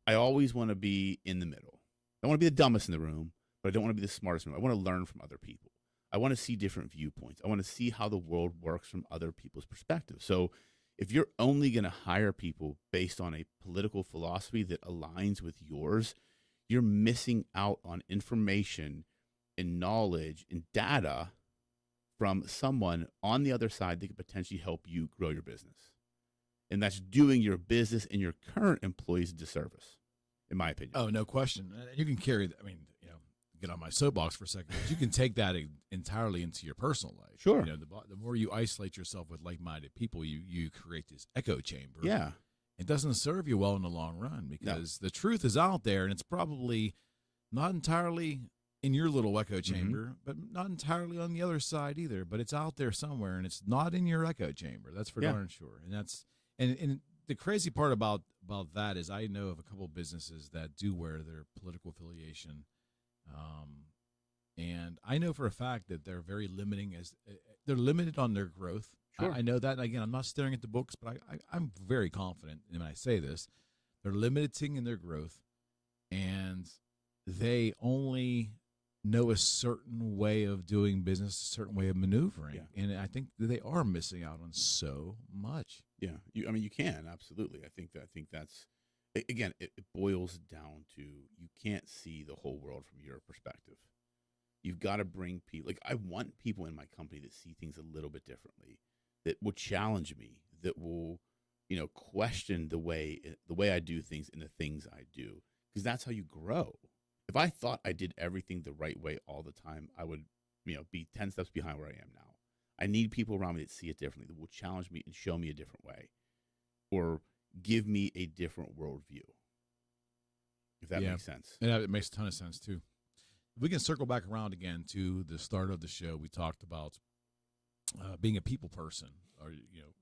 [SPEAKER 5] I always want to be in the middle. I want to be the dumbest in the room, but I don't want to be the smartest in the room. I want to learn from other people. I want to see different viewpoints. I want to see how the world works from other people's perspectives. So if you're only going to hire people based on a political philosophy that aligns with yours, you're missing out on information and knowledge and data from someone on the other side that could potentially help you grow your business. And that's doing your business and your current employees a disservice, in my opinion.
[SPEAKER 4] Oh, no question. You can carry, get on my soapbox for a second, but you can take that entirely into your personal life.
[SPEAKER 5] Sure.
[SPEAKER 4] The more you isolate yourself with like-minded people, you create this echo chamber.
[SPEAKER 5] Yeah.
[SPEAKER 4] It doesn't serve you well in the long run because the truth is out there, and it's probably not entirely in your little echo chamber, but not entirely on the other side either. But it's out there somewhere, and it's not in your echo chamber. That's for darn sure. And that's and the crazy part about that is I know of a couple of businesses that do wear their political affiliation. And I know for a fact that they're very limiting they're limited on their growth.
[SPEAKER 5] Sure.
[SPEAKER 4] I know that. And again, I'm not staring at the books, but I'm very confident when I say this. They're limiting in their growth, and they only know a certain way of doing business, a certain way of maneuvering.
[SPEAKER 5] Yeah.
[SPEAKER 4] And I think that they are missing out on so much.
[SPEAKER 5] Yeah. You can, absolutely. I think that's, again, it boils down to you can't see the whole world from your perspective. You've got to bring people. Like I want people in my company that see things a little bit differently, that will challenge me, that will, question the way I do things and the things I do, because that's how you grow. If I thought I did everything the right way all the time, I would, be 10 steps behind where I am now. I need people around me that see it differently, that will challenge me and show me a different way, or give me a different worldview. If that makes sense.
[SPEAKER 4] Yeah, it makes a ton of sense too. If we can circle back around again to the start of the show, we talked about being a people person, or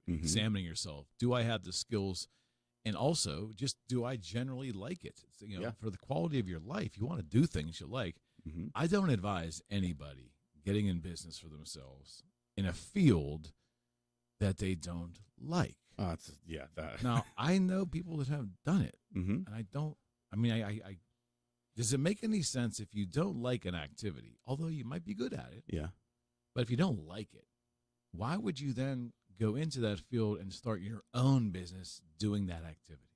[SPEAKER 4] examining yourself. Do I have the skills? And also, just do I generally like it? For the quality of your life, you want to do things you like. I don't advise anybody getting in business for themselves in a field that they don't like. Now, I know people that have done it, and I don't. I does it make any sense if you don't like an activity, although you might be good at it?
[SPEAKER 5] Yeah.
[SPEAKER 4] But if you don't like it, why would you then go into that field and start your own business doing that activity?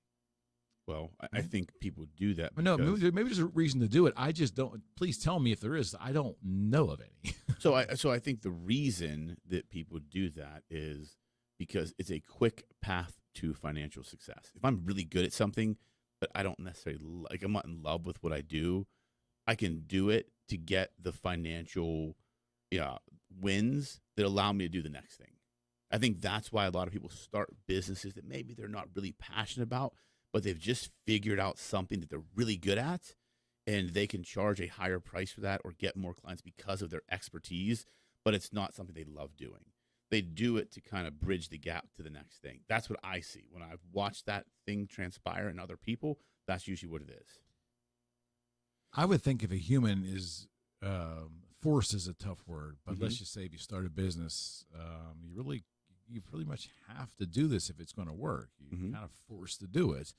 [SPEAKER 5] Well, I think people do that.
[SPEAKER 4] No, maybe there's a reason to do it. I just don't. Please tell me if there is. I don't know of any.
[SPEAKER 5] So I think the reason that people do that is because it's a quick path to financial success. If I'm really good at something, but I don't necessarily I'm not in love with what I do, I can do it to get the financial wins that allow me to do the next thing. I think that's why a lot of people start businesses that maybe they're not really passionate about, but they've just figured out something that they're really good at, and they can charge a higher price for that or get more clients because of their expertise, but it's not something they love doing. They do it to kind of bridge the gap to the next thing. That's what I see. When I've watched that thing transpire in other people, that's usually what it is.
[SPEAKER 4] I would think if a human is forced is a tough word, but let's just say if you start a business, you pretty much have to do this if it's going to work. You're kind of forced to do it,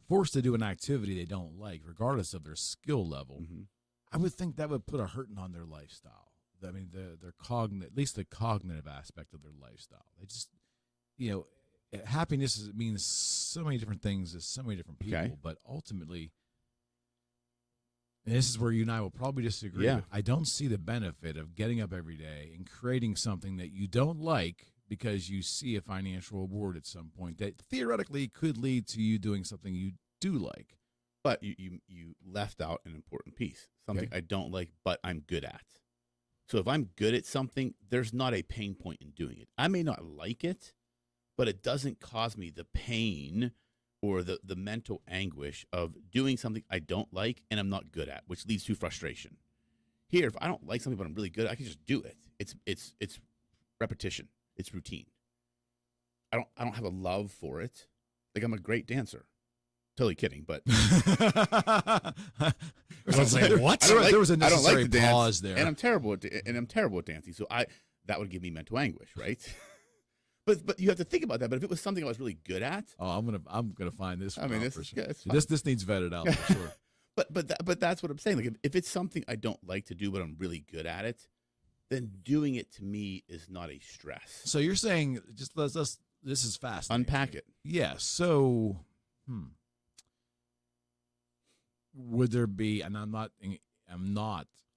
[SPEAKER 4] forced to do an activity they don't like, regardless of their skill level. I would think that would put a hurting on their lifestyle. I mean, their cognitive, at least the cognitive aspect of their lifestyle. They just, happiness means so many different things to so many different people, but ultimately, and this is where you and I will probably disagree.
[SPEAKER 5] Yeah.
[SPEAKER 4] I don't see the benefit of getting up every day and creating something that you don't like because you see a financial reward at some point that theoretically could lead to you doing something you do like.
[SPEAKER 5] But you left out an important piece, something I don't like, but I'm good at. So if I'm good at something, there's not a pain point in doing it. I may not like it, but it doesn't cause me the pain or the mental anguish of doing something I don't like and I'm not good at, which leads to frustration. Here, if I don't like something but I'm really good, I can just do it. It's repetition. It's routine. I don't have a love for it. Like, I'm a great dancer. Totally kidding, but
[SPEAKER 4] I was like, what? There was a necessary pause there,
[SPEAKER 5] and I'm terrible at dancing. So that would give me mental anguish, right? But you have to think about that. But if it was something I was really good at,
[SPEAKER 4] I'm gonna find this.
[SPEAKER 5] I mean, this
[SPEAKER 4] needs vetted out for sure.
[SPEAKER 5] But that's what I'm saying. Like, if it's something I don't like to do, but I'm really good at it, then doing it to me is not a stress.
[SPEAKER 4] So you're saying just let's this is fast.
[SPEAKER 5] Unpack it.
[SPEAKER 4] Yeah. So, would there be? And I'm not.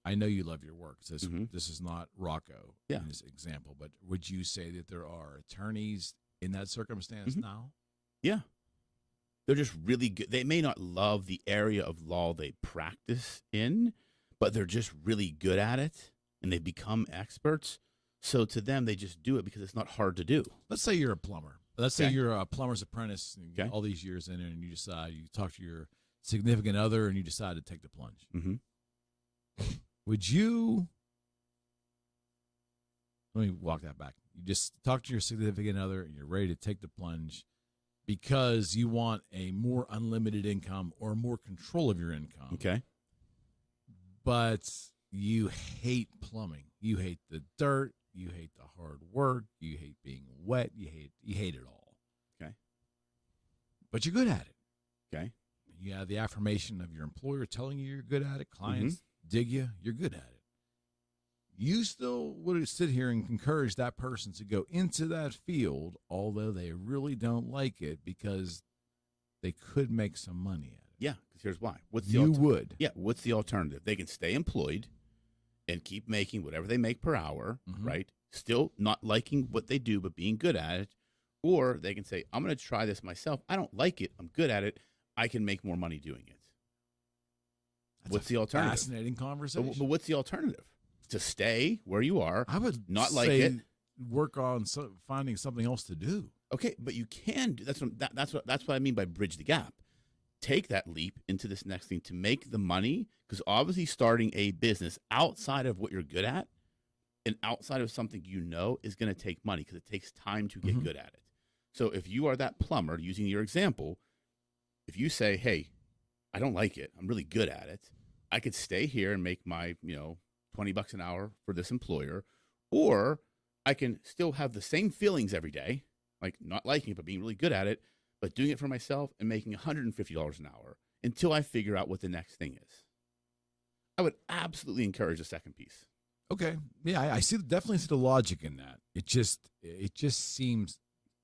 [SPEAKER 4] I know you love your work. So this is not Rocco in this example, but would you say that there are attorneys in that circumstance now?
[SPEAKER 5] Yeah. They're just really good. They may not love the area of law they practice in, but they're just really good at it, and they become experts. So to them, they just do it because it's not hard to do.
[SPEAKER 4] Let's say you're a plumber. Let's say you're a plumber's apprentice, and you get all these years in, and you talk to your significant other, and you decide to take the plunge. Would you? Let me walk that back. You just talk to your significant other, and you're ready to take the plunge because you want a more unlimited income or more control of your income.
[SPEAKER 5] Okay.
[SPEAKER 4] But you hate plumbing. You hate the dirt. You hate the hard work. You hate being wet. You hate it all.
[SPEAKER 5] Okay.
[SPEAKER 4] But you're good at it.
[SPEAKER 5] Okay.
[SPEAKER 4] You have the affirmation of your employer telling you you're good at it. Clients dig you. You're good at it. You still would sit here and encourage that person to go into that field, although they really don't like it because they could make some money at it.
[SPEAKER 5] Yeah, because here's why. What's the alternative? They can stay employed and keep making whatever they make per hour, right? Still not liking what they do, but being good at it. Or they can say, I'm going to try this myself. I don't like it. I'm good at it. I can make more money doing it. What's the alternative?
[SPEAKER 4] Fascinating conversation.
[SPEAKER 5] But what's the alternative? To stay where you are.
[SPEAKER 4] I would
[SPEAKER 5] not like it.
[SPEAKER 4] Work on finding something else to do.
[SPEAKER 5] Okay, but you can do that's what I mean by bridge the gap. Take that leap into this next thing to make the money, because obviously starting a business outside of what you're good at and outside of something you know is going to take money because it takes time to get good at it. So if you are that plumber, using your example, if you say, hey, I don't like it, I'm really good at it, I could stay here and make my, $20 an hour for this employer, or I can still have the same feelings every day, like not liking it, but being really good at it, but doing it for myself and making $150 an hour until I figure out what the next thing is. I would absolutely encourage the second piece.
[SPEAKER 4] Okay. Yeah, I definitely see the logic in that. It just seems,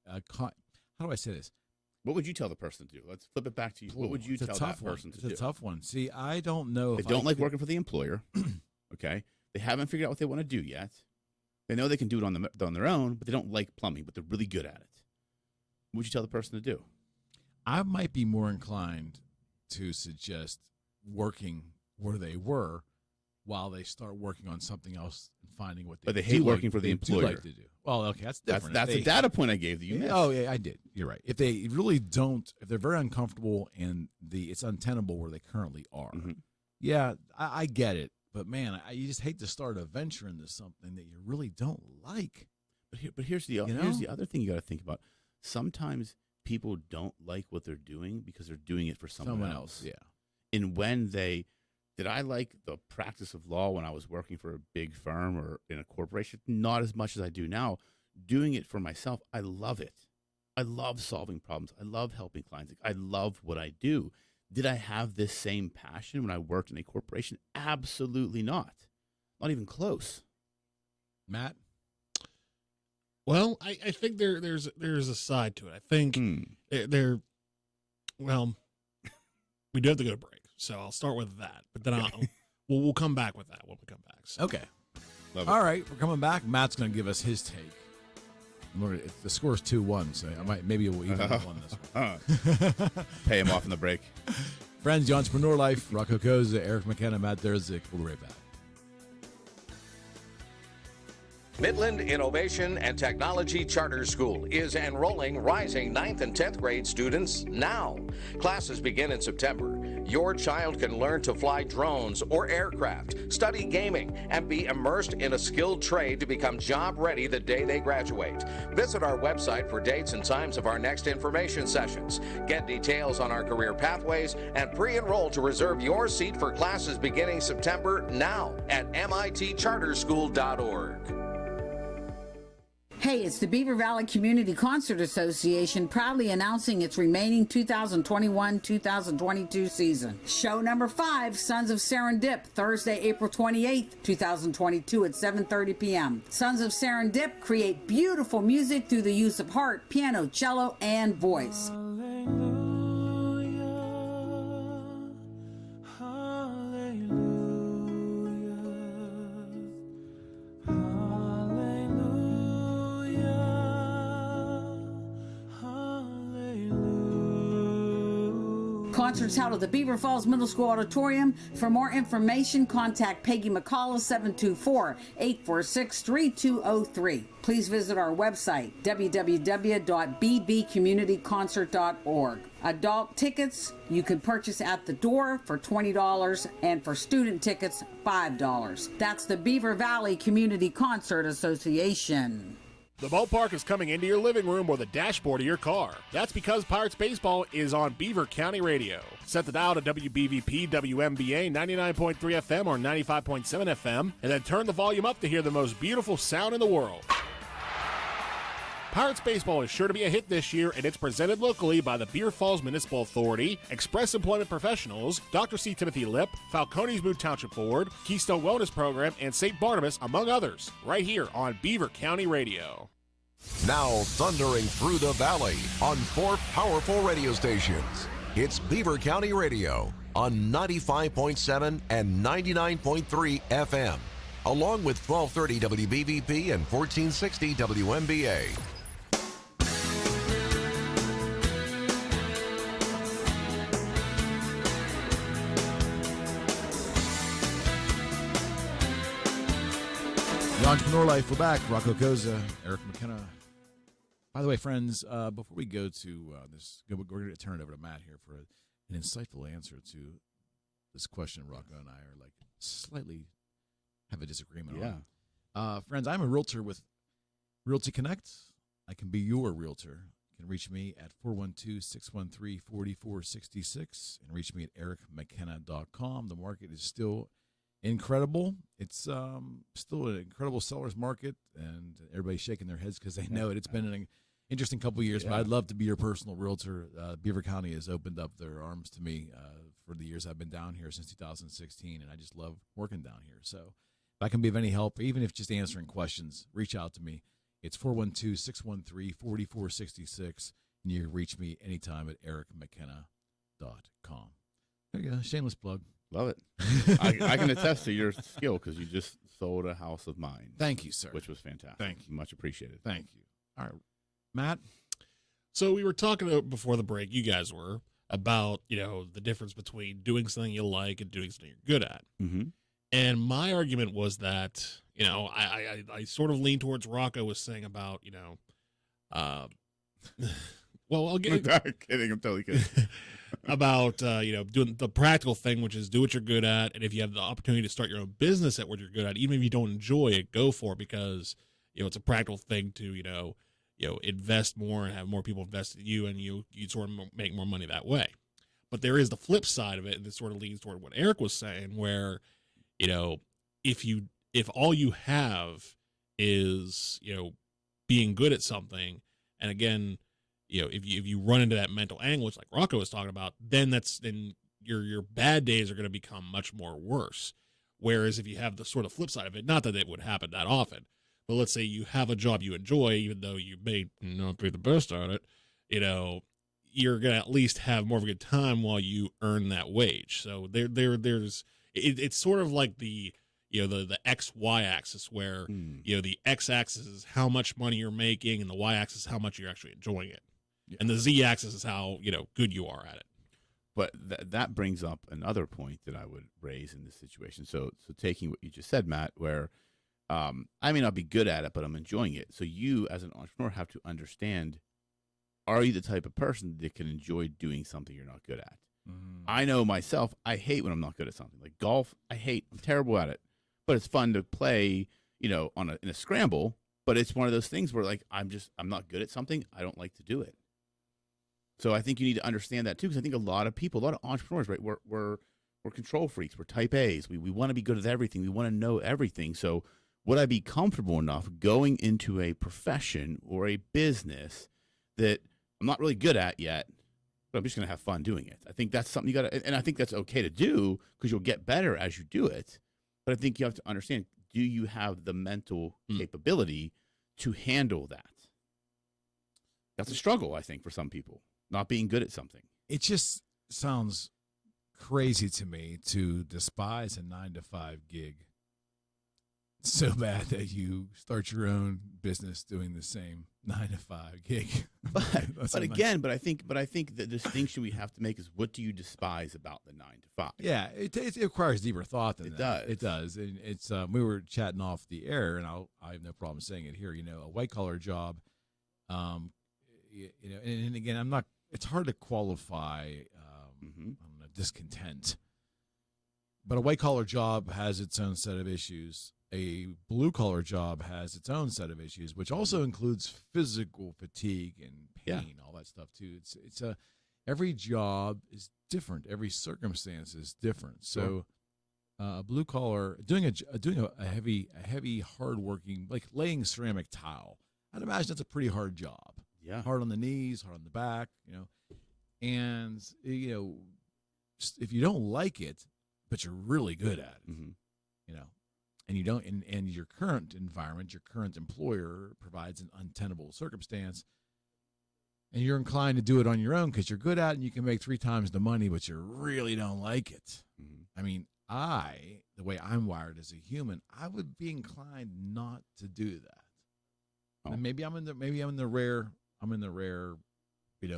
[SPEAKER 4] how do I say this?
[SPEAKER 5] What would you tell the person to do? Let's flip it back to you. What would you tell that person to do?
[SPEAKER 4] It's a tough one. See, I don't know.
[SPEAKER 5] They don't like working for the employer. Okay. They haven't figured out what they want to do yet. They know they can do it on their own, but they don't like plumbing, but they're really good at it. What would you tell the person to do?
[SPEAKER 4] I might be more inclined to suggest working where they were while they start working on something else and finding what they
[SPEAKER 5] But they hate
[SPEAKER 4] do
[SPEAKER 5] working
[SPEAKER 4] like,
[SPEAKER 5] for the
[SPEAKER 4] they
[SPEAKER 5] employer.
[SPEAKER 4] do like to do. Well, okay, that's different.
[SPEAKER 5] That's a data point I gave that you missed.
[SPEAKER 4] Oh, yeah, I did. You're right. If they really don't, if they're very uncomfortable and it's untenable where they currently are, yeah, I get it. But man, you just hate to start a venture into something that you really don't like.
[SPEAKER 5] But here's the other thing you got to think about. Sometimes people don't like what they're doing because they're doing it for someone else.
[SPEAKER 4] Yeah.
[SPEAKER 5] And did I like the practice of law when I was working for a big firm or in a corporation? Not as much as I do now. Doing it for myself, I love it. I love solving problems. I love helping clients. I love what I do. Did I have this same passion when I worked in a corporation? Absolutely not. Not even close.
[SPEAKER 4] Matt?
[SPEAKER 3] Well, I think there's a side to it. I think we do have to go to break. So I'll start with that, but then we'll come back with that when we come back. So.
[SPEAKER 4] Okay. All right, we're coming back. Matt's going to give us his take. The score's 2-1, so maybe we'll even one this one.
[SPEAKER 5] Pay him off in the break.
[SPEAKER 4] Friends, the Entrepreneur Life, Rocco Cozza, Eric McKenna, Matt Derzik. We'll be right back.
[SPEAKER 9] Midland Innovation and Technology Charter School is enrolling rising 9th and 10th grade students now. Classes begin in September. Your child can learn to fly drones or aircraft, study gaming, and be immersed in a skilled trade to become job ready the day they graduate. Visit our website for dates and times of our next information sessions. Get details on our career pathways and pre-enroll to reserve your seat for classes beginning September now at mitcharterschool.org.
[SPEAKER 10] Hey, it's the Beaver Valley Community Concert Association proudly announcing its remaining 2021-2022 season. Show number 5, Sons of Serendip, Thursday, April 28th, 2022 at 7:30 p.m. Sons of Serendip create beautiful music through the use of harp, piano, cello, and voice. Concerts held at the Beaver Falls Middle School Auditorium. For more information, contact Peggy McCullough, 724-846-3203. Please visit our website, www.bbcommunityconcert.org. Adult tickets you can purchase at the door for $20 and for student tickets, $5. That's the Beaver Valley Community Concert Association.
[SPEAKER 16] The ballpark is coming into your living room or the dashboard of your car. That's because Pirates Baseball is on Beaver County Radio. Set the dial to WBVP WMBA 99.3 FM or 95.7 FM, and then turn the volume up to hear the most beautiful sound in the world. Pirates Baseball is sure to be a hit this year, and it's presented locally by the Beaver Falls Municipal Authority, Express Employment Professionals, Dr. C. Timothy Lipp, Falcones Mood Township Board, Keystone Wellness Program, and St. Barnabas, among others, right here on Beaver County Radio.
[SPEAKER 1] Now thundering through the valley on 4 powerful radio stations. It's Beaver County Radio on 95.7 and 99.3 FM, along with 1230 WBVP and 1460 WMBA.
[SPEAKER 4] The Entrepreneur Life, we're back. Rocco Cozza, Eric McKenna. By the way, friends, before we go to this, we're going to turn it over to Matt here for an insightful answer to this question. Rocco and I are slightly have a disagreement on. Friends, I'm a realtor with Realty Connect. I can be your realtor. You can reach me at 412-613-4466 and reach me at ericmckenna.com. The market is still incredible. It's still an incredible seller's market, and everybody's shaking their heads because they know it. It's been an interesting couple of years, but I'd love to be your personal realtor. Beaver County has opened up their arms to me for the years I've been down here since 2016, and I just love working down here. So if I can be of any help, even if just answering questions, reach out to me. It's 412-613-4466, and you can reach me anytime at ericmckenna.com. There you go. Shameless plug.
[SPEAKER 5] Love it. I can attest to your skill because you just sold a house of mine.
[SPEAKER 4] Thank you, sir.
[SPEAKER 5] Which was fantastic.
[SPEAKER 4] Thank you.
[SPEAKER 5] Much appreciated.
[SPEAKER 4] Thank you. All right, Matt?
[SPEAKER 3] So we were talking before the break, you guys were, about, the difference between doing something you like and doing something you're good at.
[SPEAKER 5] Mm-hmm.
[SPEAKER 3] And my argument was that, I sort of lean towards Rocco was saying about, well, I'll get
[SPEAKER 5] I'm kidding. I'm totally kidding.
[SPEAKER 3] about, doing the practical thing, which is do what you're good at. And if you have the opportunity to start your own business at what you're good at, even if you don't enjoy it, go for it because, it's a practical thing to, invest more and have more people invest in you and you sort of make more money that way. But there is the flip side of it. And this sort of leads toward what Eric was saying, where, if all you have is, being good at something, and again, if you run into that mental anguish like Rocco was talking about, then your bad days are going to become much more worse. Whereas if you have the sort of flip side of it, not that it would happen that often, but let's say you have a job you enjoy, even though you may not be the best at it, you're going to at least have more of a good time while you earn that wage. So it's sort of like the XY axis where, the X axis is how much money you're making and the Y axis is how much you're actually enjoying it. Yeah. And the Z axis is how, good you are at it.
[SPEAKER 5] But that brings up another point that I would raise in this situation. So taking what you just said, Matt, where I may not be good at it, but I'm enjoying it. So you as an entrepreneur have to understand, are you the type of person that can enjoy doing something you're not good at? I know myself, I hate when I'm not good at something. Like golf, I hate. I'm terrible at it. But it's fun to play, in a scramble. But it's one of those things where, like, I'm not good at something. I don't like to do it. So I think you need to understand that too, because I think a lot of entrepreneurs, right, we're control freaks. We're type A's. We want to be good at everything. We want to know everything. So would I be comfortable enough going into a profession or a business that I'm not really good at yet, but I'm just going to have fun doing it? I think that's something you got to, and I think that's okay to do because you'll get better as you do it. But I think you have to understand, do you have the mental capability to handle that? That's a struggle, I think, for some people, not being good at something.
[SPEAKER 4] It just sounds crazy to me to despise a 9-to-5 gig so bad that you start your own business doing the same 9-to-5 gig.
[SPEAKER 5] But I think the distinction we have to make is, what do you despise about the 9-to-5?
[SPEAKER 4] Yeah, it requires deeper thought than that.
[SPEAKER 5] It does.
[SPEAKER 4] And it's we were chatting off the air, and I have no problem saying it here. A white collar job, and again, it's hard to qualify discontent, but a white collar job has its own set of issues. A blue-collar job has its own set of issues, which also includes physical fatigue and pain, all that stuff too. It's every job is different. Every circumstance is different. So, blue-collar doing a heavy, hard-working, like laying ceramic tile, I'd imagine that's a pretty hard job.
[SPEAKER 5] Yeah,
[SPEAKER 4] hard on the knees, hard on the back, and if you don't like it, but you're really good at it, and you don't, and your current environment, your current employer provides an untenable circumstance, and you're inclined to do it on your own because you're good at it and you can make 3 times the money, but you really don't like it. I mean, the way I'm wired as a human, I would be inclined not to do that. And maybe I'm in the rare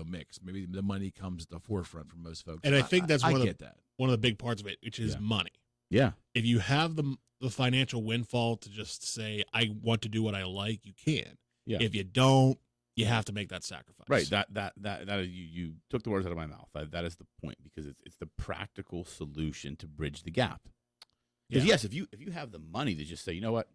[SPEAKER 4] mix. Maybe the money comes at the forefront for most folks.
[SPEAKER 3] And I think that's one of the big parts of it, which is money.
[SPEAKER 5] Yeah.
[SPEAKER 3] If you have the financial windfall to just say, I want to do what I like, you can.
[SPEAKER 5] Yeah.
[SPEAKER 3] If you don't, you have to make that sacrifice.
[SPEAKER 5] Right. That you took the words out of my mouth. That is the point, because it's the practical solution to bridge the gap. Because yes, if you have the money to just say, you know what,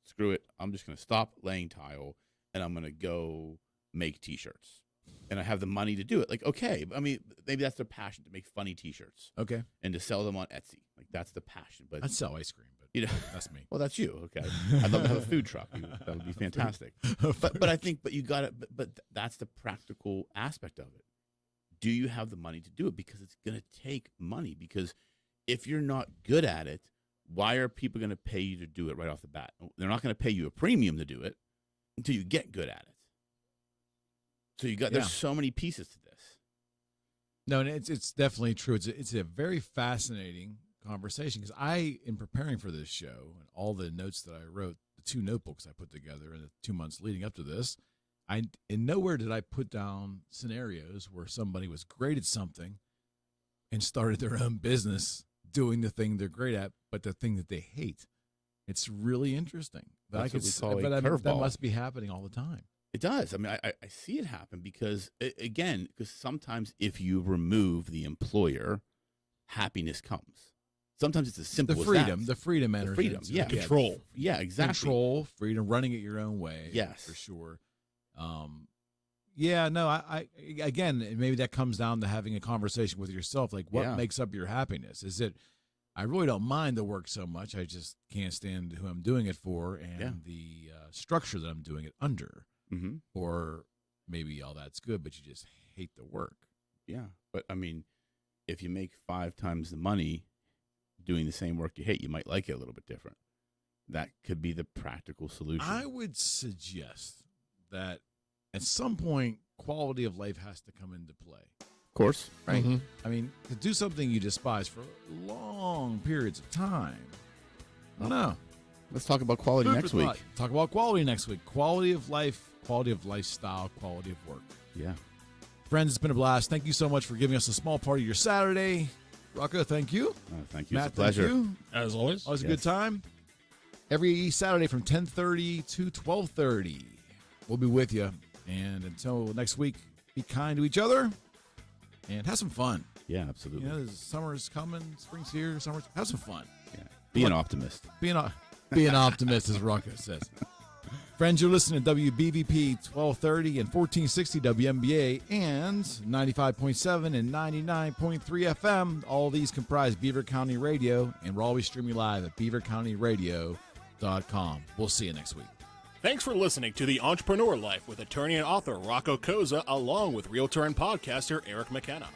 [SPEAKER 5] screw it, I'm just going to stop laying tile and I'm going to go make T-shirts, and I have the money to do it. Like, okay, I mean, maybe that's their passion, to make funny T-shirts.
[SPEAKER 4] Okay.
[SPEAKER 5] And to sell them on Etsy. Like, that's the passion. But
[SPEAKER 4] I'd sell ice cream, but that's me.
[SPEAKER 5] Well, that's you. Okay. I'd love to have a food truck. That would be fantastic. But you got it. But that's the practical aspect of it. Do you have the money to do it? Because it's going to take money. Because if you're not good at it, why are people going to pay you to do it right off the bat? They're not going to pay you a premium to do it until you get good at it. So there's so many pieces to this.
[SPEAKER 4] No, and it's definitely true. It's a very fascinating conversation, because in preparing for this show and all the notes that I wrote, the 2 notebooks I put together in the 2 months leading up to this, in nowhere did I put down scenarios where somebody was great at something and started their own business doing the thing they're great at, but the thing that they hate. It's really interesting.
[SPEAKER 5] That's what we call a
[SPEAKER 4] that
[SPEAKER 5] curveball.
[SPEAKER 4] must be happening all the time.
[SPEAKER 5] It does. I mean, I see it happen because, again, because sometimes if you remove the employer, happiness comes. Sometimes it's as simple
[SPEAKER 4] The
[SPEAKER 5] as
[SPEAKER 4] freedom,
[SPEAKER 5] that.
[SPEAKER 4] the freedom energy.
[SPEAKER 5] The freedom, yeah.
[SPEAKER 3] Control.
[SPEAKER 5] Yeah, exactly.
[SPEAKER 4] Control, freedom, running it your own way.
[SPEAKER 5] Yes.
[SPEAKER 4] For sure. Yeah, no, I again, maybe that comes down to having a conversation with yourself. Like, what makes up your happiness? Is it, I really don't mind the work so much. I just can't stand who I'm doing it for and the structure that I'm doing it under.
[SPEAKER 5] Mm-hmm.
[SPEAKER 4] Or maybe all that's good, but you just hate the work.
[SPEAKER 5] Yeah. But, I mean, if you make 5 times the money doing the same work you hate, you might like it a little bit different. That could be the practical solution.
[SPEAKER 4] I would suggest that at some point, quality of life has to come into play.
[SPEAKER 5] Of course.
[SPEAKER 4] Right?
[SPEAKER 3] Mm-hmm.
[SPEAKER 4] I mean, to do something you despise for long periods of time, I don't know.
[SPEAKER 5] Let's talk about quality next week.
[SPEAKER 4] Talk about quality next week. Quality of life, quality of lifestyle, quality of work.
[SPEAKER 5] Yeah.
[SPEAKER 4] Friends, it's been a blast. Thank you so much for giving us a small part of your Saturday. Rocco, thank you.
[SPEAKER 5] Thank you.
[SPEAKER 4] Matt,
[SPEAKER 5] it's a pleasure.
[SPEAKER 4] Thank you.
[SPEAKER 3] As always.
[SPEAKER 4] Always a good time. Every Saturday from 10:30 to 12:30. We'll be with you. And until next week, be kind to each other and have some fun.
[SPEAKER 5] Yeah, absolutely.
[SPEAKER 4] You know, summer's coming, spring's here, have some fun.
[SPEAKER 5] Yeah. Be an optimist.
[SPEAKER 4] Be an optimist, as Rocco says. Friends, you're listening to WBVP 1230 and 1460 WNBA and 95.7 and 99.3 FM. All these comprise Beaver County Radio, and we're always streaming live at beavercountyradio.com. We'll see you next week.
[SPEAKER 16] Thanks for listening to The Entrepreneur Life with attorney and author Rocco Cozza, along with realtor and podcaster Eric McKenna.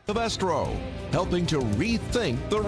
[SPEAKER 1] The Best Row, helping to rethink the